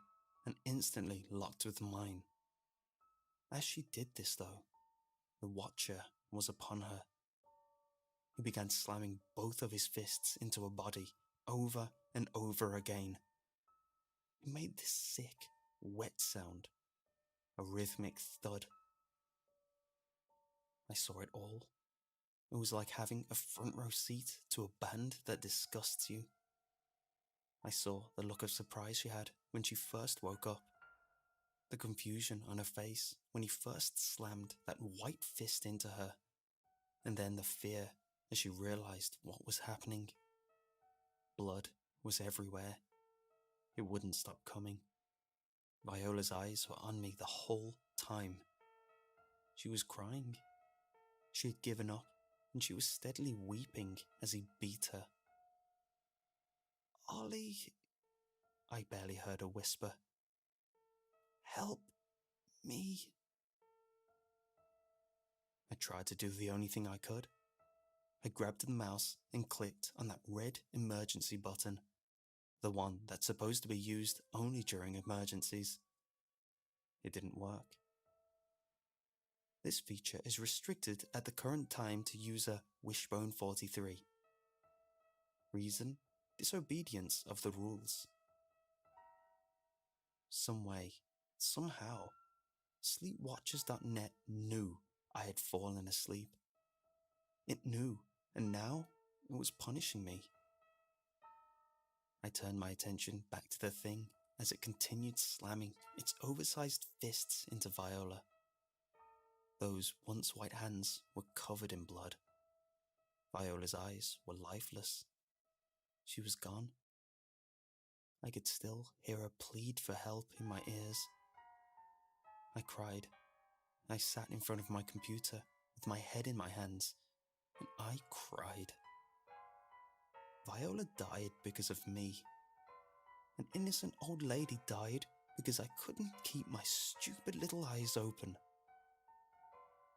and instantly locked with mine. As she did this though, the Watcher was upon her. He began slamming both of his fists into her body over and over again. He made this sick, wet sound, a rhythmic thud. I saw it all. It was like having a front row seat to a band that disgusts you. I saw the look of surprise she had when she first woke up, the confusion on her face when he first slammed that white fist into her, and then the fear as she realized what was happening. Blood was everywhere. It wouldn't stop coming. Viola's eyes were on me the whole time. She was crying. She had given up, and she was steadily weeping as he beat her. "Ollie," I barely heard her whisper. "Help me." I tried to do the only thing I could. I grabbed the mouse and clicked on that red emergency button, the one that's supposed to be used only during emergencies. It didn't work. This feature is restricted at the current time to user Wishbone43. Reason: disobedience of the rules. some way, somehow, sleepwatchers.net knew I had fallen asleep. It knew, and now it was punishing me. I turned my attention back to the thing as it continued slamming its oversized fists into Viola. Those once white hands were covered in blood. Viola's eyes were lifeless. She was gone. I could still hear her plead for help in my ears. I cried. I sat in front of my computer with my head in my hands, and I cried. Viola died because of me. An innocent old lady died because I couldn't keep my stupid little eyes open.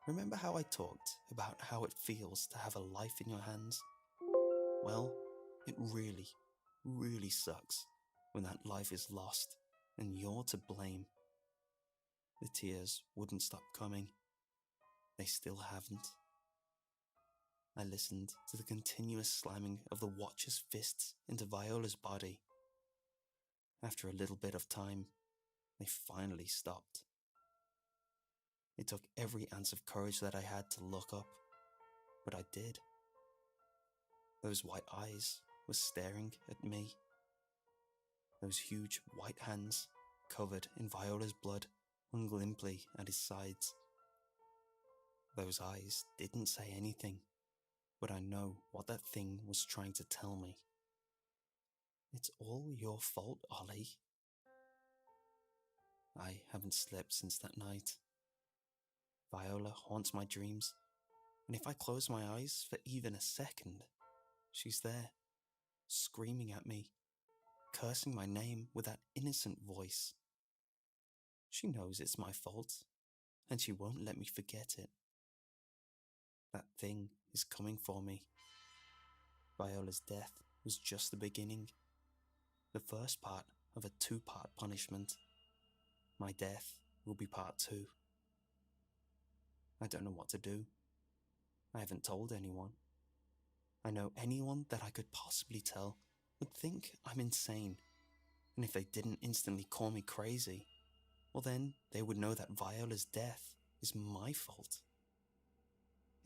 Remember how I talked about how it feels to have a life in your hands? Well, it really, really sucks when that life is lost and you're to blame. The tears wouldn't stop coming. They still haven't. I listened to the continuous slamming of the Watcher's fists into Viola's body. After a little bit of time, they finally stopped. It took every ounce of courage that I had to look up, but I did. Those white eyes were staring at me. Those huge white hands, covered in Viola's blood, hung limply at his sides. Those eyes didn't say anything, but I know what that thing was trying to tell me. It's all your fault, Ollie. I haven't slept since that night. Viola haunts my dreams, and if I close my eyes for even a second, she's there, screaming at me, cursing my name with that innocent voice. She knows it's my fault, and she won't let me forget it. That thing is coming for me. Viola's death was just the beginning, the first part of a 2-part punishment. My death will be part 2. I don't know what to do. I haven't told anyone. I know anyone that I could possibly tell would think I'm insane, and if they didn't instantly call me crazy, well then they would know that Viola's death is my fault.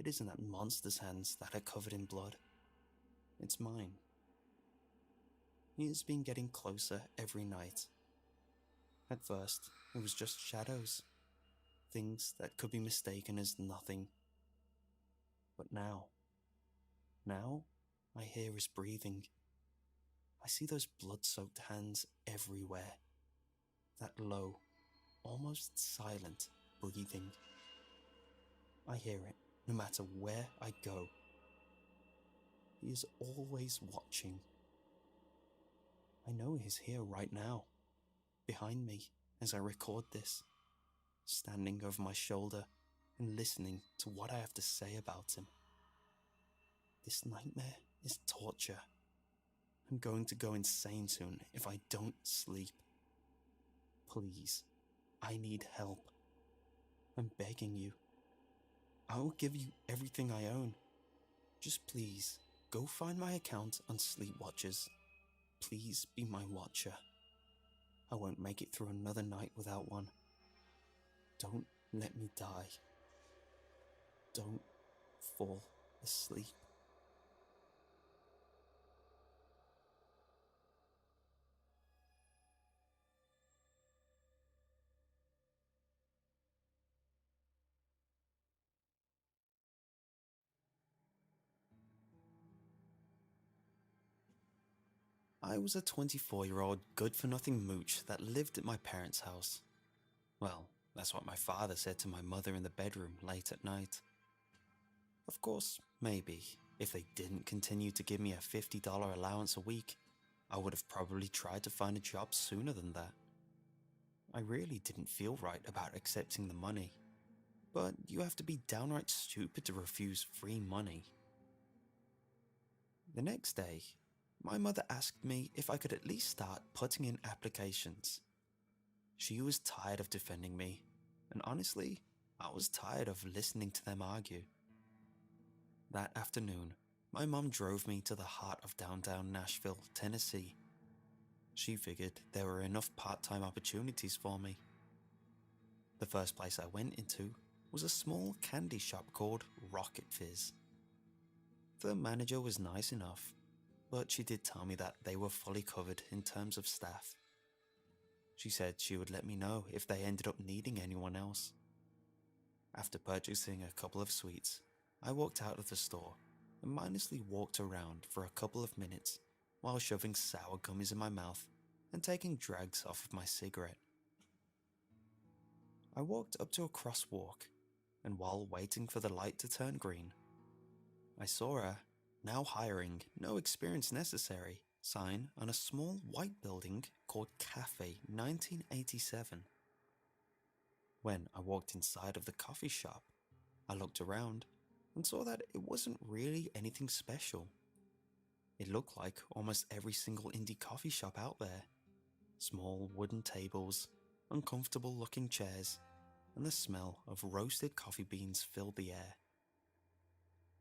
It isn't that monster's hands that are covered in blood. It's mine. He has been getting closer every night. At first, it was just shadows, things that could be mistaken as nothing. But now I hear his breathing. I see those blood-soaked hands everywhere. That low, almost silent breathing. I hear it no matter where I go. He is always watching. I know he's here right now, behind me as I record this, standing over my shoulder and listening to what I have to say about him. This nightmare is torture. I'm going to go insane soon if I don't sleep. Please, I need help. I'm begging you. I will give you everything I own. Just please, go find my account on Sleep Watchers. Please be my watcher. I won't make it through another night without one. Don't let me die. Don't fall asleep. I was a 24-year-old good-for-nothing mooch that lived at my parents' house. Well, that's what my father said to my mother in the bedroom late at night. Of course, maybe, if they didn't continue to give me a $50 allowance a week, I would have probably tried to find a job sooner than that. I really didn't feel right about accepting the money, but you have to be downright stupid to refuse free money. The next day, my mother asked me if I could at least start putting in applications. She was tired of defending me, and honestly, I was tired of listening to them argue. That afternoon, my mom drove me to the heart of downtown Nashville, Tennessee. She figured there were enough part-time opportunities for me. The first place I went into was a small candy shop called Rocket Fizz. The manager was nice enough, but she did tell me that they were fully covered in terms of staff. She said she would let me know if they ended up needing anyone else. After purchasing a couple of sweets, I walked out of the store and mindlessly walked around for a couple of minutes while shoving sour gummies in my mouth and taking drags off of my cigarette. I walked up to a crosswalk, and while waiting for the light to turn green, I saw a "Now hiring, no experience necessary" sign on a small white building called Cafe 1987. When I walked inside of the coffee shop, I looked around and saw that it wasn't really anything special. It looked like almost every single indie coffee shop out there. Small wooden tables, uncomfortable looking chairs, and the smell of roasted coffee beans filled the air.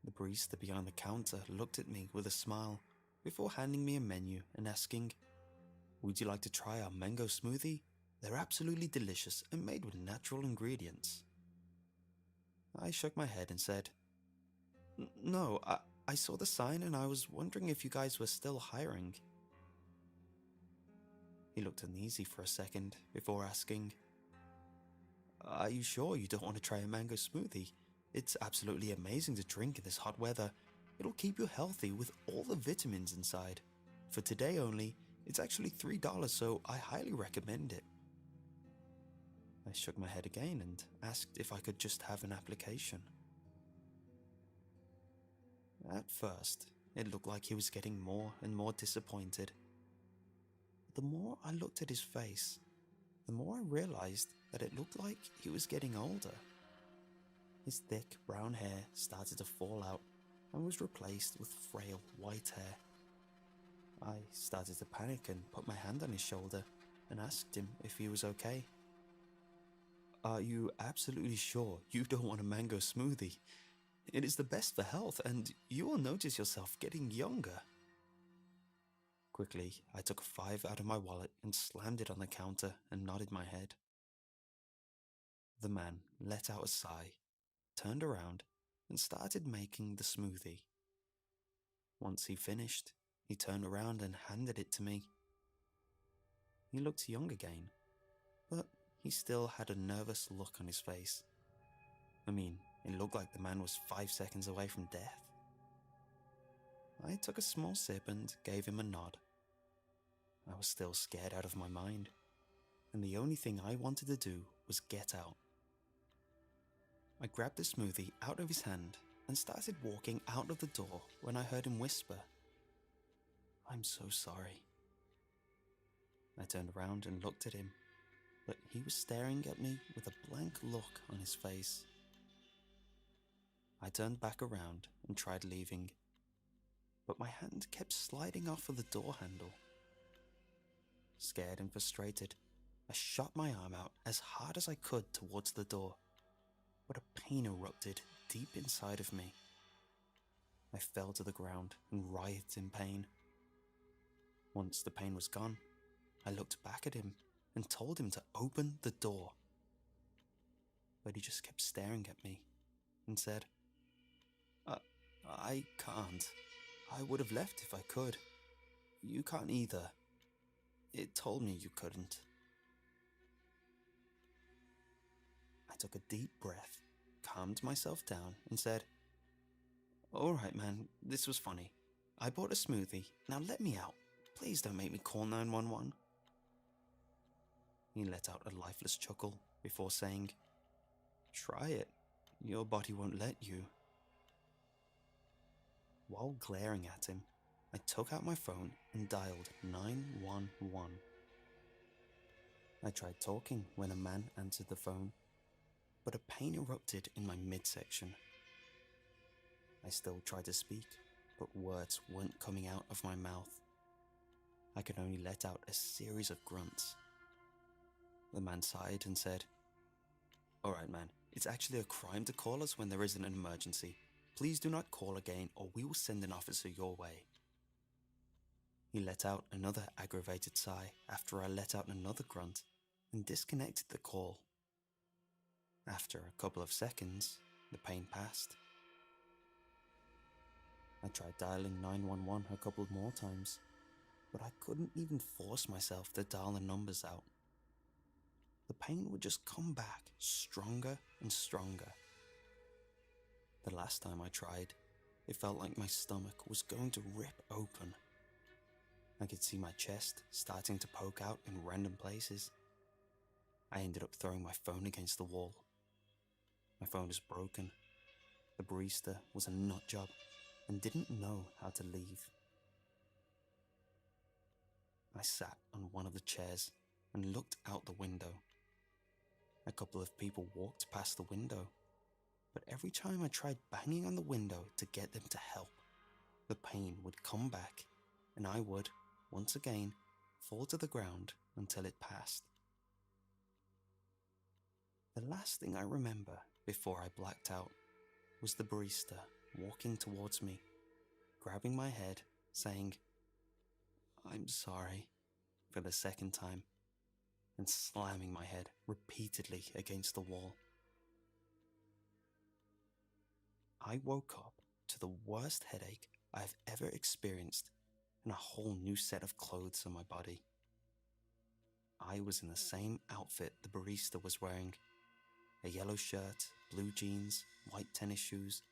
The barista behind the counter looked at me with a smile before handing me a menu and asking, "Would you like to try our mango smoothie? They're absolutely delicious and made with natural ingredients." I shook my head and said, "No, I saw the sign and I was wondering if you guys were still hiring." He looked uneasy for a second before asking, "Are you sure you don't want to try a mango smoothie? It's absolutely amazing to drink in this hot weather. It'll keep you healthy with all the vitamins inside. For today only, it's actually $3, so I highly recommend it." I shook my head again and asked if I could just have an application. At first, it looked like he was getting more and more disappointed. The more I looked at his face, the more I realized that it looked like he was getting older. His thick brown hair started to fall out and was replaced with frail white hair. I started to panic and put my hand on his shoulder and asked him if he was okay. "Are you absolutely sure you don't want a mango smoothie? It is the best for health and you will notice yourself getting younger." Quickly, I took a $5 out of my wallet and slammed it on the counter and nodded my head. The man let out a sigh, turned around, and started making the smoothie. Once he finished, he turned around and handed it to me. He looked young again, but he still had a nervous look on his face. I mean, it looked like the man was 5 seconds away from death. I took a small sip and gave him a nod. I was still scared out of my mind, and the only thing I wanted to do was get out. I grabbed the smoothie out of his hand and started walking out of the door when I heard him whisper, "I'm so sorry." I turned around and looked at him, but he was staring at me with a blank look on his face. I turned back around and tried leaving, but my hand kept sliding off of the door handle. Scared and frustrated, I shot my arm out as hard as I could towards the door, but a pain erupted deep inside of me. I fell to the ground and writhed in pain. Once the pain was gone, I looked back at him and told him to open the door. But he just kept staring at me and said, I can't. I would have left if I could. You can't either. It told me you couldn't." I took a deep breath, calmed myself down, and said, "Alright, man, this was funny. I bought a smoothie. Now let me out. Please don't make me call 911. He let out a lifeless chuckle before saying, "Try it. Your body won't let you." While glaring at him, I took out my phone and dialed 911. I tried talking when a man answered the phone, but a pain erupted in my midsection. I still tried to speak, but words weren't coming out of my mouth. I could only let out a series of grunts. The man sighed and said, "Alright, man, it's actually a crime to call us when there isn't an emergency. Please do not call again or we will send an officer your way." He let out another aggravated sigh after I let out another grunt and disconnected the call. After a couple of seconds, the pain passed. I tried dialing 911 a couple more times, but I couldn't even force myself to dial the numbers out. The pain would just come back stronger and stronger. The last time I tried, it felt like my stomach was going to rip open. I could see my chest starting to poke out in random places. I ended up throwing my phone against the wall. My phone is broken. The barista was a nut job and didn't know how to leave. I sat on one of the chairs and looked out the window. A couple of people walked past the window, but every time I tried banging on the window to get them to help, the pain would come back and I would, once again, fall to the ground until it passed. The last thing I remember before I blacked out was the barista walking towards me, grabbing my head, saying, "I'm sorry," for the second time, and slamming my head repeatedly against the wall. I woke up to the worst headache I've ever experienced and a whole new set of clothes on my body. I was in the same outfit the barista was wearing: a yellow shirt, blue jeans, white tennis shoes,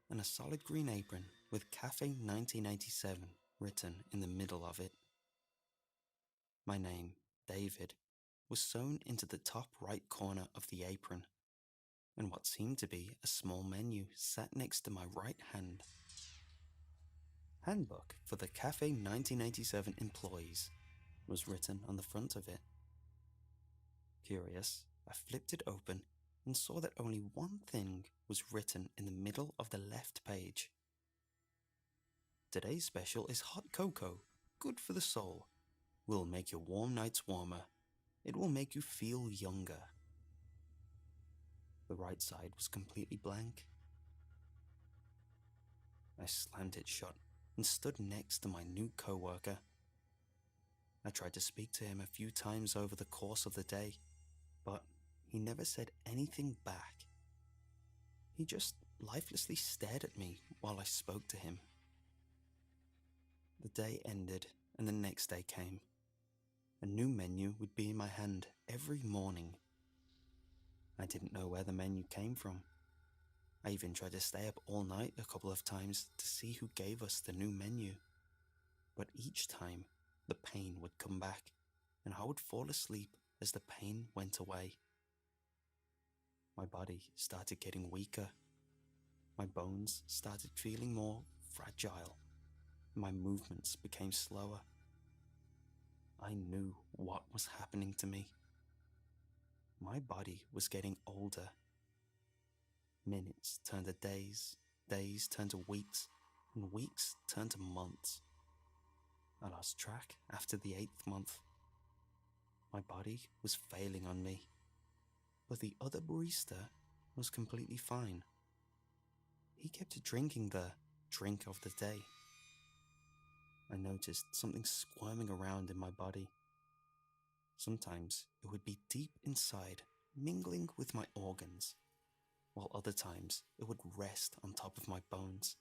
and a solid green apron with Cafe 1987 written in the middle of it. My name, David, was sewn into the top right corner of the apron, and what seemed to be a small menu sat next to my right hand. Handbook for the Cafe 1987 employees was written on the front of it. Curious, I flipped it open and saw that only one thing was written in the middle of the left page. Today's special is hot cocoa, good for the soul. Will make your warm nights warmer. It will make you feel younger. The right side was completely blank. I slammed it shut and stood next to my new co-worker. I tried to speak to him a few times over the course of the day, but he never said anything back. He just lifelessly stared at me while I spoke to him. The day ended and the next day came. A new menu would be in my hand every morning. I didn't know where the menu came from. I even tried to stay up all night a couple of times to see who gave us the new menu. But each time, the pain would come back, and I would fall asleep as the pain went away. My body started getting weaker. My bones started feeling more fragile. My movements became slower. I knew what was happening to me. My body was getting older. Minutes turned to days, days turned to weeks, and weeks turned to months. I lost track after the 8th month. My body was failing on me, but the other barista was completely fine. He kept drinking the drink of the day. I noticed something squirming around in my body. Sometimes it would be deep inside, mingling with my organs, while other times it would rest on top of my bones.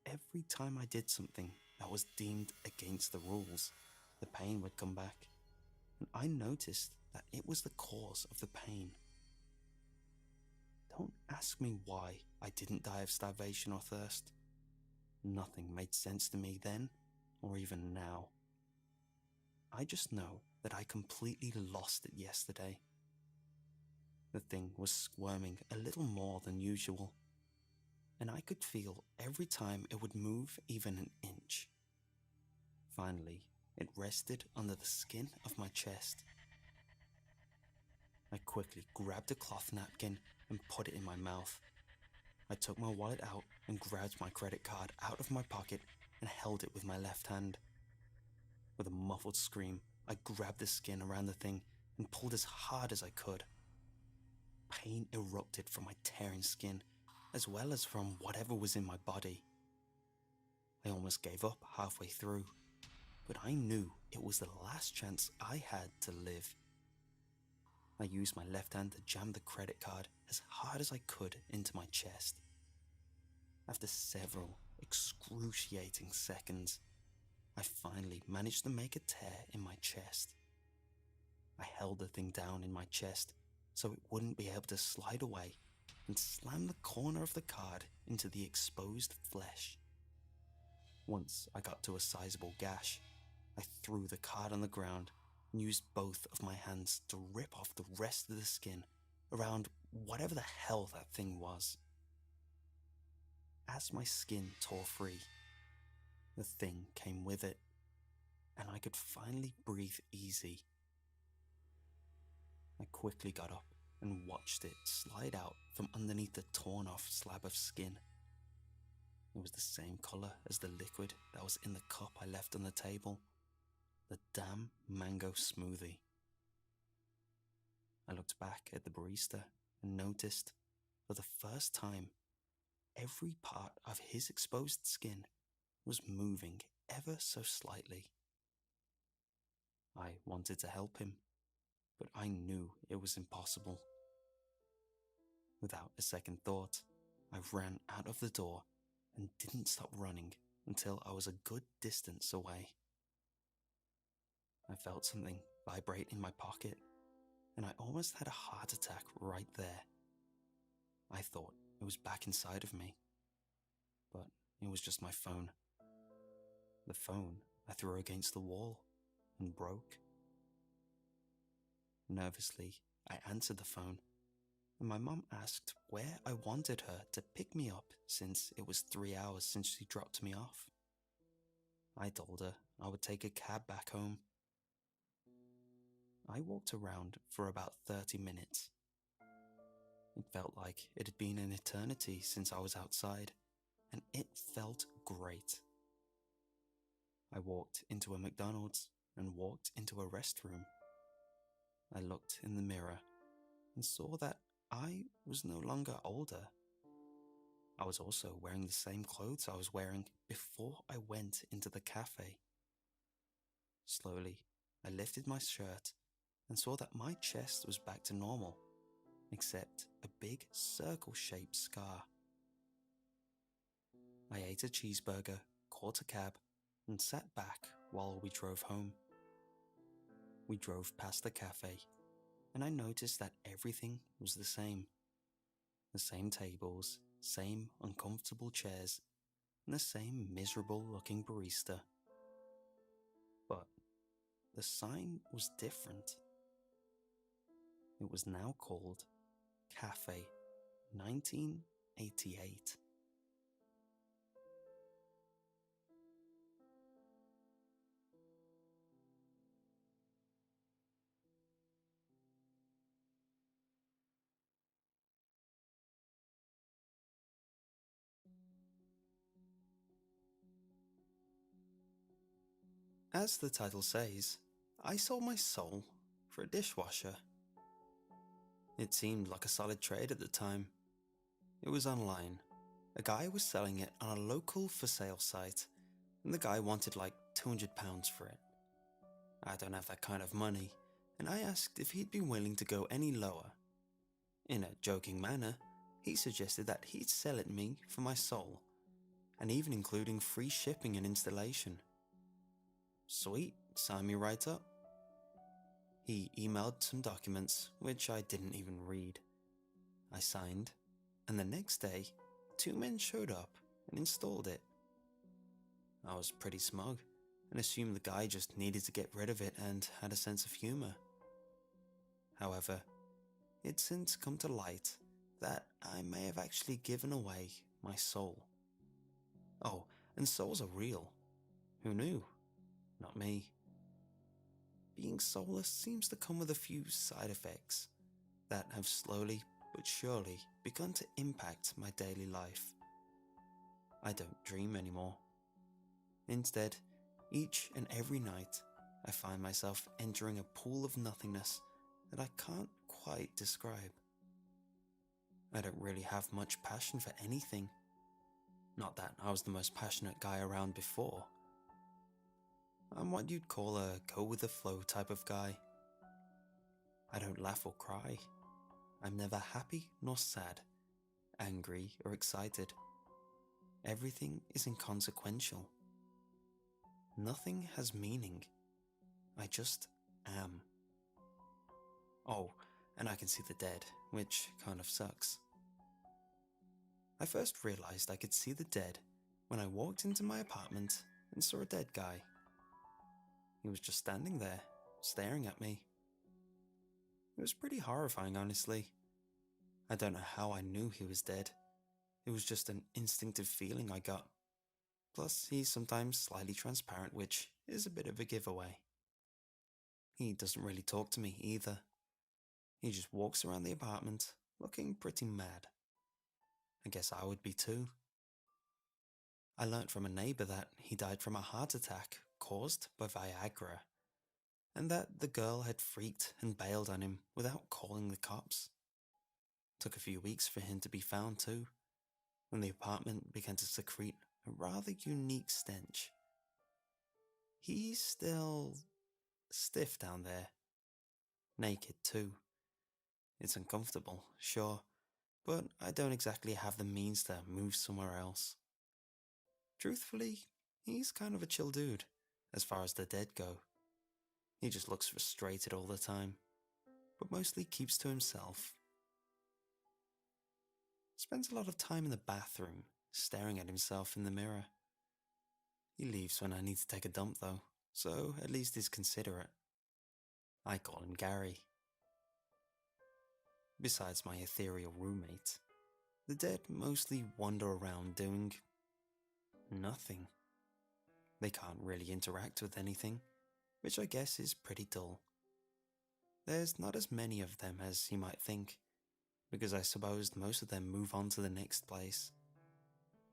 Every time I did something that was deemed against the rules, the pain would come back, and I noticed that it was the cause of the pain. Don't ask me why I didn't die of starvation or thirst. Nothing made sense to me then, or even now. I just know that I completely lost it yesterday. The thing was squirming a little more than usual, and I could feel every time it would move even an inch. Finally, it rested under the skin of my chest. I quickly grabbed a cloth napkin and put it in my mouth. I took my wallet out and grabbed my credit card out of my pocket and held it with my left hand. With a muffled scream, I grabbed the skin around the thing and pulled as hard as I could. Pain erupted from my tearing skin, as well as from whatever was in my body. I almost gave up halfway through, but I knew it was the last chance I had to live. I used my left hand to jam the credit card as hard as I could into my chest. After several excruciating seconds, I finally managed to make a tear in my chest. I held the thing down in my chest so it wouldn't be able to slide away and slammed the corner of the card into the exposed flesh. Once I got to a sizable gash, I threw the card on the ground and used both of my hands to rip off the rest of the skin around whatever the hell that thing was. As my skin tore free, the thing came with it, and I could finally breathe easy. I quickly got up and watched it slide out from underneath the torn off slab of skin. It was the same colour as the liquid that was in the cup I left on the table, the damn mango smoothie. I looked back at the barista and noticed, for the first time, every part of his exposed skin was moving ever so slightly. I wanted to help him, but I knew it was impossible. Without a second thought, I ran out of the door and didn't stop running until I was a good distance away. I felt something vibrate in my pocket, and I almost had a heart attack right there. I thought it was back inside of me, but it was just my phone. The phone I threw against the wall and broke. Nervously, I answered the phone, and my mum asked where I wanted her to pick me up since it was 3 hours since she dropped me off. I told her I would take a cab back home. I walked around for about 30 minutes. It felt like it had been an eternity since I was outside, and it felt great. I walked into a McDonald's and walked into a restroom. I looked in the mirror and saw that I was no longer older. I was also wearing the same clothes I was wearing before I went into the cafe. Slowly, I lifted my shirt and saw that my chest was back to normal, except a big circle-shaped scar. I ate a cheeseburger, caught a cab, and sat back while we drove home. We drove past the cafe, and I noticed that everything was the same. The same tables, same uncomfortable chairs, and the same miserable-looking barista. But the sign was different. It was now called Cafe 1988. As the title says, I sold my soul for a dishwasher. It seemed like a solid trade at the time. It was online. A guy was selling it on a local for sale site, and the guy wanted like £200 for it. I don't have that kind of money, and I asked if he'd be willing to go any lower. In a joking manner, he suggested that he'd sell it me for my soul, and even including free shipping and installation. Sweet, sign me right up. He emailed some documents, which I didn't even read. I signed, and the next day, 2 men showed up and installed it. I was pretty smug and assumed the guy just needed to get rid of it and had a sense of humor. However, it's since come to light that I may have actually given away my soul. Oh, and souls are real. Who knew? Not me. Being soulless seems to come with a few side effects that have slowly but surely begun to impact my daily life. I don't dream anymore. Instead, each and every night, I find myself entering a pool of nothingness that I can't quite describe. I don't really have much passion for anything. Not that I was the most passionate guy around before. I'm what you'd call a go-with-the-flow type of guy. I don't laugh or cry. I'm never happy nor sad, angry or excited. Everything is inconsequential. Nothing has meaning. I just am. Oh, and I can see the dead, which kind of sucks. I first realized I could see the dead when I walked into my apartment and saw a dead guy. He was just standing there, staring at me. It was pretty horrifying, honestly. I don't know how I knew he was dead. It was just an instinctive feeling I got. Plus, he's sometimes slightly transparent, which is a bit of a giveaway. He doesn't really talk to me either. He just walks around the apartment, looking pretty mad. I guess I would be too. I learnt from a neighbour that he died from a heart attack caused by Viagra, and that the girl had freaked and bailed on him without calling the cops. Took a few weeks for him to be found too, when the apartment began to secrete a rather unique stench. He's still stiff down there. Naked too. It's uncomfortable, sure, but I don't exactly have the means to move somewhere else. Truthfully, he's kind of a chill dude, as far as the dead go. He just looks frustrated all the time, but mostly keeps to himself. Spends a lot of time in the bathroom, staring at himself in the mirror. He leaves when I need to take a dump though, so at least he's considerate. I call him Gary. Besides my ethereal roommate, the dead mostly wander around doing nothing. They can't really interact with anything, which I guess is pretty dull. There's not as many of them as you might think, because I suppose most of them move on to the next place.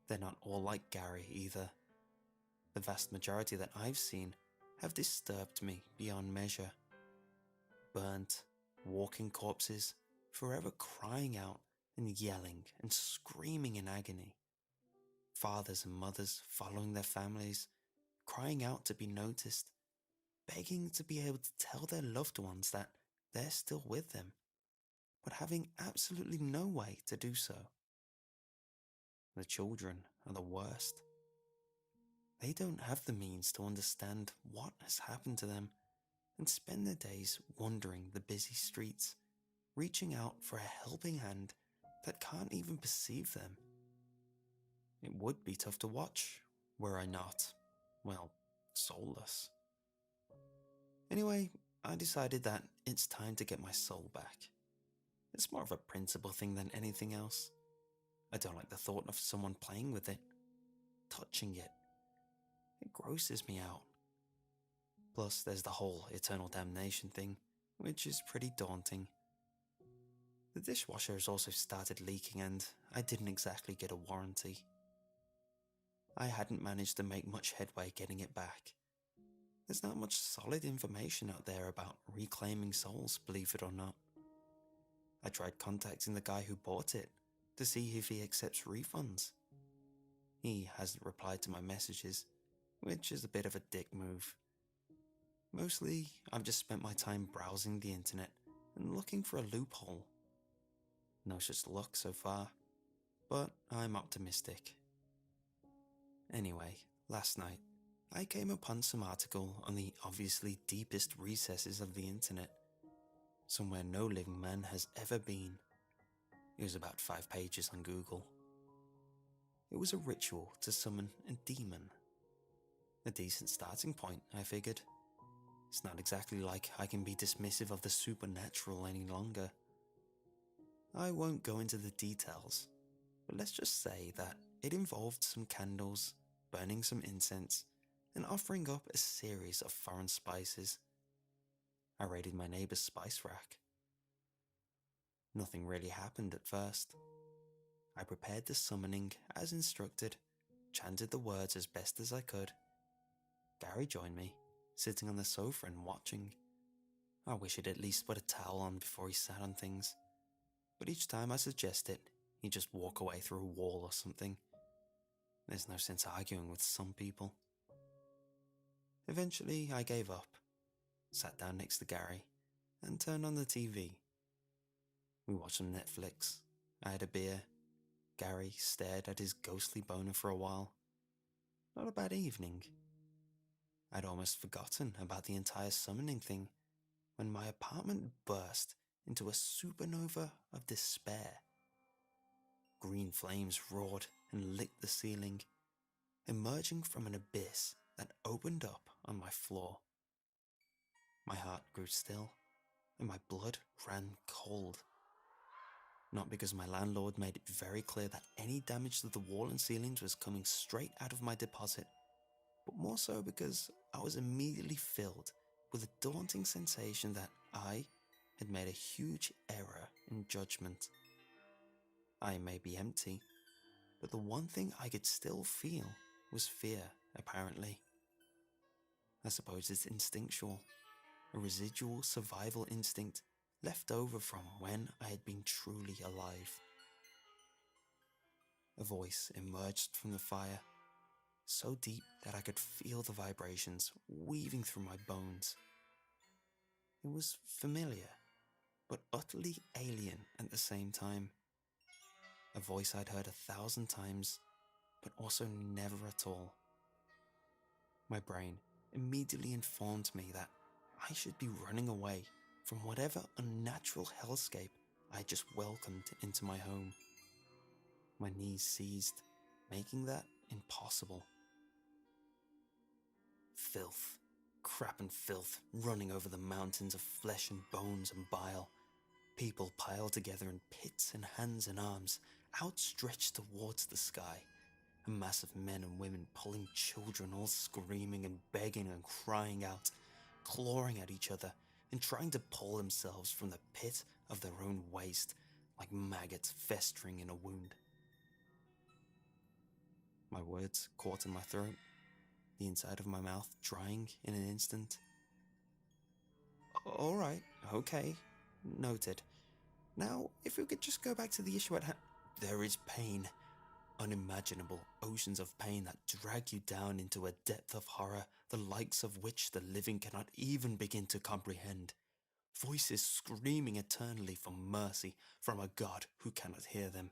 They're not all like Gary either. The vast majority that I've seen have disturbed me beyond measure. Burnt, walking corpses, forever crying out and yelling and screaming in agony. Fathers and mothers following their families, crying out to be noticed, begging to be able to tell their loved ones that they're still with them, but having absolutely no way to do so. The children are the worst. They don't have the means to understand what has happened to them and spend their days wandering the busy streets, reaching out for a helping hand that can't even perceive them. It would be tough to watch, were I not, well, soulless. Anyway, I decided that it's time to get my soul back. It's more of a principle thing than anything else. I don't like the thought of someone playing with it, touching it. It grosses me out. Plus, there's the whole eternal damnation thing, which is pretty daunting. The dishwasher has also started leaking and I didn't exactly get a warranty. I hadn't managed to make much headway getting it back. There's not much solid information out there about reclaiming souls, believe it or not. I tried contacting the guy who bought it to see if he accepts refunds. He hasn't replied to my messages, which is a bit of a dick move. Mostly, I've just spent my time browsing the internet and looking for a loophole. No such luck so far, but I'm optimistic. Anyway, last night, I came upon some article on the obviously deepest recesses of the internet, somewhere no living man has ever been. It was about 5 pages on Google. It was a ritual to summon a demon. A decent starting point, I figured. It's not exactly like I can be dismissive of the supernatural any longer. I won't go into the details, but let's just say that it involved some candles, burning some incense, and offering up a series of foreign spices. I raided my neighbour's spice rack. Nothing really happened at first. I prepared the summoning as instructed, chanted the words as best as I could. Gary joined me, sitting on the sofa and watching. I wish he'd at least put a towel on before he sat on things, but each time I suggest it, he'd just walk away through a wall or something. There's no sense arguing with some people. Eventually, I gave up, sat down next to Gary, and turned on the TV. We watched some Netflix. I had a beer. Gary stared at his ghostly boner for a while. Not a bad evening. I'd almost forgotten about the entire summoning thing when my apartment burst into a supernova of despair. Green flames roared and licked the ceiling, emerging from an abyss that opened up on my floor. My heart grew still, and my blood ran cold. Not because my landlord made it very clear that any damage to the wall and ceilings was coming straight out of my deposit, but more so because I was immediately filled with a daunting sensation that I had made a huge error in judgment. I may be empty, but the one thing I could still feel was fear, apparently. I suppose it's instinctual, a residual survival instinct left over from when I had been truly alive. A voice emerged from the fire, so deep that I could feel the vibrations weaving through my bones. It was familiar, but utterly alien at the same time. A voice I'd heard 1,000 times, but also never at all. My brain immediately informed me that I should be running away from whatever unnatural hellscape I had just welcomed into my home. My knees seized, making that impossible. Filth, crap and filth running over the mountains of flesh and bones and bile. People piled together in pits and hands and arms, outstretched towards the sky. A mass of men and women pulling children, all screaming and begging and crying out, clawing at each other and trying to pull themselves from the pit of their own waste, like maggots festering in a wound. My words caught in my throat, the inside of my mouth drying in an instant. All right, okay, noted. Now, if we could just go back to the issue at hand. There is pain. Unimaginable oceans of pain that drag you down into a depth of horror, the likes of which the living cannot even begin to comprehend. Voices screaming eternally for mercy from a God who cannot hear them.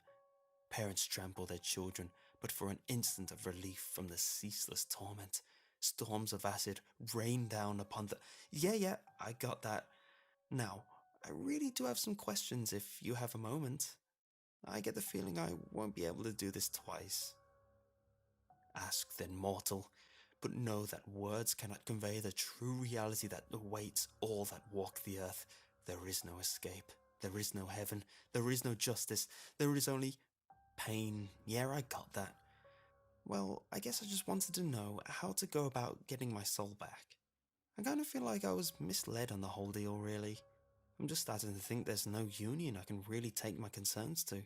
Parents trample their children, but for an instant of relief from the ceaseless torment. Storms of acid rain down upon the... Yeah, I got that. Now, I really do have some questions if you have a moment. I get the feeling I won't be able to do this twice. Ask then, mortal, but know that words cannot convey the true reality that awaits all that walk the earth. There is no escape. There is no heaven. There is no justice. There is only pain. Yeah, I got that. Well, I guess I just wanted to know how to go about getting my soul back. I kind of feel like I was misled on the whole deal, really. I'm just starting to think there's no union I can really take my concerns to.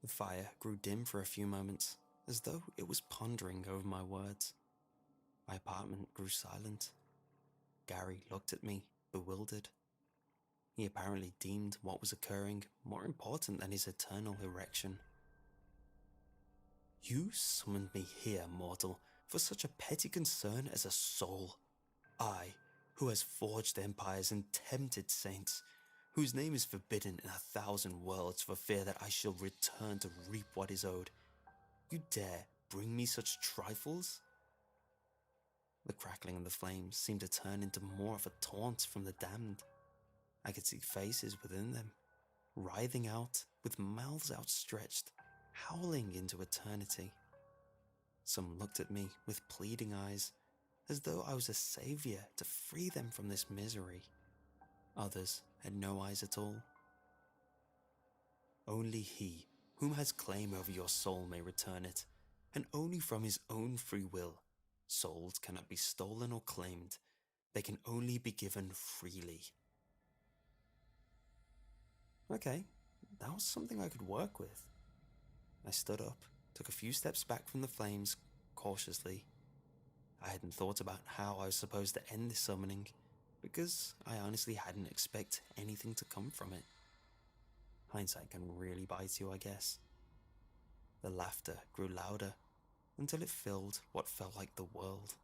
The fire grew dim for a few moments, as though it was pondering over my words. My apartment grew silent. Gary looked at me, bewildered. He apparently deemed what was occurring more important than his eternal erection. You summoned me here, mortal, for such a petty concern as a soul. I, who has forged empires and tempted saints, whose name is forbidden in 1,000 worlds for fear that I shall return to reap what is owed. You dare bring me such trifles? The crackling of the flames seemed to turn into more of a taunt from the damned. I could see faces within them, writhing out with mouths outstretched, howling into eternity. Some looked at me with pleading eyes, as though I was a savior to free them from this misery. Others had no eyes at all. Only he whom has claim over your soul may return it, and only from his own free will. Souls cannot be stolen or claimed. They can only be given freely. Okay, that was something I could work with. I stood up, took a few steps back from the flames, cautiously. I hadn't thought about how I was supposed to end this summoning, because I honestly hadn't expected anything to come from it. Hindsight can really bite you, I guess. The laughter grew louder until it filled what felt like the world.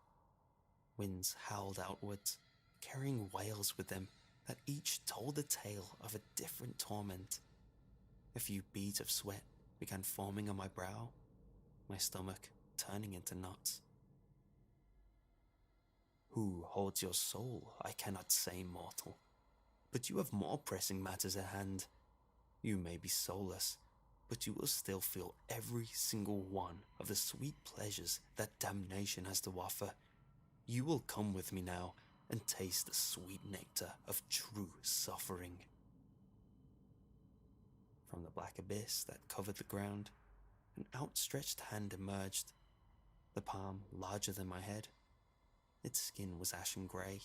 Winds howled outwards, carrying wails with them that each told the tale of a different torment. A few beads of sweat began forming on my brow, my stomach turning into knots. Who holds your soul, I cannot say, mortal, but you have more pressing matters at hand. You may be soulless, but you will still feel every single one of the sweet pleasures that damnation has to offer. You will come with me now and taste the sweet nectar of true suffering. From the black abyss that covered the ground, an outstretched hand emerged, the palm larger than my head. Its skin was ashen grey,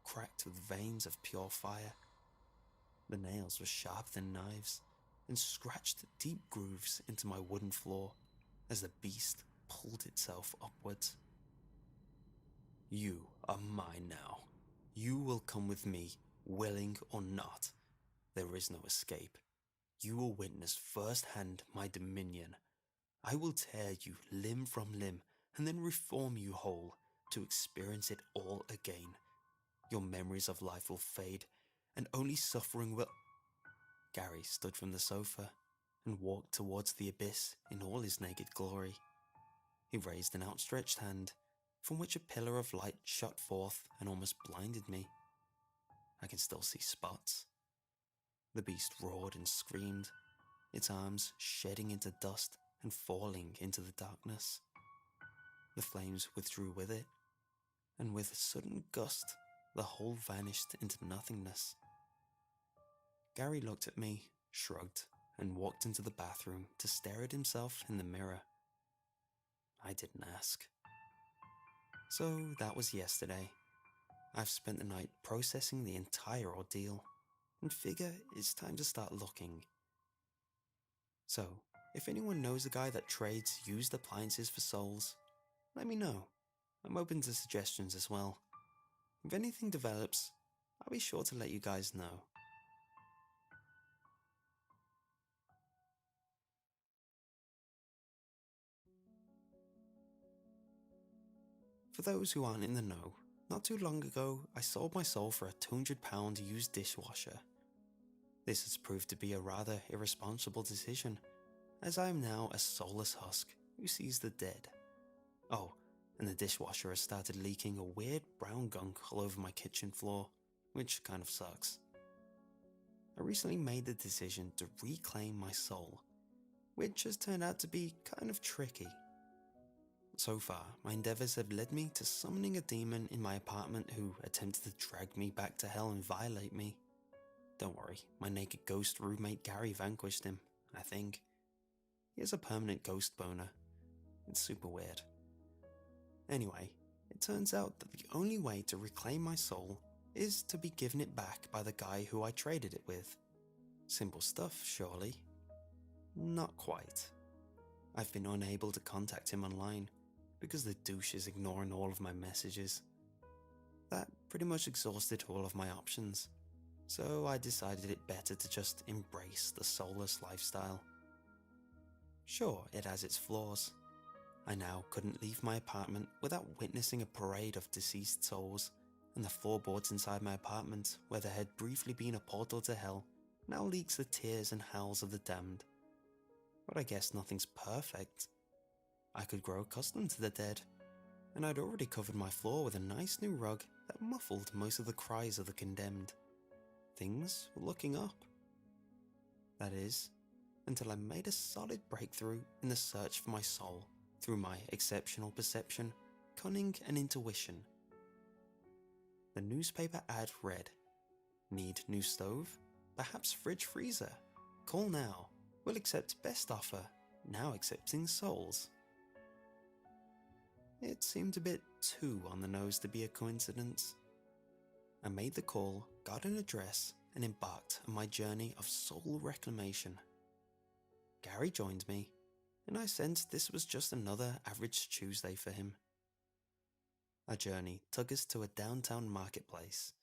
cracked with veins of pure fire. The nails were sharper than knives and scratched deep grooves into my wooden floor as the beast pulled itself upwards. You are mine now. You will come with me, willing or not. There is no escape. You will witness firsthand my dominion. I will tear you limb from limb and then reform you whole to experience it all again. Your memories of life will fade, and only suffering will... Gary stood from the sofa and walked towards the abyss in all his naked glory. He raised an outstretched hand, from which a pillar of light shot forth and almost blinded me. I can still see spots. The beast roared and screamed, its arms shedding into dust and falling into the darkness. The flames withdrew with it, and with a sudden gust, the whole vanished into nothingness. Gary looked at me, shrugged, and walked into the bathroom to stare at himself in the mirror. I didn't ask. So that was yesterday. I've spent the night processing the entire ordeal, and figure it's time to start looking. So, if anyone knows a guy that trades used appliances for souls, let me know. I'm open to suggestions as well. If anything develops, I'll be sure to let you guys know. For those who aren't in the know, not too long ago I sold my soul for a £200 used dishwasher. This has proved to be a rather irresponsible decision, as I am now a soulless husk who sees the dead. Oh, and the dishwasher has started leaking a weird brown gunk all over my kitchen floor, which kind of sucks. I recently made the decision to reclaim my soul, which has turned out to be kind of tricky. So far, my endeavours have led me to summoning a demon in my apartment who attempted to drag me back to hell and violate me. Don't worry, my naked ghost roommate Gary vanquished him, I think. He has a permanent ghost boner. It's super weird. Anyway, it turns out that the only way to reclaim my soul is to be given it back by the guy who I traded it with. Simple stuff, surely? Not quite. I've been unable to contact him online because the douche is ignoring all of my messages. That pretty much exhausted all of my options, so I decided it better to just embrace the soulless lifestyle. Sure, it has its flaws. I now couldn't leave my apartment without witnessing a parade of deceased souls, and the floorboards inside my apartment, where there had briefly been a portal to hell, now leaks the tears and howls of the damned. But I guess nothing's perfect. I could grow accustomed to the dead, and I'd already covered my floor with a nice new rug that muffled most of the cries of the condemned. Things were looking up. That is, until I made a solid breakthrough in the search for my soul through my exceptional perception, cunning and intuition. The newspaper ad read, "Need new stove? Perhaps fridge freezer? Call now. We'll accept best offer. Now accepting souls." It seemed a bit too on the nose to be a coincidence. I made the call, got an address, and embarked on my journey of soul reclamation. Gary joined me, and I sensed this was just another average Tuesday for him. Our journey took us to a downtown marketplace.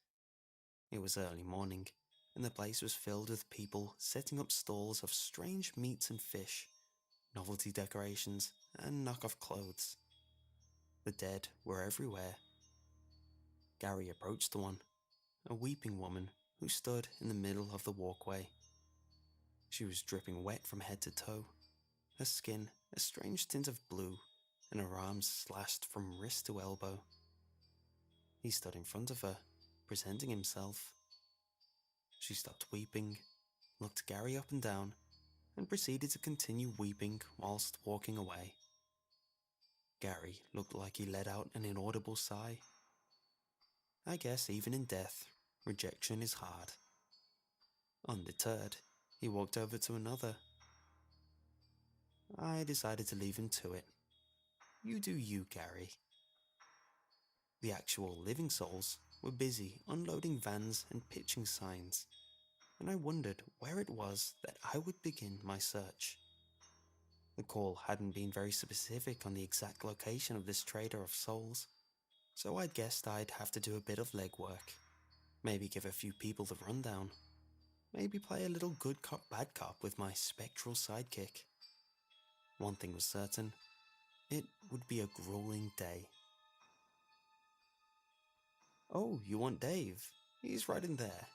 It was early morning, and the place was filled with people setting up stalls of strange meats and fish, novelty decorations, and knockoff clothes. The dead were everywhere. Gary approached the one, a weeping woman who stood in the middle of the walkway. She was dripping wet from head to toe, her skin a strange tint of blue, and her arms slashed from wrist to elbow. He stood in front of her, presenting himself. She stopped weeping, looked Gary up and down, and proceeded to continue weeping whilst walking away. Gary looked like he let out an inaudible sigh. I guess even in death, rejection is hard. Undeterred, he walked over to another. I decided to leave him to it. You do you, Gary. The actual living souls were busy unloading vans and pitching signs, and I wondered where it was that I would begin my search. The call hadn't been very specific on the exact location of this trader of souls, so I guessed I'd have to do a bit of legwork. Maybe give a few people the rundown. Maybe play a little good cop bad cop with my spectral sidekick. One thing was certain, it would be a grueling day. Oh, you want Dave? He's right in there.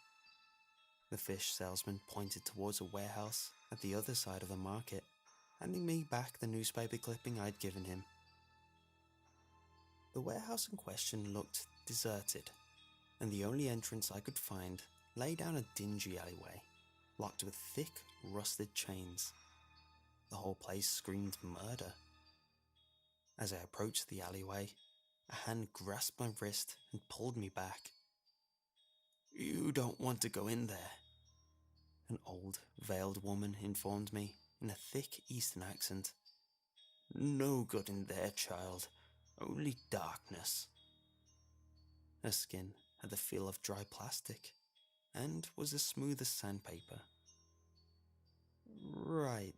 The fish salesman pointed towards a warehouse at the other side of the market, handing me back the newspaper clipping I'd given him. The warehouse in question looked deserted, and the only entrance I could find lay down a dingy alleyway, locked with thick, rusted chains. The whole place screamed murder. As I approached the alleyway, a hand grasped my wrist and pulled me back. You don't want to go in there, an old, veiled woman informed me in a thick Eastern accent. No good in there, child. Only darkness. Her skin had the feel of dry plastic and was as smooth as sandpaper. Right.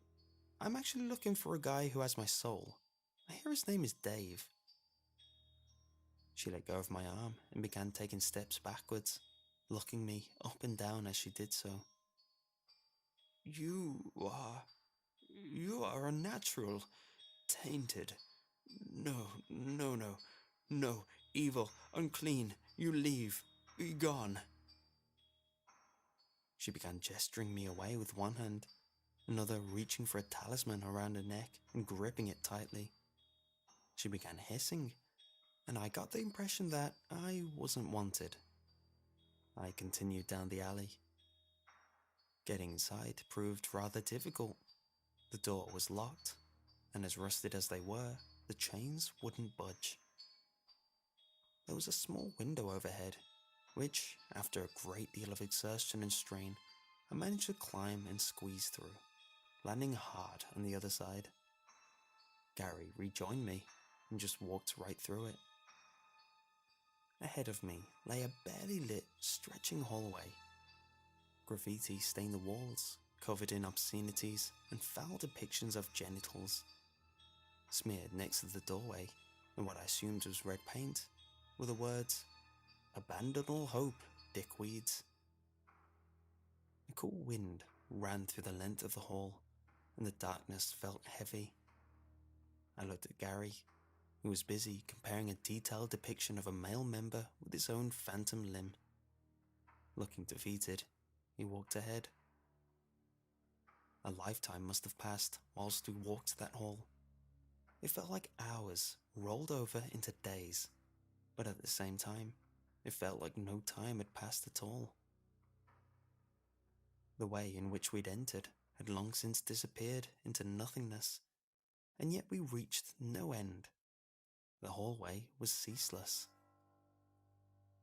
I'm actually looking for a guy who has my soul. I hear his name is Dave. She let go of my arm and began taking steps backwards, looking me up and down as she did so. You are unnatural, tainted. No, evil, unclean, you leave, be gone. She began gesturing me away with one hand, another reaching for a talisman around her neck and gripping it tightly. She began hissing, and I got the impression that I wasn't wanted. I continued down the alley. Getting inside proved rather difficult. The door was locked, and as rusted as they were, the chains wouldn't budge. There was a small window overhead, which, after a great deal of exertion and strain, I managed to climb and squeeze through, landing hard on the other side. Gary rejoined me and just walked right through it. Ahead of me lay a barely lit, stretching hallway. Graffiti stained the walls, covered in obscenities and foul depictions of genitals. Smeared next to the doorway, in what I assumed was red paint, were the words, "Abandon all hope, dickweeds." A cool wind ran through the length of the hall, and the darkness felt heavy. I looked at Gary, who was busy comparing a detailed depiction of a male member with his own phantom limb. Looking defeated, he walked ahead. A lifetime must have passed whilst we walked that hall. It felt like hours rolled over into days, but at the same time, it felt like no time had passed at all. The way in which we'd entered had long since disappeared into nothingness, and yet we reached no end. The hallway was ceaseless.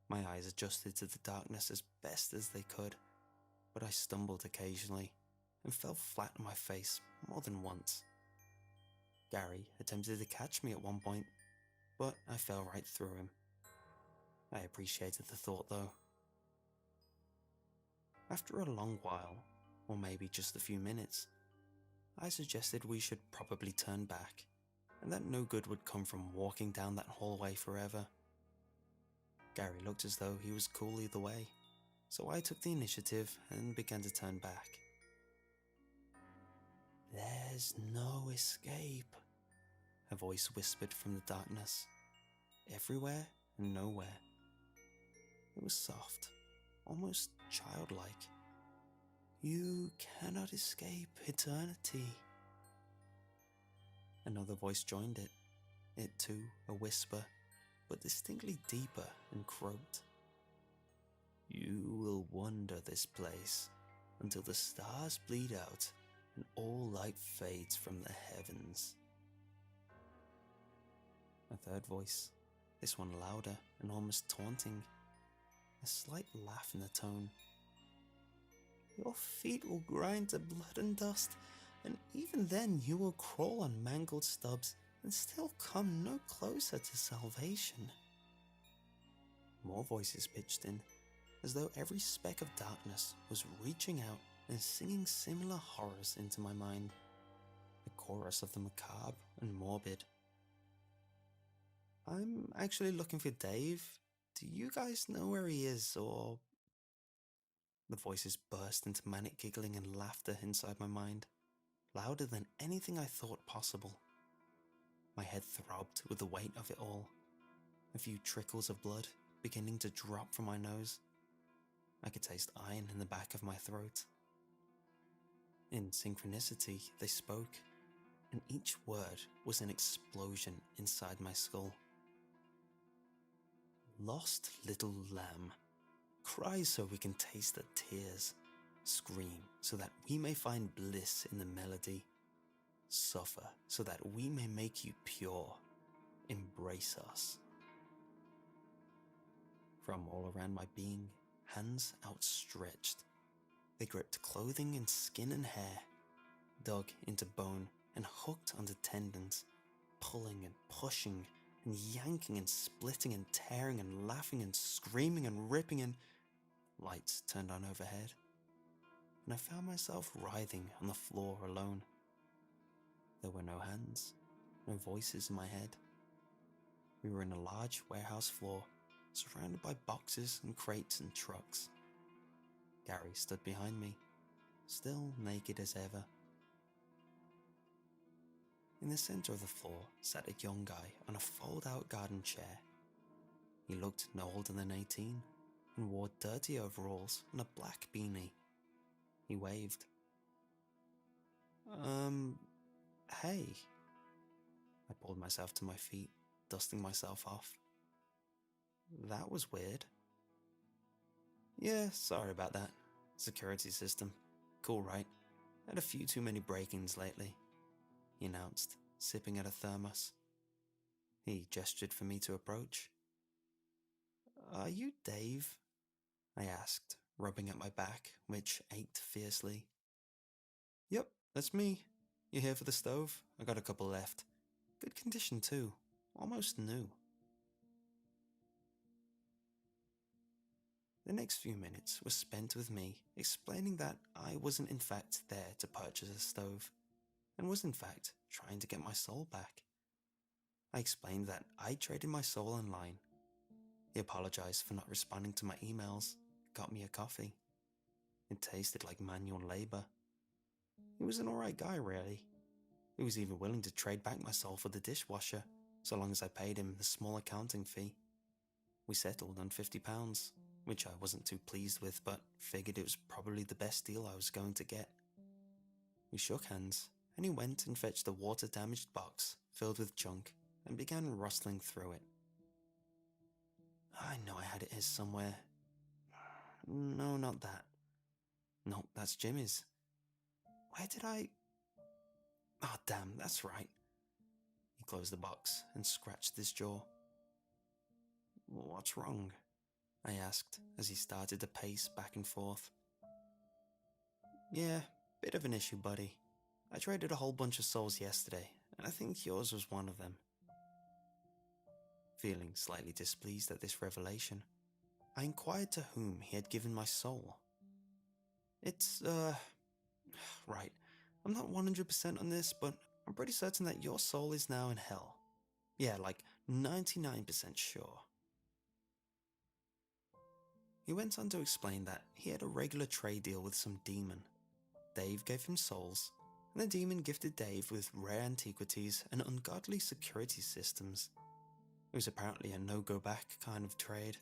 My eyes adjusted to the darkness as best as they could, but I stumbled occasionally and fell flat on my face more than once. Gary attempted to catch me at one point, but I fell right through him. I appreciated the thought though. After a long while, or maybe just a few minutes, I suggested we should probably turn back, and that no good would come from walking down that hallway forever. Gary looked as though he was cool either way, so I took the initiative and began to turn back. "There's no escape," a voice whispered from the darkness. Everywhere and nowhere. It was soft, almost childlike. "You cannot escape eternity." Another voice joined it. It too, a whisper, but distinctly deeper, and croaked. "You will wander this place until the stars bleed out and all light fades from the heavens." A third voice, this one louder and almost taunting, a slight laugh in the tone. "Your feet will grind to blood and dust, and even then you will crawl on mangled stubs and still come no closer to salvation." More voices pitched in, as though every speck of darkness was reaching out and singing similar horrors into my mind, a chorus of the macabre and morbid. "I'm actually looking for Dave. Do you guys know where he is, or..." The voices burst into manic giggling and laughter inside my mind, louder than anything I thought possible. My head throbbed with the weight of it all, a few trickles of blood beginning to drop from my nose. I could taste iron in the back of my throat. In synchronicity, they spoke, and each word was an explosion inside my skull. "Lost little lamb, cry so we can taste the tears. Scream so that we may find bliss in the melody. Suffer so that we may make you pure. Embrace us." From all around my being, hands outstretched, they gripped clothing and skin and hair, dug into bone and hooked onto tendons, pulling and pushing and yanking and splitting and tearing and laughing and screaming and ripping, and lights turned on overhead, and I found myself writhing on the floor alone. There were no hands, no voices in my head. We were in a large warehouse floor, surrounded by boxes and crates and trucks. Gary stood behind me, still naked as ever. In the center of the floor sat a young guy on a fold-out garden chair. He looked no older than 18 and wore dirty overalls and a black beanie. He waved. Hey." I pulled myself to my feet, dusting myself off. "That was weird." "Yeah, sorry about that. Security system. Cool, right? Had a few too many break-ins lately," he announced, sipping at a thermos. He gestured for me to approach. "Are you Dave?" I asked, rubbing at my back, which ached fiercely. "Yep, that's me. You here for the stove? I got a couple left. Good condition too, almost new." The next few minutes were spent with me explaining that I wasn't in fact there to purchase a stove, and was in fact trying to get my soul back. I explained that I traded my soul online. He apologized for not responding to my emails, got me a coffee. It tasted like manual labor. He was an alright guy, really. He was even willing to trade back my soul for the dishwasher, so long as I paid him the small accounting fee. We settled on £50, which I wasn't too pleased with, but figured it was probably the best deal I was going to get. We shook hands, and he went and fetched a water-damaged box filled with junk and began rustling through it. I know I had it here somewhere. No, not that. No, that's Jimmy's. Where did I... Oh, damn, that's right. He closed the box and scratched his jaw. "What's wrong?" I asked as he started to pace back and forth. "Yeah, bit of an issue, buddy. I traded a whole bunch of souls yesterday, and I think yours was one of them." Feeling slightly displeased at this revelation, I inquired to whom he had given my soul. It's, right, I'm not 100% on this, but I'm pretty certain that your soul is now in hell. Yeah, like 99% sure." He went on to explain that he had a regular trade deal with some demon. Dave gave him souls, and the demon gifted Dave with rare antiquities and ungodly security systems. It was apparently a no-go-back kind of trade,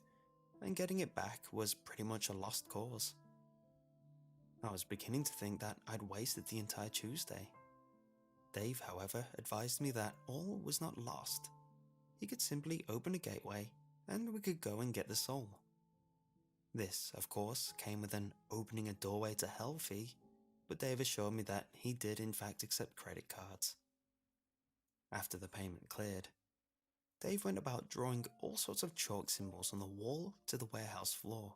and getting it back was pretty much a lost cause. I was beginning to think that I'd wasted the entire Tuesday. Dave, however, advised me that all was not lost. He could simply open a gateway, and we could go and get the soul. This, of course, came with an opening a doorway to hell fee, but Dave assured me that he did in fact accept credit cards. After the payment cleared, Dave went about drawing all sorts of chalk symbols on the wall to the warehouse floor,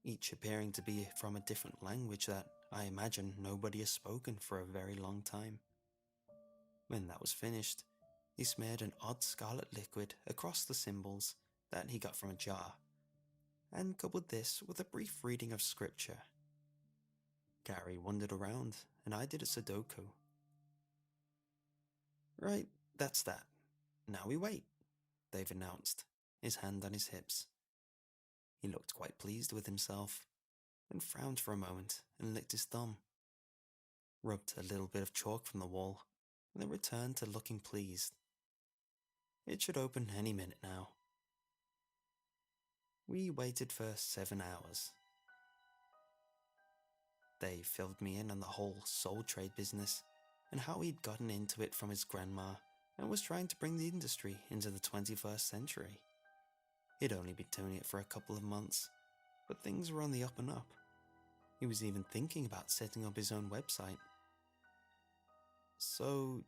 each appearing to be from a different language that I imagine nobody has spoken for a very long time. When that was finished, he smeared an odd scarlet liquid across the symbols that he got from a jar, and coupled this with a brief reading of scripture. Gary wandered around, and I did a Sudoku. Right, that's that. Now we wait, Dave announced, his hand on his hips. He looked quite pleased with himself, then frowned for a moment and licked his thumb. Rubbed a little bit of chalk from the wall, and then returned to looking pleased. It should open any minute now. We waited for 7 hours. Dave filled me in on the whole soul trade business and how he'd gotten into it from his grandma and was trying to bring the industry into the 21st century. He'd only been doing it for a couple of months, but things were on the up and up. He was even thinking about setting up his own website. So,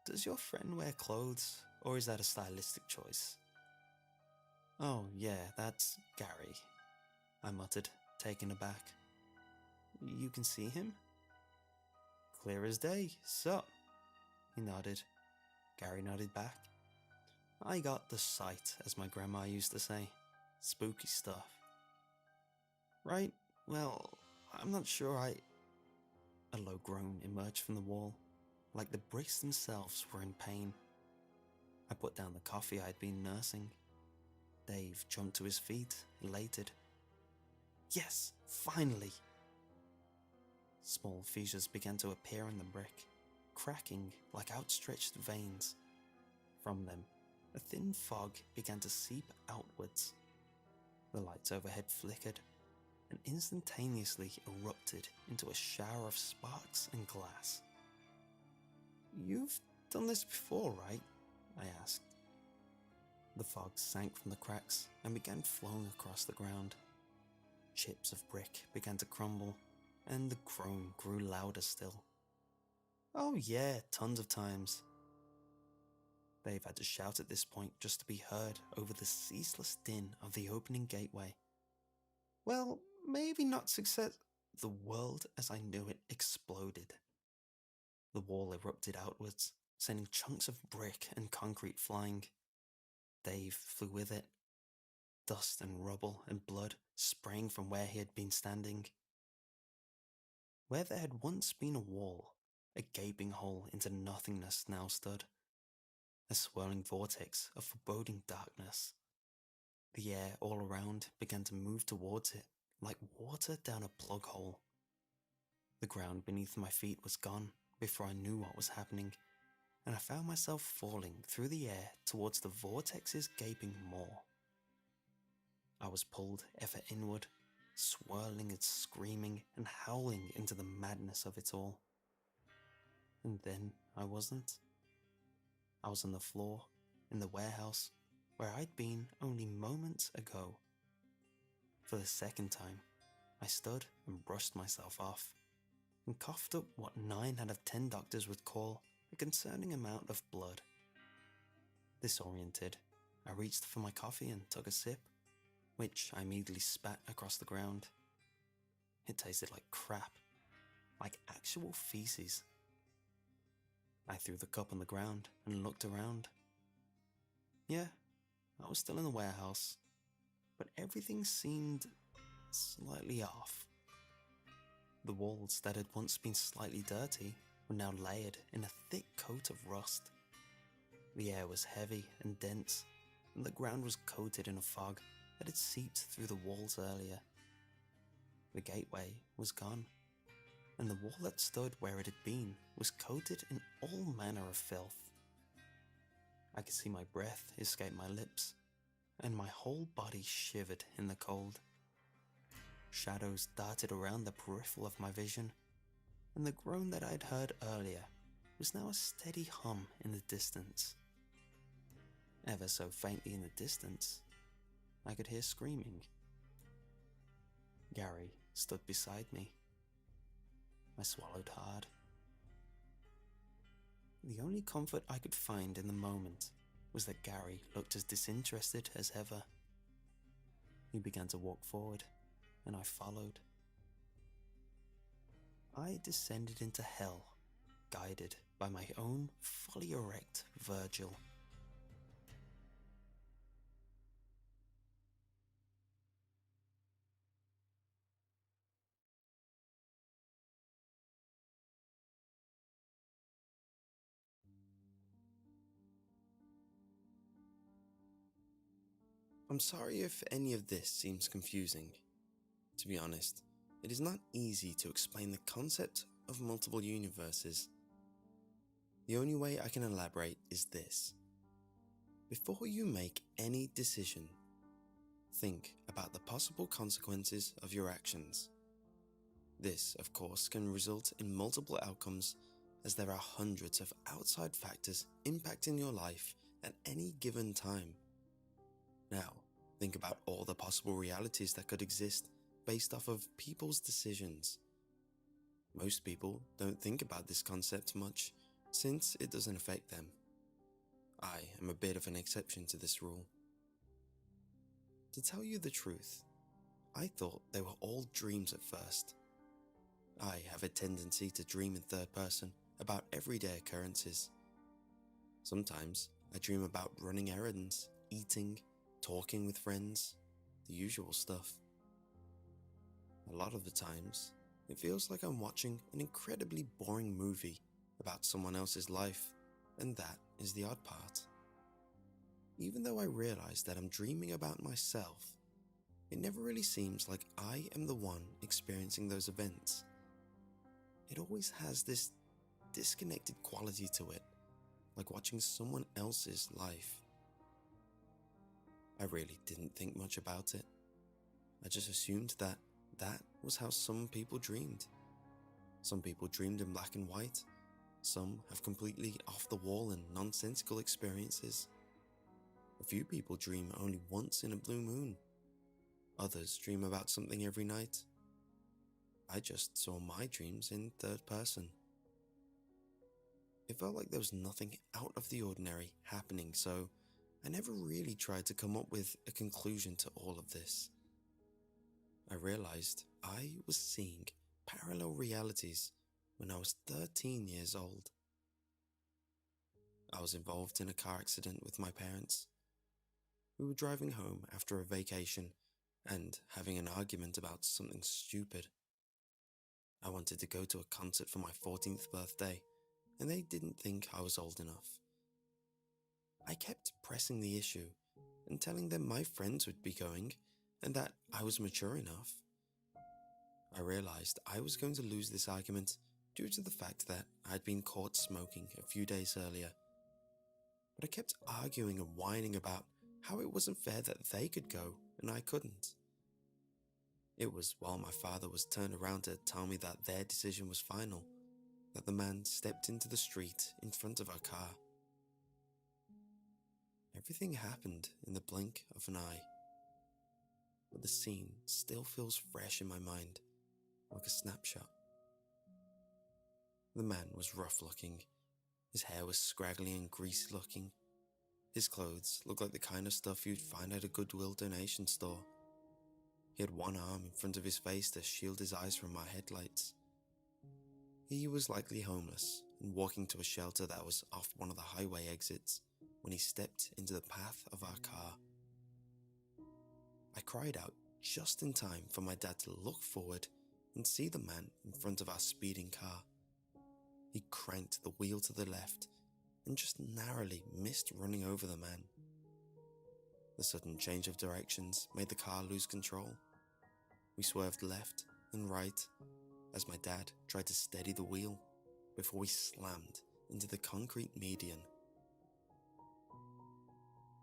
does your friend wear clothes, or is that a stylistic choice? Oh yeah, that's Gary, I muttered, taken aback. You can see him? Clear as day, sup? He nodded. Gary nodded back. I got the sight, as my grandma used to say. Spooky stuff. Right, well, I'm not sure A low groan emerged from the wall, like the bricks themselves were in pain. I put down the coffee I'd been nursing. Dave jumped to his feet, elated. Yes, finally! Small fissures began to appear in the brick, cracking like outstretched veins. From them, a thin fog began to seep outwards. The lights overhead flickered and instantaneously erupted into a shower of sparks and glass. You've done this before, right? I asked. The fog sank from the cracks and began flowing across the ground. Chips of brick began to crumble, and the groan grew louder still. Oh yeah, tons of times. Dave had to shout at this point just to be heard over the ceaseless din of the opening gateway. Well, maybe not success. The world as I knew it exploded. The wall erupted outwards, sending chunks of brick and concrete flying. Dave flew with it. Dust and rubble and blood spraying from where he had been standing. Where there had once been a wall, a gaping hole into nothingness now stood. A swirling vortex of foreboding darkness. The air all around began to move towards it, like water down a plug hole. The ground beneath my feet was gone before I knew what was happening, and I found myself falling through the air towards the vortex's gaping maw. I was pulled ever inward, swirling and screaming and howling into the madness of it all. And then I wasn't. I was on the floor, in the warehouse, where I'd been only moments ago. For the second time, I stood and brushed myself off, and coughed up what 9 out of 10 doctors would call a concerning amount of blood. Disoriented, I reached for my coffee and took a sip, which I immediately spat across the ground. It tasted like crap, like actual feces. I threw the cup on the ground and looked around. Yeah, I was still in the warehouse, but everything seemed slightly off. The walls that had once been slightly dirty were now layered in a thick coat of rust. The air was heavy and dense, and the ground was coated in a fog that had seeped through the walls earlier. The gateway was gone. and the wall that stood where it had been was coated in all manner of filth. I could see my breath escape my lips, and my whole body shivered in the cold. Shadows darted around the peripheral of my vision, and the groan that I had heard earlier was now a steady hum in the distance. Ever so faintly in the distance, I could hear screaming. Gary stood beside me. I swallowed hard. The only comfort I could find in the moment was that Gary looked as disinterested as ever. He began to walk forward, and I followed. I descended into hell, guided by my own fully erect Virgil. I'm sorry if any of this seems confusing. To be honest, it is not easy to explain the concept of multiple universes. The only way I can elaborate is this. Before you make any decision, think about the possible consequences of your actions. This, of course, can result in multiple outcomes as there are hundreds of outside factors impacting your life at any given time. Now, think about all the possible realities that could exist based off of people's decisions. Most people don't think about this concept much since it doesn't affect them. I am a bit of an exception to this rule. To tell you the truth, I thought they were all dreams at first. I have a tendency to dream in third person about everyday occurrences. Sometimes I dream about running errands, eating, talking with friends, the usual stuff. A lot of the times, it feels like I'm watching an incredibly boring movie about someone else's life, and that is the odd part. Even though I realize that I'm dreaming about myself, it never really seems like I am the one experiencing those events. It always has this disconnected quality to it, like watching someone else's life. I really didn't think much about it. I just assumed that was how some people dreamed. Some people dreamed in black and white. Some have completely off the wall and nonsensical experiences. A few people dream only once in a blue moon. Others dream about something every night. I just saw my dreams in third person. It felt like there was nothing out of the ordinary happening, so I never really tried to come up with a conclusion to all of this. I realized I was seeing parallel realities when I was 13 years old. I was involved in a car accident with my parents. We were driving home after a vacation and having an argument about something stupid. I wanted to go to a concert for my 14th birthday, and they didn't think I was old enough. I kept pressing the issue and telling them my friends would be going and that I was mature enough. I realized I was going to lose this argument due to the fact that I had been caught smoking a few days earlier. But I kept arguing and whining about how it wasn't fair that they could go and I couldn't. It was while my father was turned around to tell me that their decision was final, that the man stepped into the street in front of our car. Everything happened in the blink of an eye, but the scene still feels fresh in my mind, like a snapshot. The man was rough looking. His hair was scraggly and greasy looking. His clothes looked like the kind of stuff you'd find at a Goodwill donation store. He had one arm in front of his face to shield his eyes from my headlights. He was likely homeless and walking to a shelter that was off one of the highway exits when he stepped into the path of our car. I cried out just in time for my dad to look forward and see the man in front of our speeding car. He cranked the wheel to the left and just narrowly missed running over the man. The sudden change of directions made the car lose control. We swerved left and right, as my dad tried to steady the wheel before we slammed into the concrete median.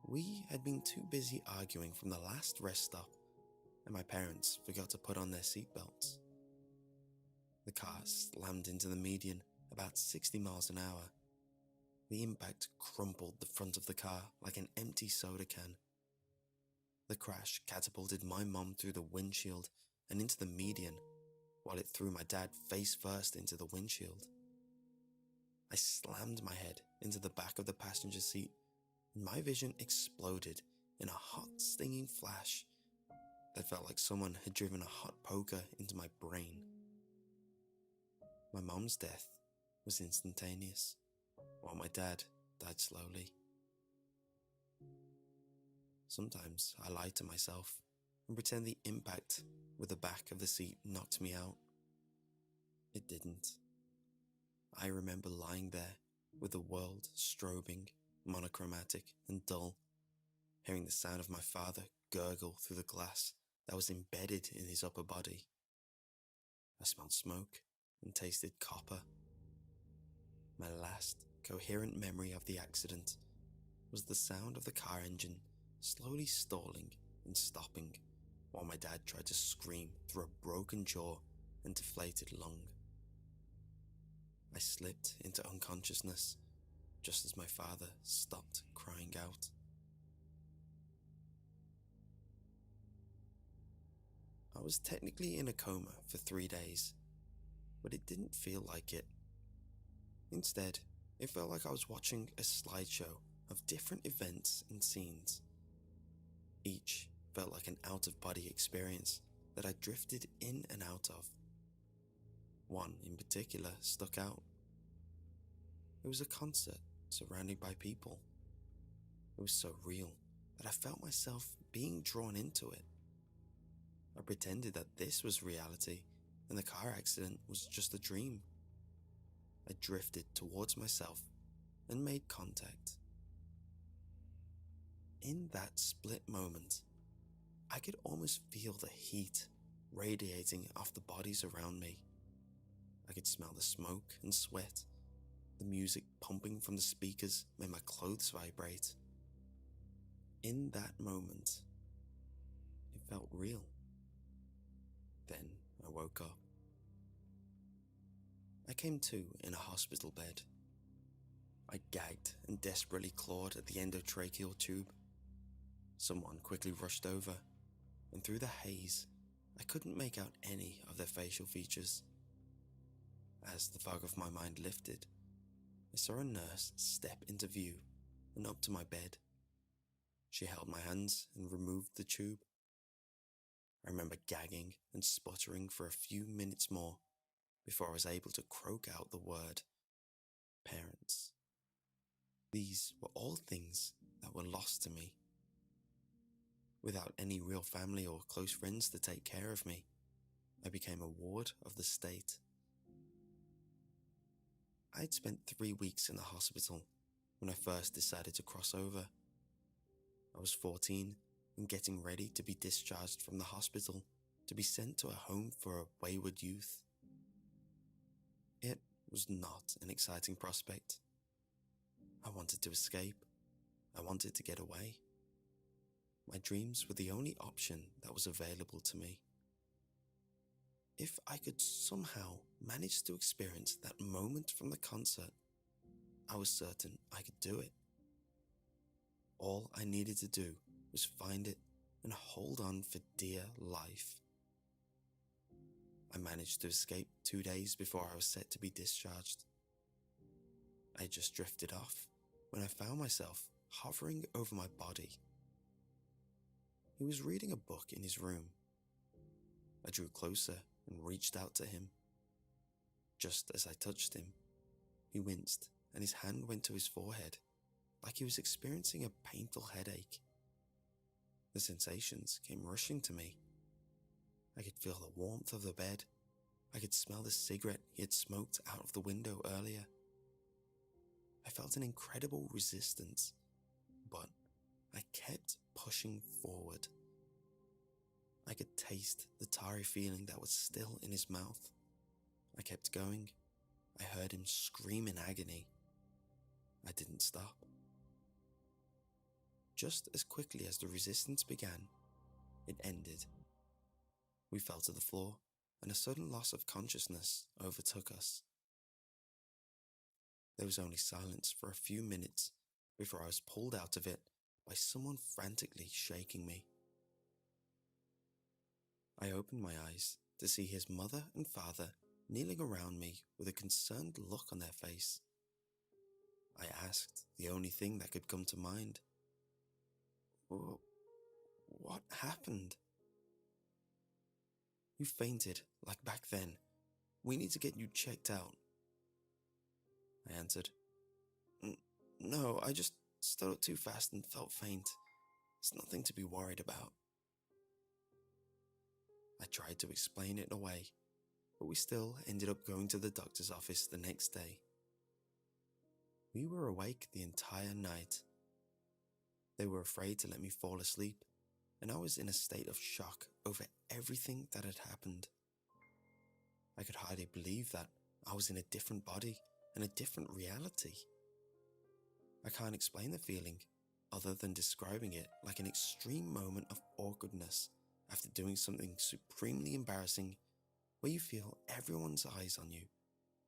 We had been too busy arguing from the last rest stop, and my parents forgot to put on their seatbelts. The car slammed into the median about 60 miles an hour. The impact crumpled the front of the car like an empty soda can. The crash catapulted my mom through the windshield and into the median, while it threw my dad face first into the windshield. I slammed my head into the back of the passenger seat, and my vision exploded in a hot, stinging flash that felt like someone had driven a hot poker into my brain. My mom's death was instantaneous, while my dad died slowly. Sometimes I lie to myself and pretend the impact with the back of the seat knocked me out. It didn't. I remember lying there with the world strobing, monochromatic and dull, hearing the sound of my father gurgle through the glass that was embedded in his upper body. I smelled smoke and tasted copper. My last coherent memory of the accident was the sound of the car engine slowly stalling and stopping while my dad tried to scream through a broken jaw and deflated lung. I slipped into unconsciousness just as my father stopped crying out. I was technically in a coma for 3 days, but it didn't feel like it. Instead, it felt like I was watching a slideshow of different events and scenes. Each felt like an out-of-body experience that I drifted in and out of. One in particular stuck out. It was a concert surrounded by people. It was so real that I felt myself being drawn into it. I pretended that this was reality and the car accident was just a dream. I drifted towards myself and made contact. In that split moment, I could almost feel the heat radiating off the bodies around me. I could smell the smoke and sweat. The music pumping from the speakers made my clothes vibrate. In that moment, it felt real. Then I woke up. I came to in a hospital bed. I gagged and desperately clawed at the endotracheal tube. Someone quickly rushed over, and through the haze, I couldn't make out any of their facial features. As the fog of my mind lifted, I saw a nurse step into view and up to my bed. She held my hands and removed the tube. I remember gagging and sputtering for a few minutes more before I was able to croak out the word, parents. These were all things that were lost to me. Without any real family or close friends to take care of me, I became a ward of the state. I'd spent 3 weeks in the hospital when I first decided to cross over. I was 14 and getting ready to be discharged from the hospital to be sent to a home for wayward youth. It was not an exciting prospect. I wanted to escape. I wanted to get away. My dreams were the only option that was available to me. If I could somehow manage to experience that moment from the concert, I was certain I could do it. All I needed to do was find it and hold on for dear life. I managed to escape 2 days before I was set to be discharged. I just drifted off when I found myself hovering over my body. He was reading a book in his room. I drew closer and reached out to him. Just as I touched him, he winced and his hand went to his forehead, like he was experiencing a painful headache. The sensations came rushing to me. I could feel the warmth of the bed. I could smell the cigarette he had smoked out of the window earlier. I felt an incredible resistance, but I kept pushing forward. I could taste the tarry feeling that was still in his mouth. I kept going. I heard him scream in agony. I didn't stop. Just as quickly as the resistance began, it ended. We fell to the floor, and a sudden loss of consciousness overtook us. There was only silence for a few minutes before I was pulled out of it by someone frantically shaking me. I opened my eyes to see his mother and father kneeling around me with a concerned look on their face. I asked the only thing that could come to mind. What happened? You fainted like back then. We need to get you checked out. I answered. No, I just stood up too fast and felt faint. It's nothing to be worried about. I tried to explain it away, but we still ended up going to the doctor's office the next day. We were awake the entire night. They were afraid to let me fall asleep, and I was in a state of shock over everything that had happened. I could hardly believe that I was in a different body and a different reality. I can't explain the feeling other than describing it like an extreme moment of awkwardness after doing something supremely embarrassing where you feel everyone's eyes on you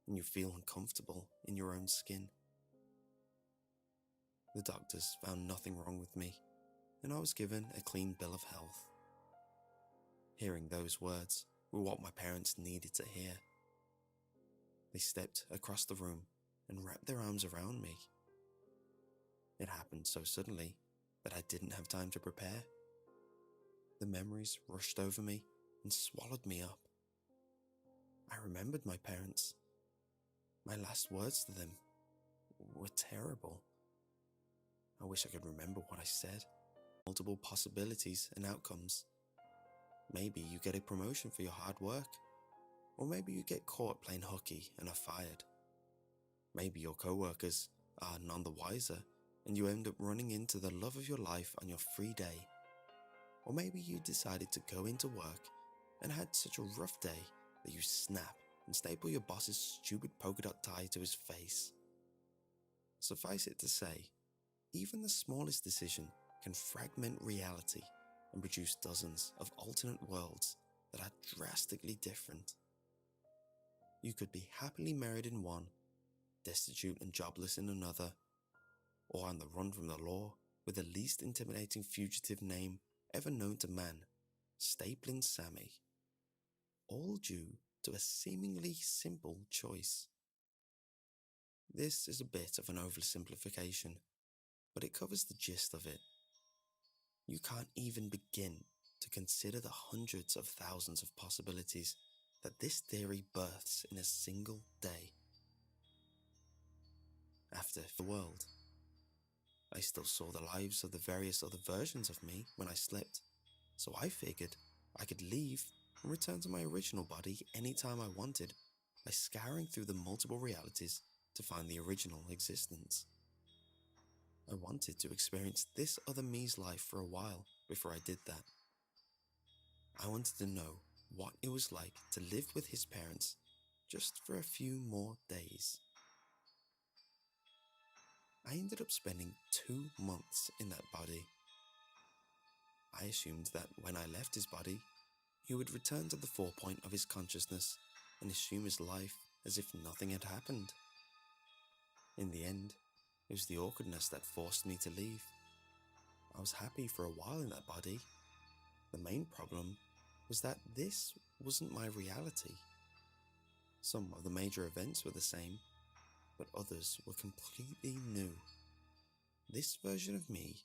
and you feel uncomfortable in your own skin. The doctors found nothing wrong with me, and I was given a clean bill of health. Hearing those words were what my parents needed to hear. They stepped across the room and wrapped their arms around me. It happened so suddenly that I didn't have time to prepare. The memories rushed over me and swallowed me up. I remembered my parents. My last words to them were terrible. I wish I could remember what I said. Multiple possibilities and outcomes. Maybe you get a promotion for your hard work, or maybe you get caught playing hooky and are fired. Maybe your co-workers are none the wiser and you end up running into the love of your life on your free day. Or maybe you decided to go into work and had such a rough day that you snap and staple your boss's stupid polka dot tie to his face. Suffice it to say, even the smallest decision can fragment reality and produce dozens of alternate worlds that are drastically different. You could be happily married in one, destitute and jobless in another, or on the run from the law with the least intimidating fugitive name ever known to man, Stapling Sammy. All due to a seemingly simple choice. This is a bit of an oversimplification, but it covers the gist of it. You can't even begin to consider the hundreds of thousands of possibilities that this theory births in a single day. After the world, I still saw the lives of the various other versions of me when I slept, so I figured I could leave and return to my original body anytime I wanted by scouring through the multiple realities to find the original existence. I wanted to experience this other me's life for a while before I did that. I wanted to know what it was like to live with his parents just for a few more days. I ended up spending 2 months in that body. I assumed that when I left his body, he would return to the forepoint of his consciousness and assume his life as if nothing had happened. In the end, it was the awkwardness that forced me to leave. I was happy for a while in that body. The main problem was that this wasn't my reality. Some of the major events were the same, but others were completely new. This version of me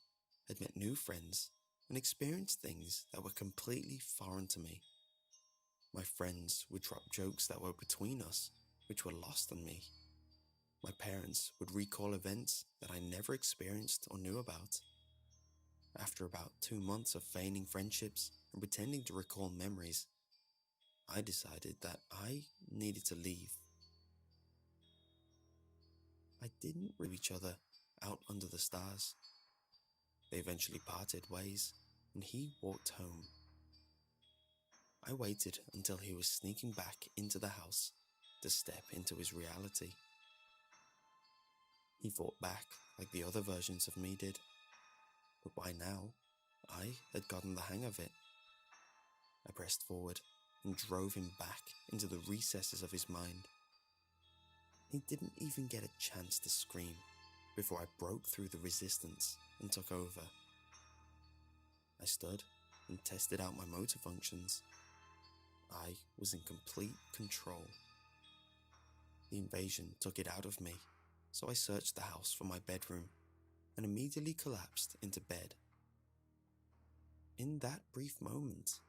had met new friends and experienced things that were completely foreign to me. My friends would drop jokes that were between us, which were lost on me. My parents would recall events that I never experienced or knew about. After about 2 months of feigning friendships and pretending to recall memories, I decided that I needed to leave. I didn't leave each other out under the stars. They eventually parted ways, and he walked home. I waited until he was sneaking back into the house to step into his reality. He fought back like the other versions of me did, but by now, I had gotten the hang of it. I pressed forward and drove him back into the recesses of his mind. He didn't even get a chance to scream before I broke through the resistance and took over. I stood and tested out my motor functions. I was in complete control. The invasion took it out of me, so I searched the house for my bedroom and immediately collapsed into bed. In that brief moment,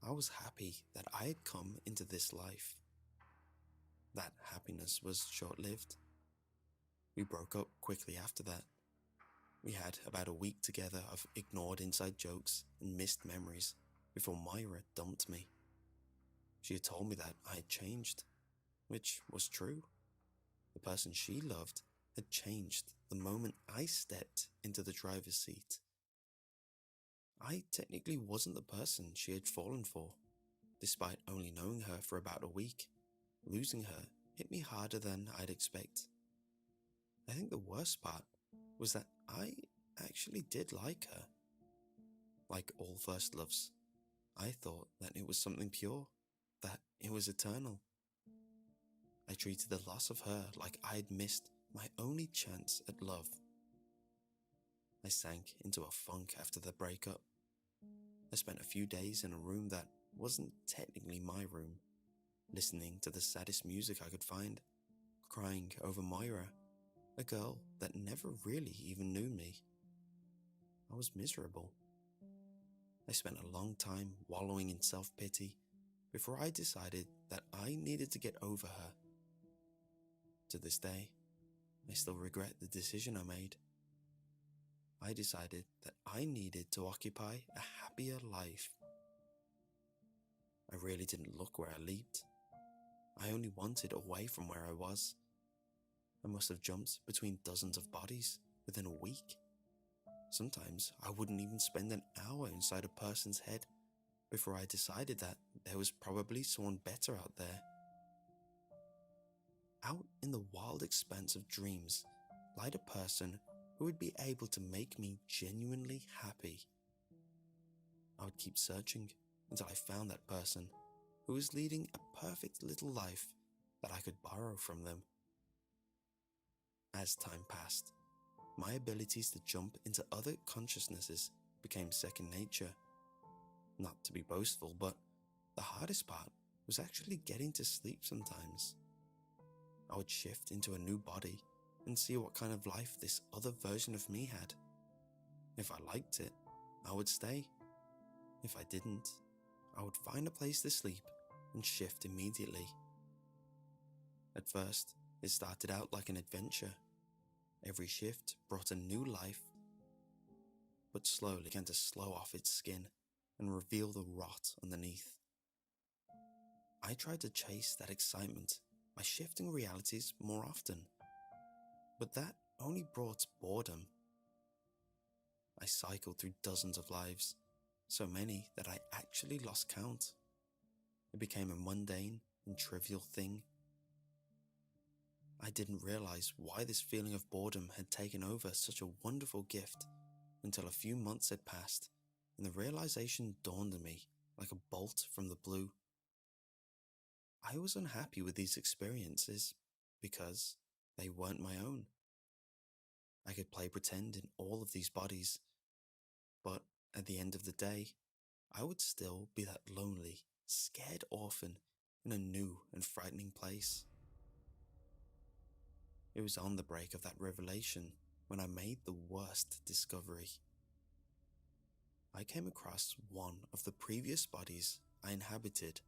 I was happy that I had come into this life. That happiness was short-lived. We broke up quickly after that. We had about a week together of ignored inside jokes and missed memories before Myra dumped me. She had told me that I had changed, which was true. The person she loved had changed the moment I stepped into the driver's seat. I technically wasn't the person she had fallen for, despite only knowing her for about a week. Losing her hit me harder than I'd expect. I think the worst part was that I actually did like her. Like all first loves, I thought that it was something pure, that it was eternal. I treated the loss of her like I had missed my only chance at love. I sank into a funk after the breakup. I spent a few days in a room that wasn't technically my room, listening to the saddest music I could find, crying over Myra, a girl that never really even knew me. I was miserable. I spent a long time wallowing in self-pity before I decided that I needed to get over her. To this day, I still regret the decision I made. I decided that I needed to occupy a happier life. I really didn't look where I leaped. I only wanted away from where I was. I must have jumped between dozens of bodies within a week. Sometimes I wouldn't even spend an hour inside a person's head before I decided that there was probably someone better out there. Out in the wild expanse of dreams lied a person who would be able to make me genuinely happy. I would keep searching until I found that person who was leading a perfect little life that I could borrow from them. As time passed, my abilities to jump into other consciousnesses became second nature. Not to be boastful, but the hardest part was actually getting to sleep sometimes. I would shift into a new body and see what kind of life this other version of me had. If I liked it, I would stay. If I didn't, I would find a place to sleep and shift immediately. At first, it started out like an adventure. Every shift brought a new life, but slowly began to slow off its skin and reveal the rot underneath. I tried to chase that excitement by shifting realities more often, but that only brought boredom. I cycled through dozens of lives, so many that I actually lost count. It became a mundane and trivial thing. I didn't realize why this feeling of boredom had taken over such a wonderful gift until a few months had passed and the realization dawned on me like a bolt from the blue. I was unhappy with these experiences because they weren't my own. I could play pretend in all of these bodies, but at the end of the day, I would still be that lonely, scared orphan in a new and frightening place. It was on the break of that revelation when I made the worst discovery. I came across one of the previous bodies I inhabited.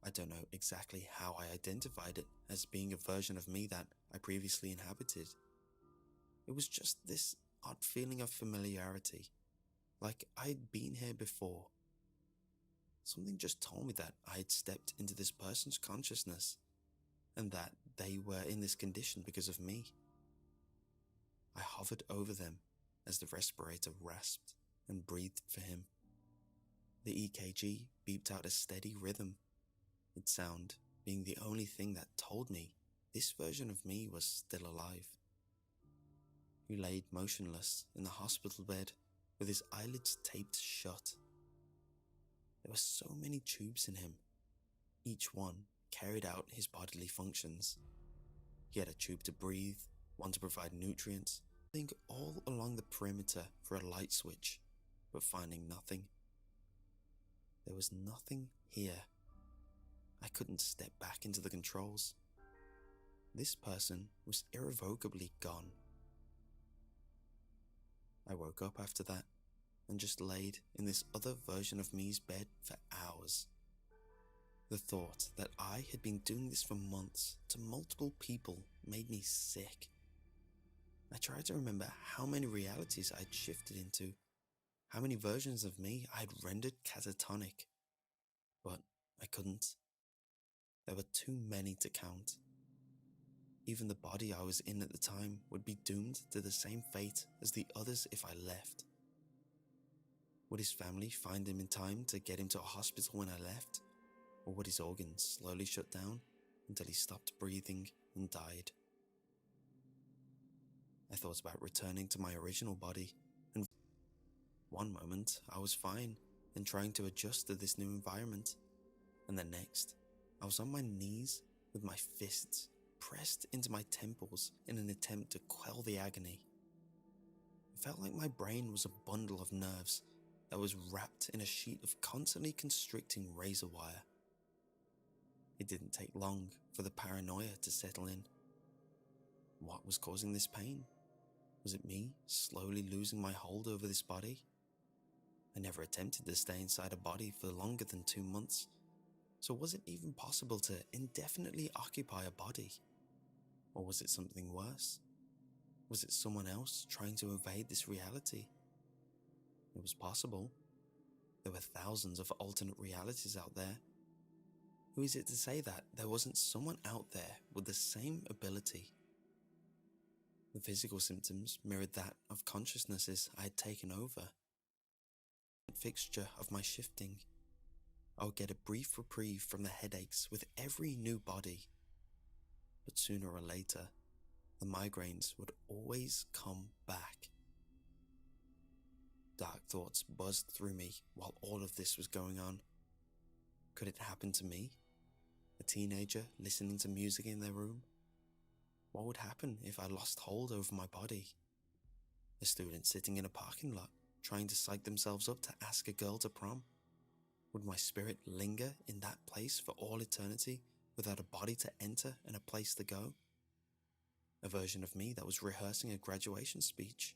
I don't know exactly how I identified it as being a version of me that I previously inhabited. It was just this odd feeling of familiarity, like I had been here before. Something just told me that I had stepped into this person's consciousness and that they were in this condition because of me. I hovered over them as the respirator rasped and breathed for him. The EKG beeped out a steady rhythm. Its sound being the only thing that told me this version of me was still alive. He laid motionless in the hospital bed with his eyelids taped shut. There were so many tubes in him. Each one carried out his bodily functions. He had a tube to breathe, one to provide nutrients, looking all along the perimeter for a light switch, but finding nothing. There was nothing here. I couldn't step back into the controls. This person was irrevocably gone. I woke up after that and just laid in this other version of me's bed for hours. The thought that I had been doing this for months to multiple people made me sick. I tried to remember how many realities I'd shifted into, how many versions of me I'd rendered catatonic, but I couldn't. There were too many to count. Even the body I was in at the time would be doomed to the same fate as the others if I left. Would his family find him in time to get him to a hospital when I left? Or would his organs slowly shut down until he stopped breathing and died? I thought about returning to my original body, and one moment I was fine and trying to adjust to this new environment, and the next I was on my knees with my fists pressed into my temples in an attempt to quell the agony. It felt like my brain was a bundle of nerves that was wrapped in a sheet of constantly constricting razor wire. It didn't take long for the paranoia to settle in. What was causing this pain? Was it me slowly losing my hold over this body? I never attempted to stay inside a body for longer than 2 months, so was it even possible to indefinitely occupy a body? Or was it something worse? Was it someone else trying to evade this reality? It was possible. There were thousands of alternate realities out there. Who is it to say that there wasn't someone out there with the same ability? The physical symptoms mirrored that of consciousnesses I had taken over. The fixture of my shifting. I would get a brief reprieve from the headaches with every new body. But sooner or later, the migraines would always come back. Dark thoughts buzzed through me while all of this was going on. Could it happen to me? A teenager listening to music in their room? What would happen if I lost hold over my body? A student sitting in a parking lot trying to psych themselves up to ask a girl to prom? Would my spirit linger in that place for all eternity without a body to enter and a place to go? A version of me that was rehearsing a graduation speech.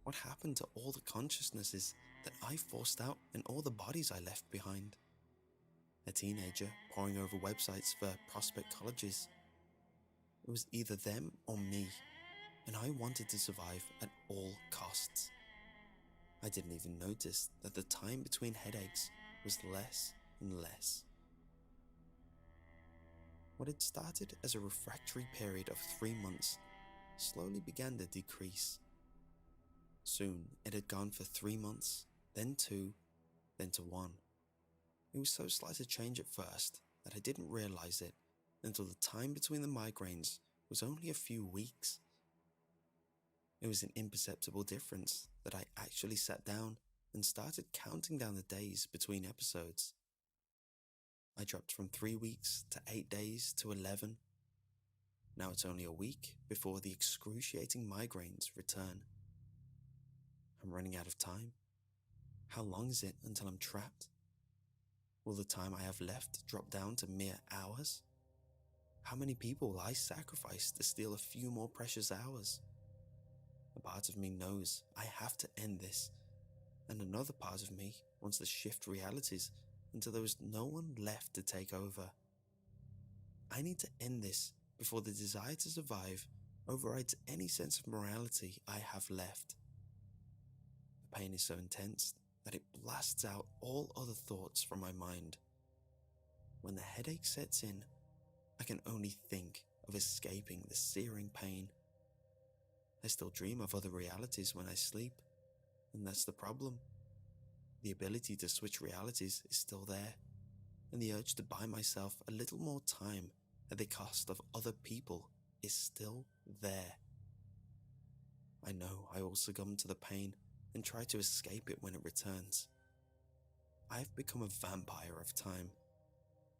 What happened to all the consciousnesses that I forced out and all the bodies I left behind? A teenager poring over websites for prospect colleges. It was either them or me, and I wanted to survive at all costs. I didn't even notice that the time between headaches was less and less. What had started as a refractory period of 3 months slowly began to decrease. Soon it had gone for 3 months, then 2, then to 1. It was so slight a change at first that I didn't realize it until the time between the migraines was only a few weeks. It was an imperceptible difference that I actually sat down and started counting down the days between episodes. I dropped from 3 weeks to 8 days to 11. Now it's only a week before the excruciating migraines return. I'm running out of time. How long is it until I'm trapped? Will the time I have left drop down to mere hours? How many people will I sacrifice to steal a few more precious hours? A part of me knows I have to end this, and another part of me wants to shift realities until there is no one left to take over. I need to end this before the desire to survive overrides any sense of morality I have left. The pain is so intense that it blasts out all other thoughts from my mind. When the headache sets in, I can only think of escaping the searing pain. I still dream of other realities when I sleep, and that's the problem. The ability to switch realities is still there, and the urge to buy myself a little more time at the cost of other people is still there. I know I will succumb to the pain and try to escape it when it returns. I've become a vampire of time,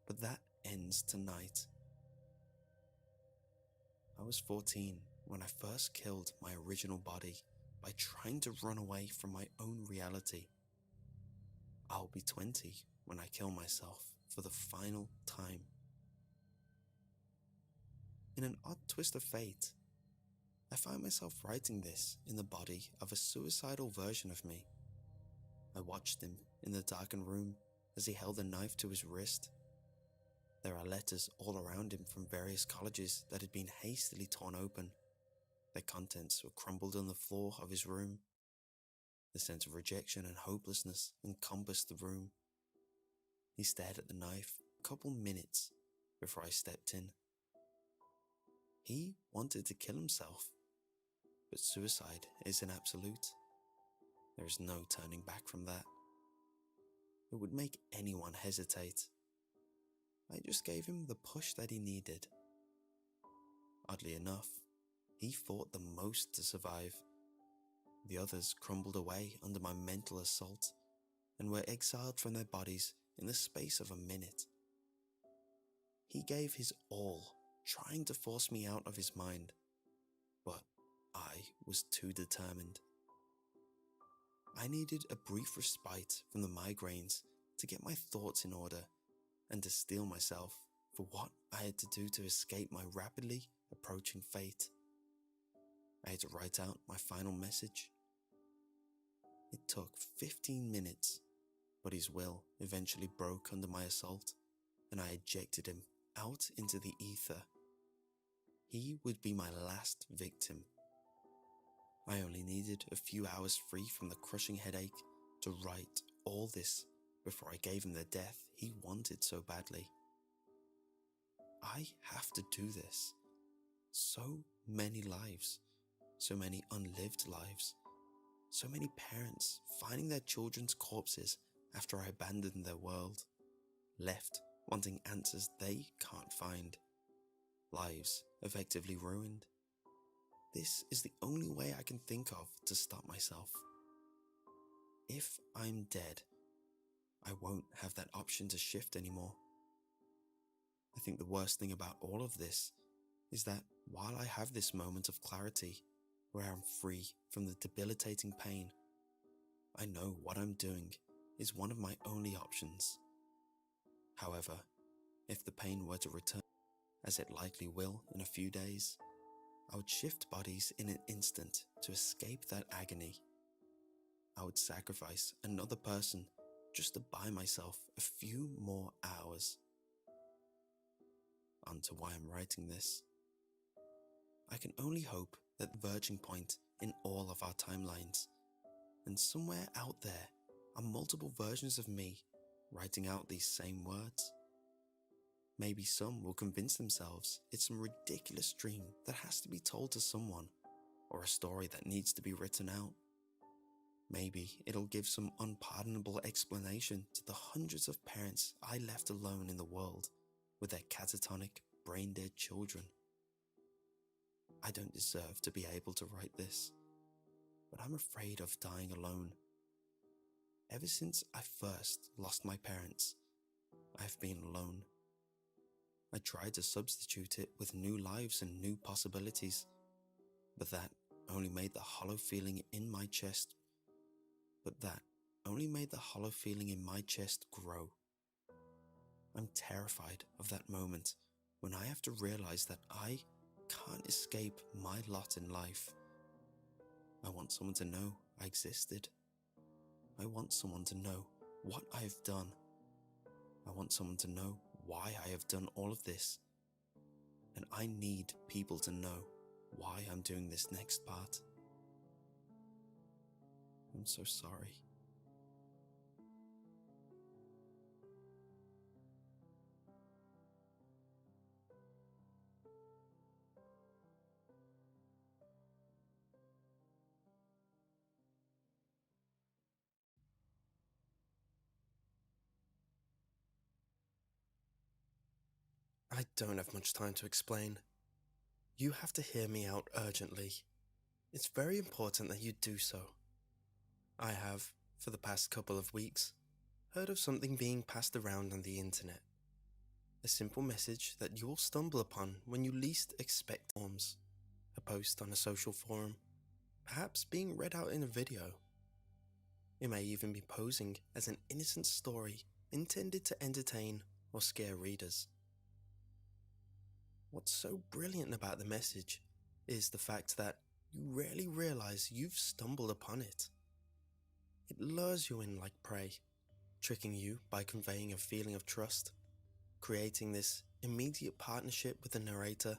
but that ends tonight. I was 14 when I first killed my original body by trying to run away from my own reality. I'll be 20 when I kill myself for the final time. In an odd twist of fate, I find myself writing this in the body of a suicidal version of me. I watched him in the darkened room as he held a knife to his wrist. There are letters all around him from various colleges that had been hastily torn open. Their contents were crumbled on the floor of his room. The sense of rejection and hopelessness encompassed the room. He stared at the knife a couple minutes before I stepped in. He wanted to kill himself, but suicide is an absolute. There is no turning back from that. It would make anyone hesitate. I just gave him the push that he needed. Oddly enough, he fought the most to survive. The others crumbled away under my mental assault and were exiled from their bodies in the space of a minute. He gave his all, trying to force me out of his mind, but I was too determined. I needed a brief respite from the migraines to get my thoughts in order and to steel myself for what I had to do to escape my rapidly approaching fate. I had to write out my final message. It took 15 minutes, but his will eventually broke under my assault, and I ejected him out into the ether. He would be my last victim. I only needed a few hours free from the crushing headache to write all this before I gave him the death he wanted so badly. I have to do this. So many lives, so many unlived lives, so many parents finding their children's corpses after I abandoned their world, left wanting answers they can't find, lives effectively ruined. This is the only way I can think of to stop myself. If I'm dead, I won't have that option to shift anymore. I think the worst thing about all of this is that while I have this moment of clarity where I'm free from the debilitating pain, I know what I'm doing is one of my only options. However, if the pain were to return, as it likely will in a few days, I would shift bodies in an instant to escape that agony. I would sacrifice another person just to buy myself a few more hours. On to why I'm writing this. I can only hope that the verging point in all of our timelines, and somewhere out there are multiple versions of me writing out these same words. Maybe some will convince themselves it's some ridiculous dream that has to be told to someone, or a story that needs to be written out. Maybe it'll give some unpardonable explanation to the hundreds of parents I left alone in the world with their catatonic, brain-dead children. I don't deserve to be able to write this, but I'm afraid of dying alone. Ever since I first lost my parents, I've been alone. I tried to substitute it with new lives and new possibilities, but that only made the hollow feeling in my chest grow. I'm terrified of that moment when I have to realize that I can't escape my lot in life. I want someone to know I existed. I want someone to know what I have done. I want someone to know why I have done all of this. And I need people to know why I'm doing this next part. I'm so sorry. I don't have much time to explain. You have to hear me out urgently. It's very important that you do so. I have, for the past couple of weeks, heard of something being passed around on the internet. A simple message that you'll stumble upon when you least expect forms. A post on a social forum, perhaps being read out in a video. It may even be posing as an innocent story intended to entertain or scare readers. What's so brilliant about the message is the fact that you rarely realize you've stumbled upon it. It lures you in like prey, tricking you by conveying a feeling of trust, creating this immediate partnership with the narrator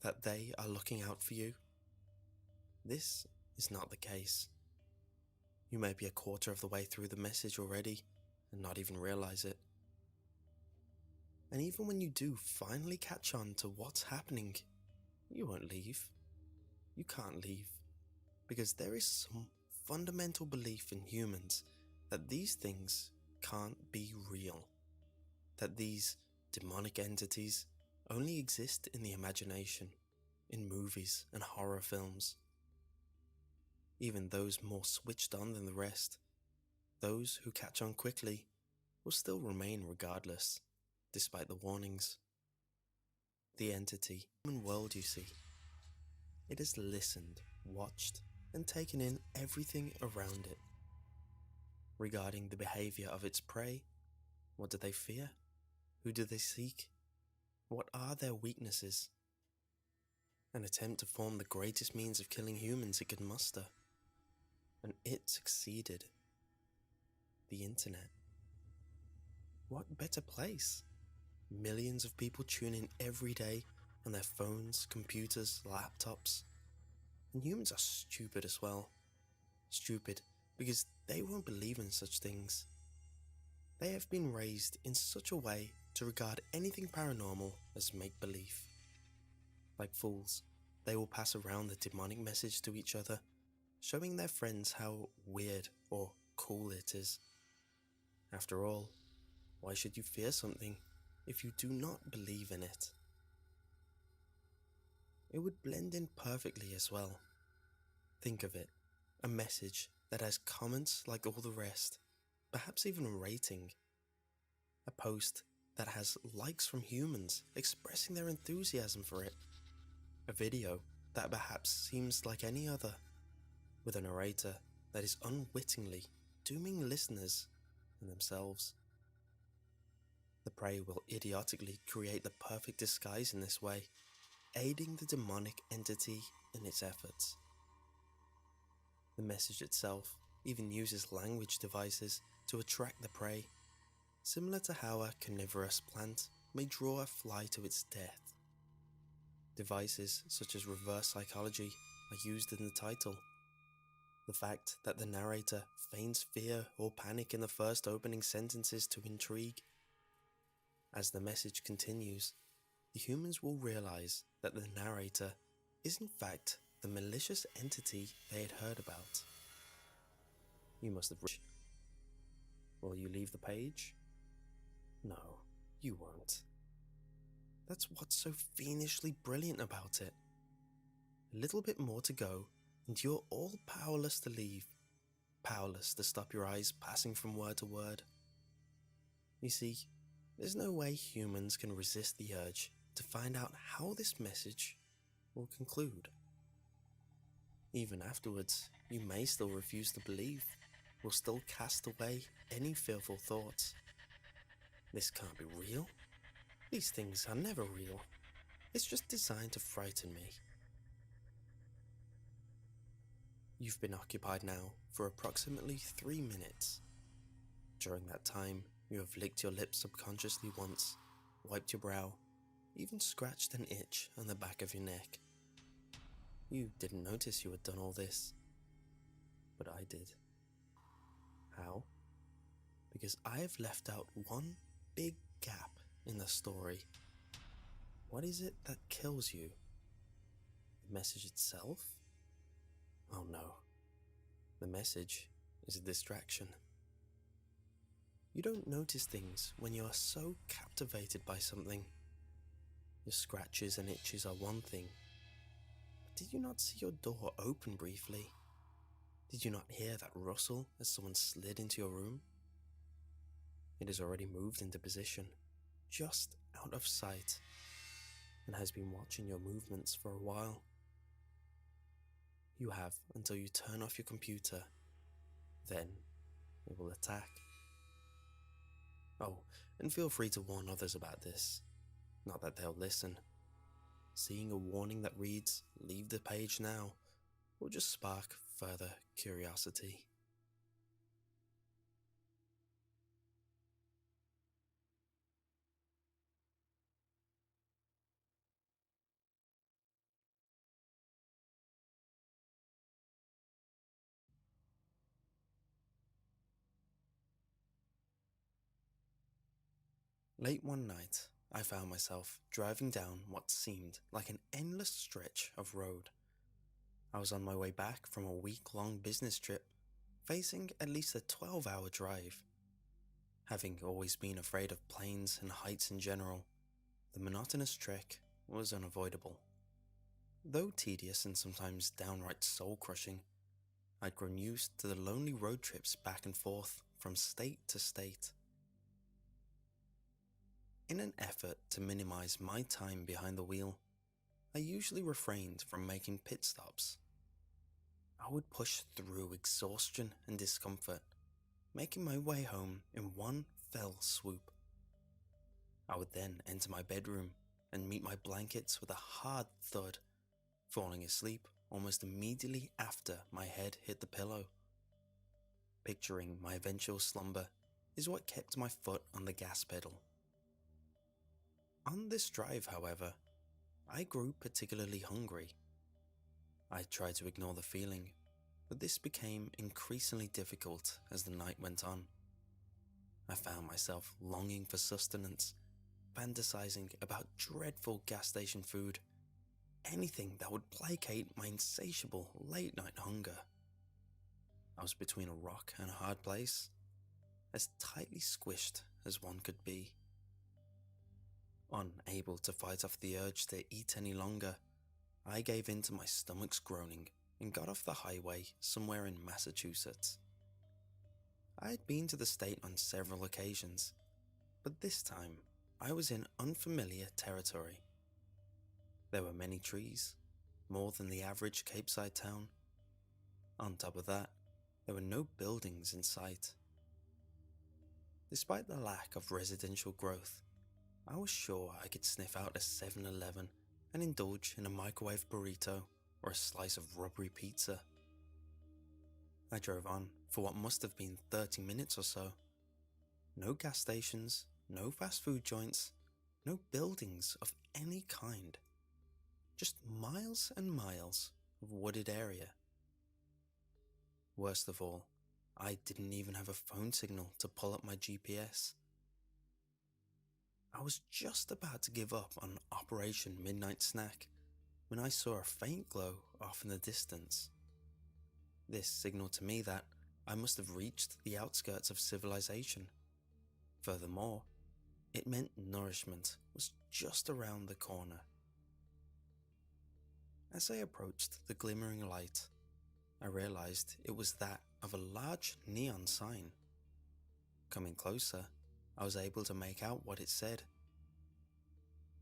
that they are looking out for you. This is not the case. You may be a quarter of the way through the message already and not even realize it. And even when you do finally catch on to what's happening, you won't leave. You can't leave, because there is some fundamental belief in humans that these things can't be real, that these demonic entities only exist in the imagination, in movies and horror films. Even those more switched on than the rest, those who catch on quickly, will still remain regardless, despite the warnings. The entity, human world you see, it has listened, watched, and taken in everything around it. Regarding the behavior of its prey, what do they fear? Who do they seek? What are their weaknesses? An attempt to form the greatest means of killing humans it could muster. And it succeeded. The internet. What better place? Millions of people tune in every day on their phones, computers, laptops. And humans are stupid as well. Stupid because they won't believe in such things. They have been raised in such a way to regard anything paranormal as make-believe. Like fools, they will pass around the demonic message to each other, showing their friends how weird or cool it is. After all, why should you fear something if you do not believe in it? It would blend in perfectly as well. Think of it, a message that has comments like all the rest, perhaps even a rating. A post that has likes from humans expressing their enthusiasm for it. A video that perhaps seems like any other, with a narrator that is unwittingly dooming listeners and themselves. The prey will idiotically create the perfect disguise in this way, aiding the demonic entity in its efforts. The message itself even uses language devices to attract the prey, similar to how a carnivorous plant may draw a fly to its death. Devices such as reverse psychology are used in the title. The fact that the narrator feigns fear or panic in the first opening sentences to intrigue. As the message continues, the humans will realize that the narrator is in fact the malicious entity they had heard about. You must have reached. Will you leave the page? No, you won't. That's what's so fiendishly brilliant about it. A little bit more to go, and you're all powerless to leave, powerless to stop your eyes passing from word to word. You see, there's no way humans can resist the urge to find out how this message will conclude. Even afterwards, you may still refuse to believe, will still cast away any fearful thoughts. This can't be real. These things are never real. It's just designed to frighten me. You've been occupied now for approximately 3 minutes. During that time, you have licked your lips subconsciously once, wiped your brow, even scratched an itch on the back of your neck. You didn't notice you had done all this, but I did. How? Because I have left out one big gap in the story. What is it that kills you? The message itself? Oh no. The message is a distraction. You don't notice things when you are so captivated by something. Your scratches and itches are one thing, but did you not see your door open briefly? Did you not hear that rustle as someone slid into your room? It has already moved into position, just out of sight, and has been watching your movements for a while. You have until you turn off your computer, then it will attack. Oh, and feel free to warn others about this, not that they'll listen. Seeing a warning that reads, "Leave the page now," will just spark further curiosity. Late one night, I found myself driving down what seemed like an endless stretch of road. I was on my way back from a week-long business trip, facing at least a 12-hour drive. Having always been afraid of planes and heights in general, the monotonous trek was unavoidable. Though tedious and sometimes downright soul-crushing, I'd grown used to the lonely road trips back and forth from state to state. In an effort to minimize my time behind the wheel, I usually refrained from making pit stops. I would push through exhaustion and discomfort, making my way home in one fell swoop. I would then enter my bedroom and meet my blankets with a hard thud, falling asleep almost immediately after my head hit the pillow. Picturing my eventual slumber is what kept my foot on the gas pedal. On this drive, however, I grew particularly hungry. I tried to ignore the feeling, but this became increasingly difficult as the night went on. I found myself longing for sustenance, fantasizing about dreadful gas station food, anything that would placate my insatiable late-night hunger. I was between a rock and a hard place, as tightly squished as one could be. Unable to fight off the urge to eat any longer, I gave in to my stomach's groaning and got off the highway somewhere in Massachusetts. I had been to the state on several occasions, but this time I was in unfamiliar territory. There were many trees, more than the average Capeside town. On top of that, there were no buildings in sight. Despite the lack of residential growth, I was sure I could sniff out a 7-Eleven and indulge in a microwave burrito or a slice of rubbery pizza. I drove on for what must have been 30 minutes or so. No gas stations, no fast food joints, no buildings of any kind. Just miles and miles of wooded area. Worst of all, I didn't even have a phone signal to pull up my GPS. I was just about to give up on Operation Midnight Snack when I saw a faint glow off in the distance. This signaled to me that I must have reached the outskirts of civilization. Furthermore, it meant nourishment was just around the corner. As I approached the glimmering light, I realized it was that of a large neon sign. Coming closer, I was able to make out what it said.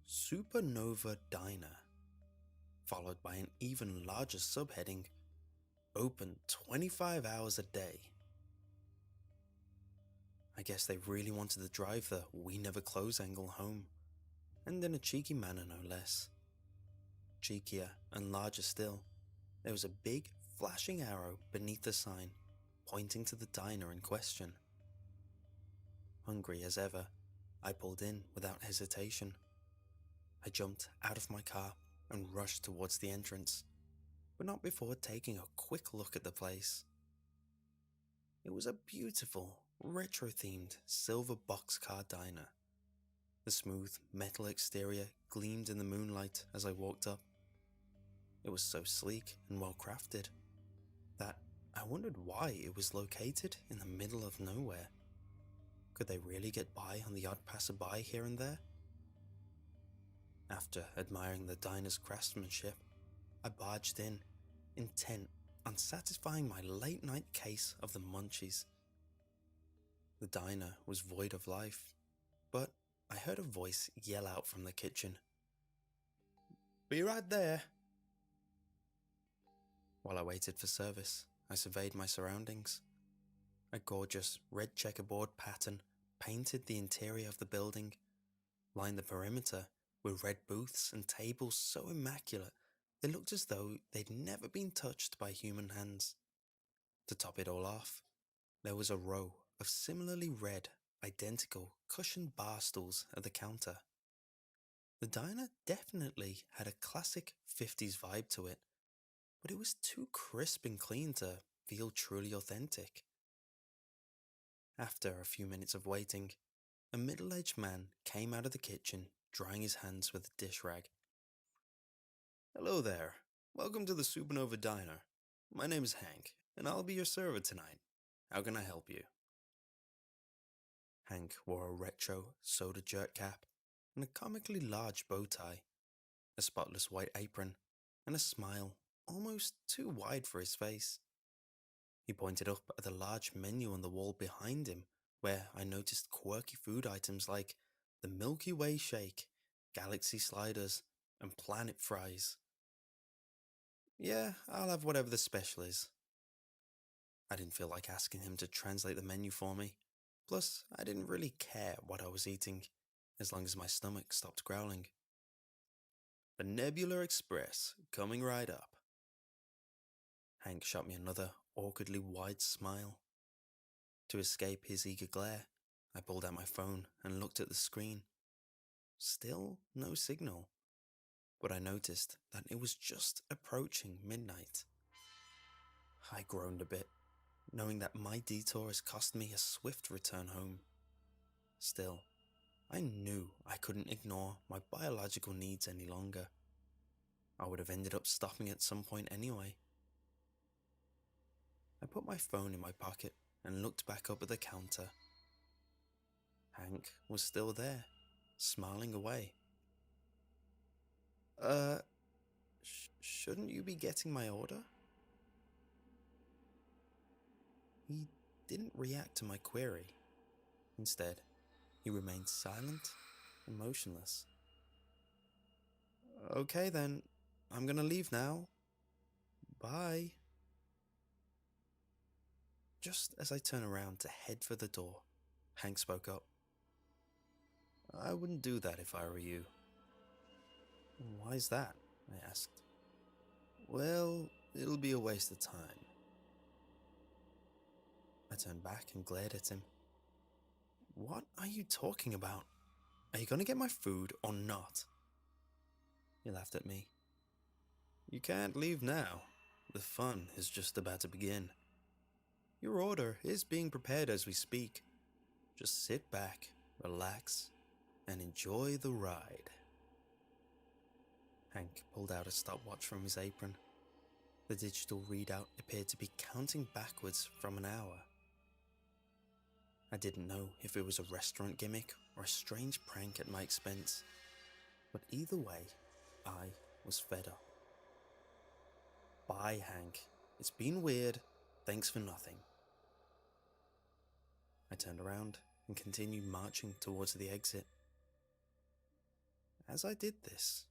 Supernova Diner, followed by an even larger subheading, open 25 hours a day. I guess they really wanted to drive the "we never close" angle home, and in a cheeky manner no less. Cheekier and larger still, there was a big flashing arrow beneath the sign, pointing to the diner in question. Hungry as ever, I pulled in without hesitation. I jumped out of my car and rushed towards the entrance, but not before taking a quick look at the place. It was a beautiful, retro-themed silver boxcar diner. The smooth metal exterior gleamed in the moonlight as I walked up. It was so sleek and well crafted that I wondered why it was located in the middle of nowhere. Could they really get by on the odd passerby here and there? After admiring the diner's craftsmanship, I barged in, intent on satisfying my late-night case of the munchies. The diner was void of life, but I heard a voice yell out from the kitchen. "Be right there." While I waited for service, I surveyed my surroundings. A gorgeous red checkerboard pattern painted the interior of the building, lined the perimeter with red booths and tables so immaculate they looked as though they'd never been touched by human hands. To top it all off, there was a row of similarly red, identical cushioned bar stools at the counter. The diner definitely had a classic 50s vibe to it, but it was too crisp and clean to feel truly authentic. After a few minutes of waiting, a middle-aged man came out of the kitchen, drying his hands with a dish rag. "Hello there. Welcome to the Supernova Diner. My name is Hank, and I'll be your server tonight. How can I help you?" Hank wore a retro soda jerk cap and a comically large bow tie, a spotless white apron, and a smile almost too wide for his face. He pointed up at the large menu on the wall behind him, where I noticed quirky food items like the Milky Way shake, galaxy sliders, and planet fries. "Yeah, I'll have whatever the special is." I didn't feel like asking him to translate the menu for me. Plus, I didn't really care what I was eating, as long as my stomach stopped growling. "The Nebula Express, coming right up." Hank shot me another awkwardly wide smile. To escape his eager glare, I pulled out my phone and looked at the screen. Still no signal, but I noticed that it was just approaching midnight. I groaned a bit, knowing that my detour has cost me a swift return home. Still, I knew I couldn't ignore my biological needs any longer. I would have ended up stopping at some point anyway. I put my phone in my pocket and looked back up at the counter. Hank was still there, smiling away. Shouldn't you be getting my order?" He didn't react to my query. Instead, he remained silent and motionless. "Okay then, I'm gonna leave now. Bye." Just as I turned around to head for the door, Hank spoke up. "I wouldn't do that if I were you." "Why's that?" I asked. "Well, it'll be a waste of time." I turned back and glared at him. "What are you talking about? Are you gonna get my food or not?" He laughed at me. "You can't leave now. The fun is just about to begin. Your order is being prepared as we speak. Just sit back, relax, and enjoy the ride." Hank pulled out a stopwatch from his apron. The digital readout appeared to be counting backwards from an hour. I didn't know if it was a restaurant gimmick or a strange prank at my expense, but either way, I was fed up. "Bye, Hank. It's been weird. Thanks for nothing." I turned around and continued marching towards the exit. As I did this,